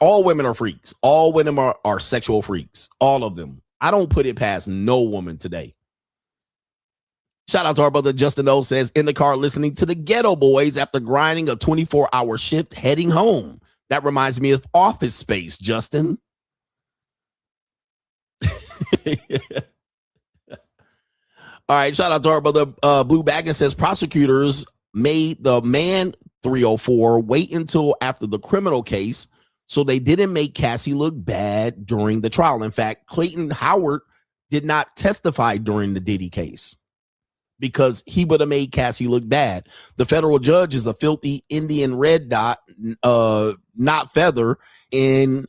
all women are freaks. All women are sexual freaks. All of them. I don't put it past no woman today. Shout out to our brother Justin O says, in the car listening to the Ghetto Boys after grinding a 24-hour shift heading home. That reminds me of Office Space, Justin. All right, shout out to our brother Blue Bag and says prosecutors made the man 304 wait until after the criminal case so they didn't make Cassie look bad during the trial. In fact, Clayton Howard did not testify during the Diddy case because he would have made Cassie look bad. The federal judge is a filthy Indian red dot, not feather, and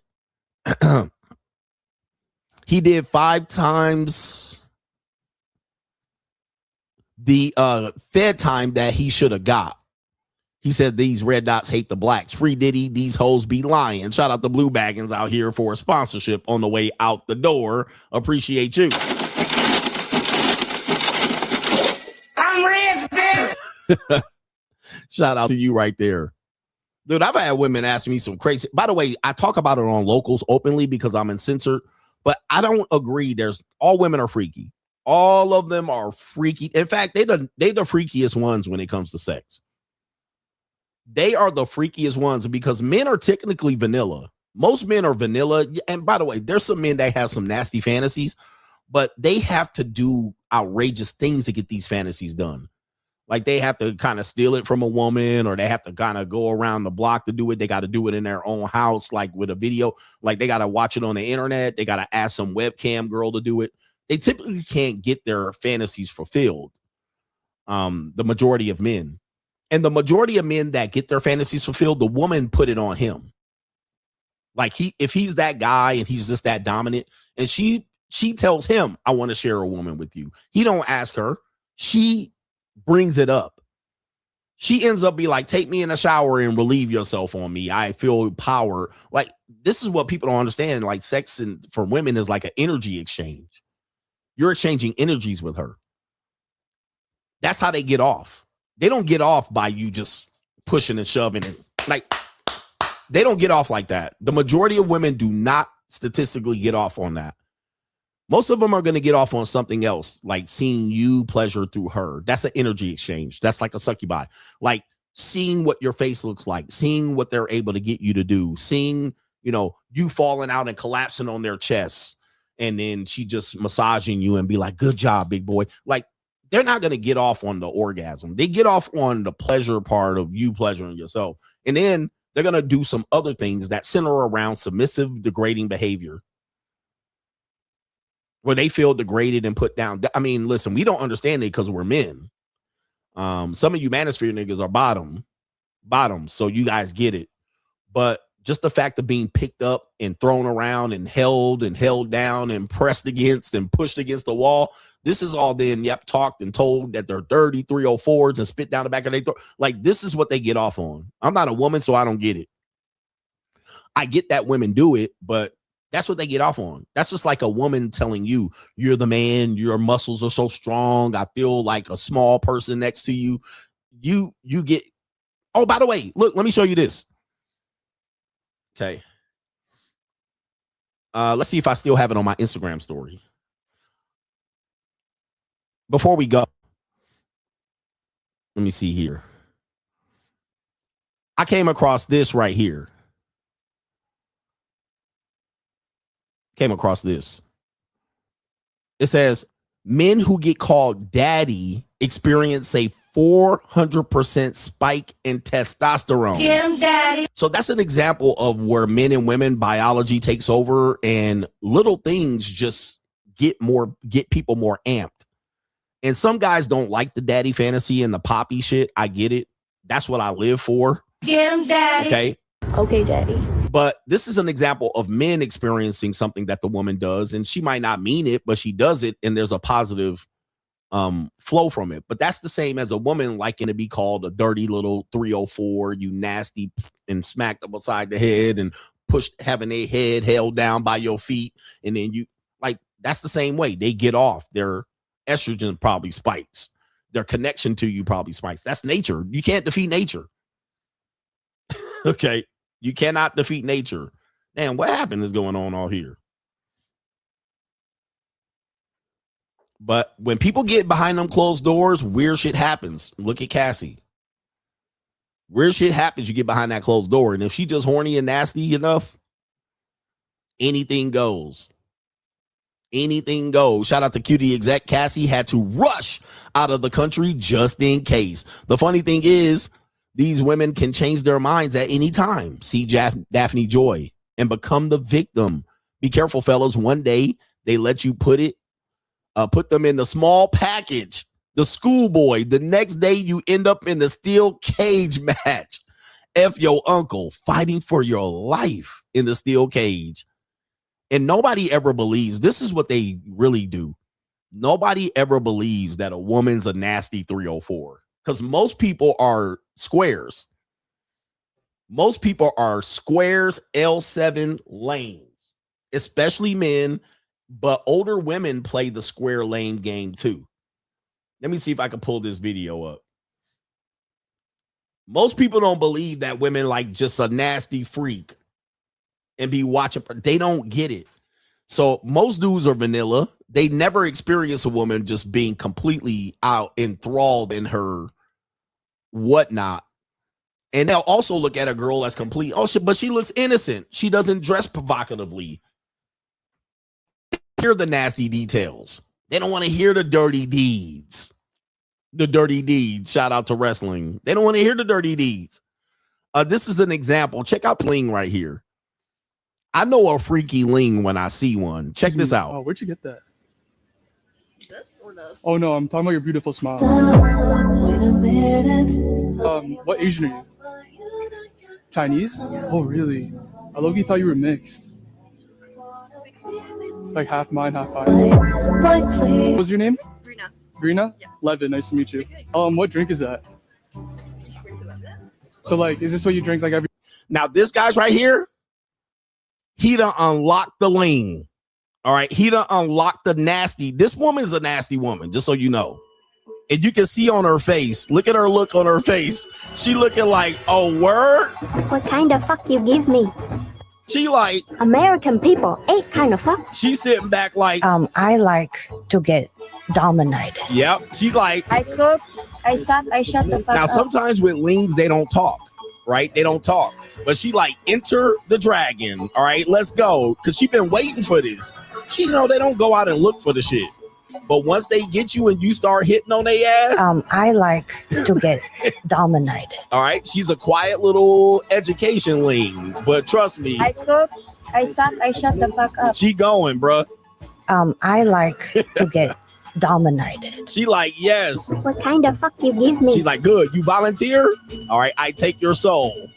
he did 5 times the fed time that he should have got. He said these red dots hate the blacks. Free Diddy, these hoes be lying. Shout out to Blue Baggins out here for a sponsorship on the way out the door. Appreciate you. I'm rich, bitch. Shout out to you right there. Dude, I've had women ask me some crazy. By the way, I talk about it on Locals openly because I'm uncensored, but I don't agree. All women are freaky. All of them are freaky. In fact, they the freakiest ones when it comes to sex. They are the freakiest ones because men are technically vanilla. Most men are vanilla. And by the way, there's some men that have some nasty fantasies, but they have to do outrageous things to get these fantasies done. Like they have to kind of steal it from a woman, or they have to kind of go around the block to do it. They got to do it in their own house, like with a video. Like they got to watch it on the internet. They got to ask some webcam girl to do it. They typically can't get their fantasies fulfilled. The majority of men. And the majority of men that get their fantasies fulfilled, the woman put it on him. Like if he's that guy and he's just that dominant, and she tells him, I want to share a woman with you. He don't ask her. She brings it up. She ends up be like, take me in the shower and relieve yourself on me. I feel power. Like this is what people don't understand. Like sex for women is like an energy exchange. You're exchanging energies with her. That's how they get off. They don't get off by you just pushing and shoving it. Like they don't get off like that. The majority of women do not statistically get off on that. Most of them are going to get off on something else, like seeing you pleasure through her. That's an energy exchange. That's like a succubi. Like seeing what your face looks like, seeing what they're able to get you to do, seeing, you falling out and collapsing on their chests. And then she just massaging you and be like, good job, big boy. Like, they're not going to get off on the orgasm. They get off on the pleasure part of you pleasuring yourself. And then they're going to do some other things that center around submissive, degrading behavior where they feel degraded and put down. I mean, listen, we don't understand it because we're men. Some of you manosphere niggas are bottom. So you guys get it. But just the fact of being picked up and thrown around and held down and pressed against and pushed against the wall. This is all then, talked and told that they're dirty 304s and spit down the back of their throat. Like, this is what they get off on. I'm not a woman, so I don't get it. I get that women do it, but that's what they get off on. That's just like a woman telling you, you're the man, your muscles are so strong. I feel like a small person next to you. You get, oh, by the way, look, let me show you this. Okay. Let's see if I still have it on my Instagram story. Before we go, let me see here. I came across this right here. It says, men who get called daddy experience a 400% spike in testosterone. Get him, daddy. So that's an example of where men and women biology takes over and little things just get people more amped. And some guys don't like the daddy fantasy and the poppy shit. I get it. That's what I live for. Get him, daddy. Okay. Okay, daddy. But this is an example of men experiencing something that the woman does, and she might not mean it, but she does it, and there's a positive flow from it. But that's the same as a woman liking to be called a dirty little 304, you nasty, and smacked up beside the head and pushed, having a head held down by your feet, and then you like that's the same way they get off. Their estrogen probably spikes. Their connection to you probably spikes. That's nature. You can't defeat nature. Okay. You cannot defeat nature. Man, what happened is going on all here. But when people get behind them closed doors, weird shit happens. Look at Cassie. Weird shit happens. You get behind that closed door. And if she just horny and nasty enough, anything goes. Anything goes. Shout out to Cutie Exec. Cassie had to rush out of the country just in case. The funny thing is, these women can change their minds at any time. See Daphne Joy and become the victim. Be careful, fellas. One day they let you put them in the small package, the schoolboy. The next day you end up in the steel cage match. F your uncle, fighting for your life in the steel cage. And nobody ever believes, this is what they really do. Nobody ever believes that a woman's a nasty 304. Because most people are squares. Most people are squares, L7 lanes, especially men, but older women play the square lane game too. Let me see if I can pull this video up. Most people don't believe that women like just a nasty freak and be watching. They don't get it. So most dudes are vanilla. They never experience a woman just being completely out enthralled in her whatnot. And they'll also look at a girl as complete. Oh, but she looks innocent. She doesn't dress provocatively. Hear the nasty details. They don't want to hear the dirty deeds. The dirty deeds. Shout out to wrestling. They don't want to hear the dirty deeds. This is an example. Check out Ling right here. I know a freaky Ling when I see one. Check this out. Oh, where'd you get that? This or no? Oh no, I'm talking about your beautiful smile. What Asian are you? Chinese? Oh really? I low-key thought you were mixed. Like half mine, half mine. What was your name? Grina. Grina? Yeah. Levin, nice to meet you. What drink is that? So like, is this what you drink like every? Now this guy's right here. He done unlocked the Ling. All right. He done unlocked the nasty. This woman's a nasty woman, just so you know. And you can see on her face. Look at her look on her face. She looking like, oh, word? What kind of fuck you give me? She like American people ain't kind of fuck. She's sitting back like I like to get dominated. Yep. She like I cook, I stop, I shut the fuck now up. sometimes with Lings they don't talk, right? They don't talk. But she like enter the dragon. All right, let's go. Cause she been waiting for this. She know they don't go out and look for the shit. But once they get you and you start hitting on their ass, I like to get dominated. All right, she's a quiet little education Ling, but trust me, I cook, I stop, I shut the fuck up. she going, bruh. I like to get dominated. She like, yes. What kind of fuck you give me? She's like, good. You volunteer? All right, I take your soul.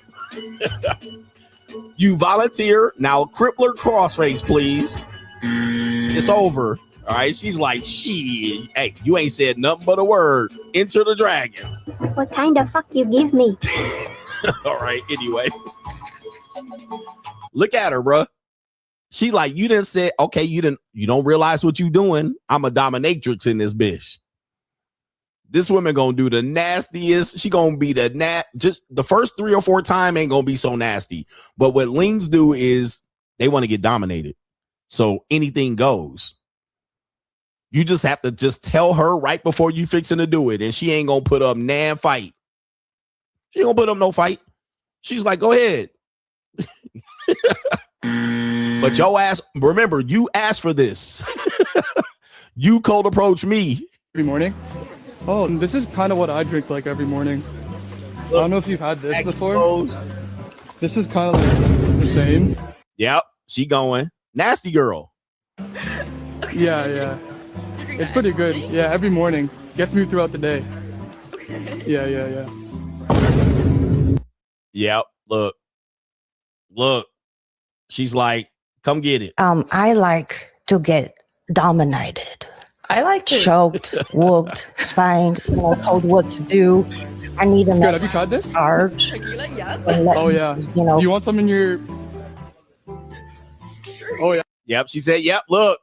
You volunteer. Now, crippler crossface, please. It's over. All right, she's like, shit. Hey, you ain't said nothing but a word. Enter the dragon. What kind of fuck you give me? All right, anyway. Look at her, bruh. She like, you didn't say, okay, you don't realize what you doing. I'm a dominatrix in this bitch. This woman gonna do the nastiest. She gonna be just the first 3 or 4 times ain't gonna be so nasty. But what Lings do is they want to get dominated. So anything goes. You just have to just tell her right before you fixing to do it. And she ain't gonna put up nan fight. She ain't gonna put up no fight. She's like, go ahead. But your ass, remember, you asked for this. You cold approach me. Every morning? Oh, this is kind of what I drink like every morning. I don't know if you've had this before. This is kind of like the same. Yep, she going. Nasty girl. Yeah. It's pretty good. Yeah, every morning. Gets me throughout the day. Yeah. Yep, look. She's like, come get it. I like to get dominated. I like to choked, whooped, spanked, told what to do. I need a Have you tried this? charge. Oh yeah. Do you want some in your? Oh yeah. Yep, she said, yep, look.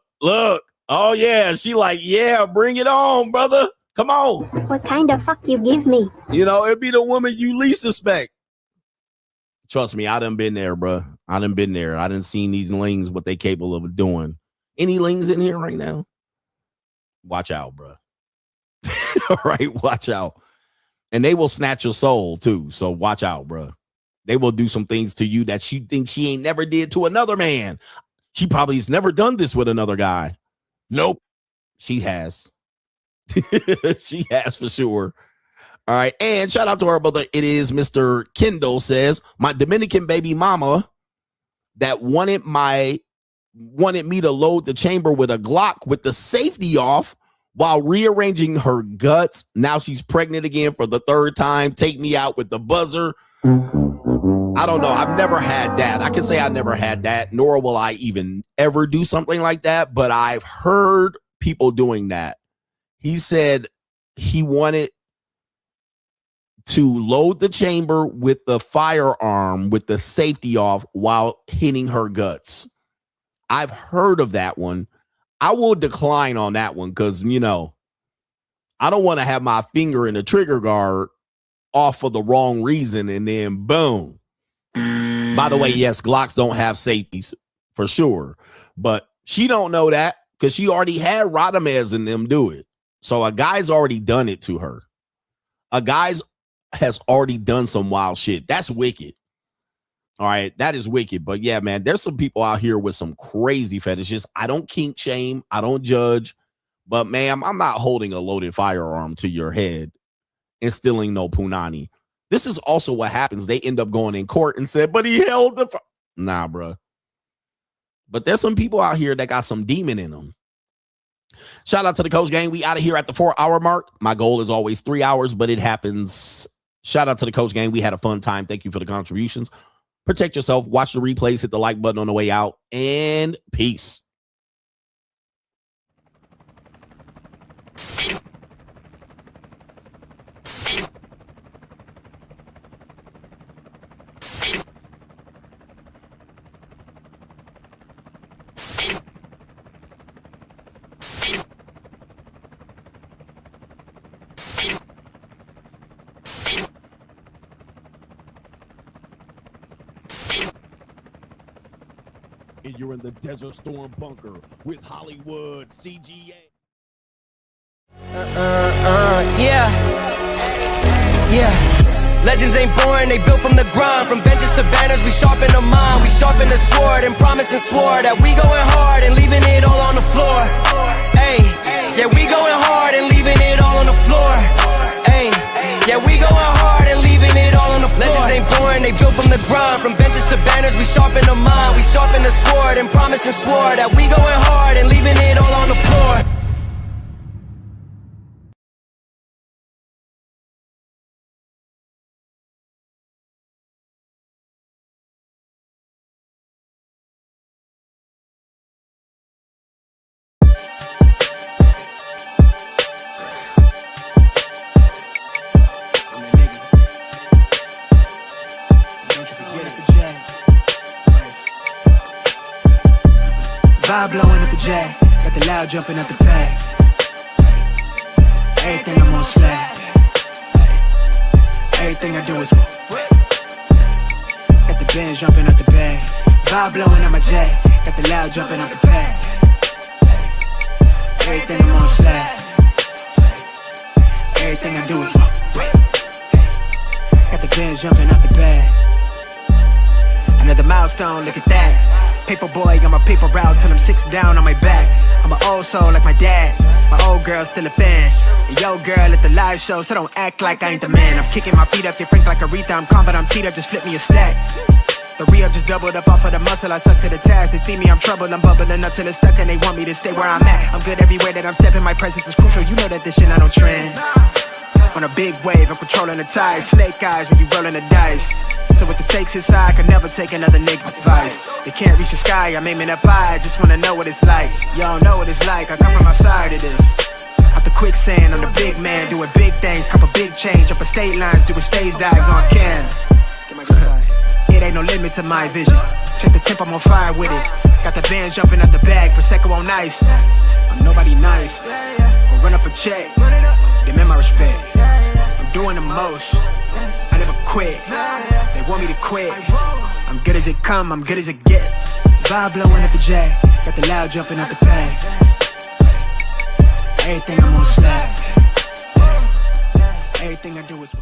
Oh yeah. She like, yeah, bring it on, brother. Come on. What kind of fuck you give me? You know, it'd be the woman you least suspect. Trust me, I done been there, bro. I done been there. I done seen these lings, what they capable of doing. Any lings in here right now? Watch out, bro. All right, watch out. And they will snatch your soul too. So watch out, bro. They will do some things to you that she thinks she ain't never did to another man. She probably has never done this with another guy. Nope. She has. She has for sure. All right. And shout out to our brother. It is Mr. Kendall says, my Dominican baby mama that wanted me to load the chamber with a Glock with the safety off while rearranging her guts. Now she's pregnant again for the third time. Take me out with the buzzer. I don't know. I've never had that. I can say I never had that, nor will I even ever do something like that. But I've heard people doing that. He said he wanted to load the chamber with the firearm with the safety off while hitting her guts. I've heard of that one. I will decline on that one because, you know, I don't want to have my finger in the trigger guard off for the wrong reason and then boom. By the way, yes, Glocks don't have safeties for sure, but she don't know that because she already had Radamez and them do it. So a guy's already done it to her. A guy's has already done some wild shit. That's wicked. All right, that is wicked. But yeah, man, there's some people out here with some crazy fetishes. I don't kink shame. I don't judge. But ma'am, I'm not holding a loaded firearm to your head and stealing no punani. This is also what happens. They end up going in court and said, but he held the... Nah, bro. But there's some people out here that got some demon in them. Shout out to the Coach Gang. We out of here at the 4-hour mark. My goal is always 3 hours, but it happens. Shout out to the Coach Gang. We had a fun time. Thank you for the contributions. Protect yourself. Watch the replays. Hit the like button on the way out. And peace. And you're in the Desert Storm bunker with Hollywood CGA. Yeah. Legends ain't born, they built from the grind. From benches to banners, we sharpen the mind. We sharpen the sword and promise and swore that we going hard and leaving it all on the floor. Hey, yeah, we going hard and leaving it all on the floor. Hey, yeah, we going hard and leaving it all on the floor. Legends ain't born, they built from the grind. From benches to banners, we sharpen the mind. We sharpen the sword and promise and swore that we going hard and leaving it all on the floor. Vibe blowing at the jack, got the loud jumping at the bag. Everything I'm on slack. Everything I do is got the band jumping at the bag. Vibe blowing at my jack, got the loud jumping at the bag. Everything I'm on slack. Everything I do is got the band jumping at the bag. Another milestone, look at that. Paper boy, got my paper route till I'm 6 down on my back. I'm an old soul like my dad. My old girl still a fan. And yo girl at the live show, so don't act like I ain't the man. I'm kicking my feet up, get frank like Aretha. I'm calm, but I'm teed up, just flip me a stack. The re-up just doubled up off of the muscle, I stuck to the task. They see me, I'm troubled, I'm bubbling up till it's stuck. And they want me to stay where I'm at. I'm good everywhere that I'm stepping, my presence is crucial. You know that this shit I don't trend. On a big wave, I'm controlling the tide. Snake eyes when you rolling the dice. So with the stakes inside, I could never take another nigga advice. They can't reach the sky, I'm aiming up high. I just wanna know what it's like. Y'all know what it's like, I come from outside of this. Out the quicksand, I'm the big man, doing big things. Cop a big change, up a state lines, doing stage dives on cam. It ain't no limit to my vision. Check the temp, I'm on fire with it. Got the band jumping out the bag, Prosecco on ice. I'm nobody nice. Go run up a check. demand my respect. I'm doing the most, I never quit. They want me to quit. I'm good as it come, I'm good as it gets. Vibe blowing at the J, got the loud jumping at the pay. Everything I'm on slap. Everything I do is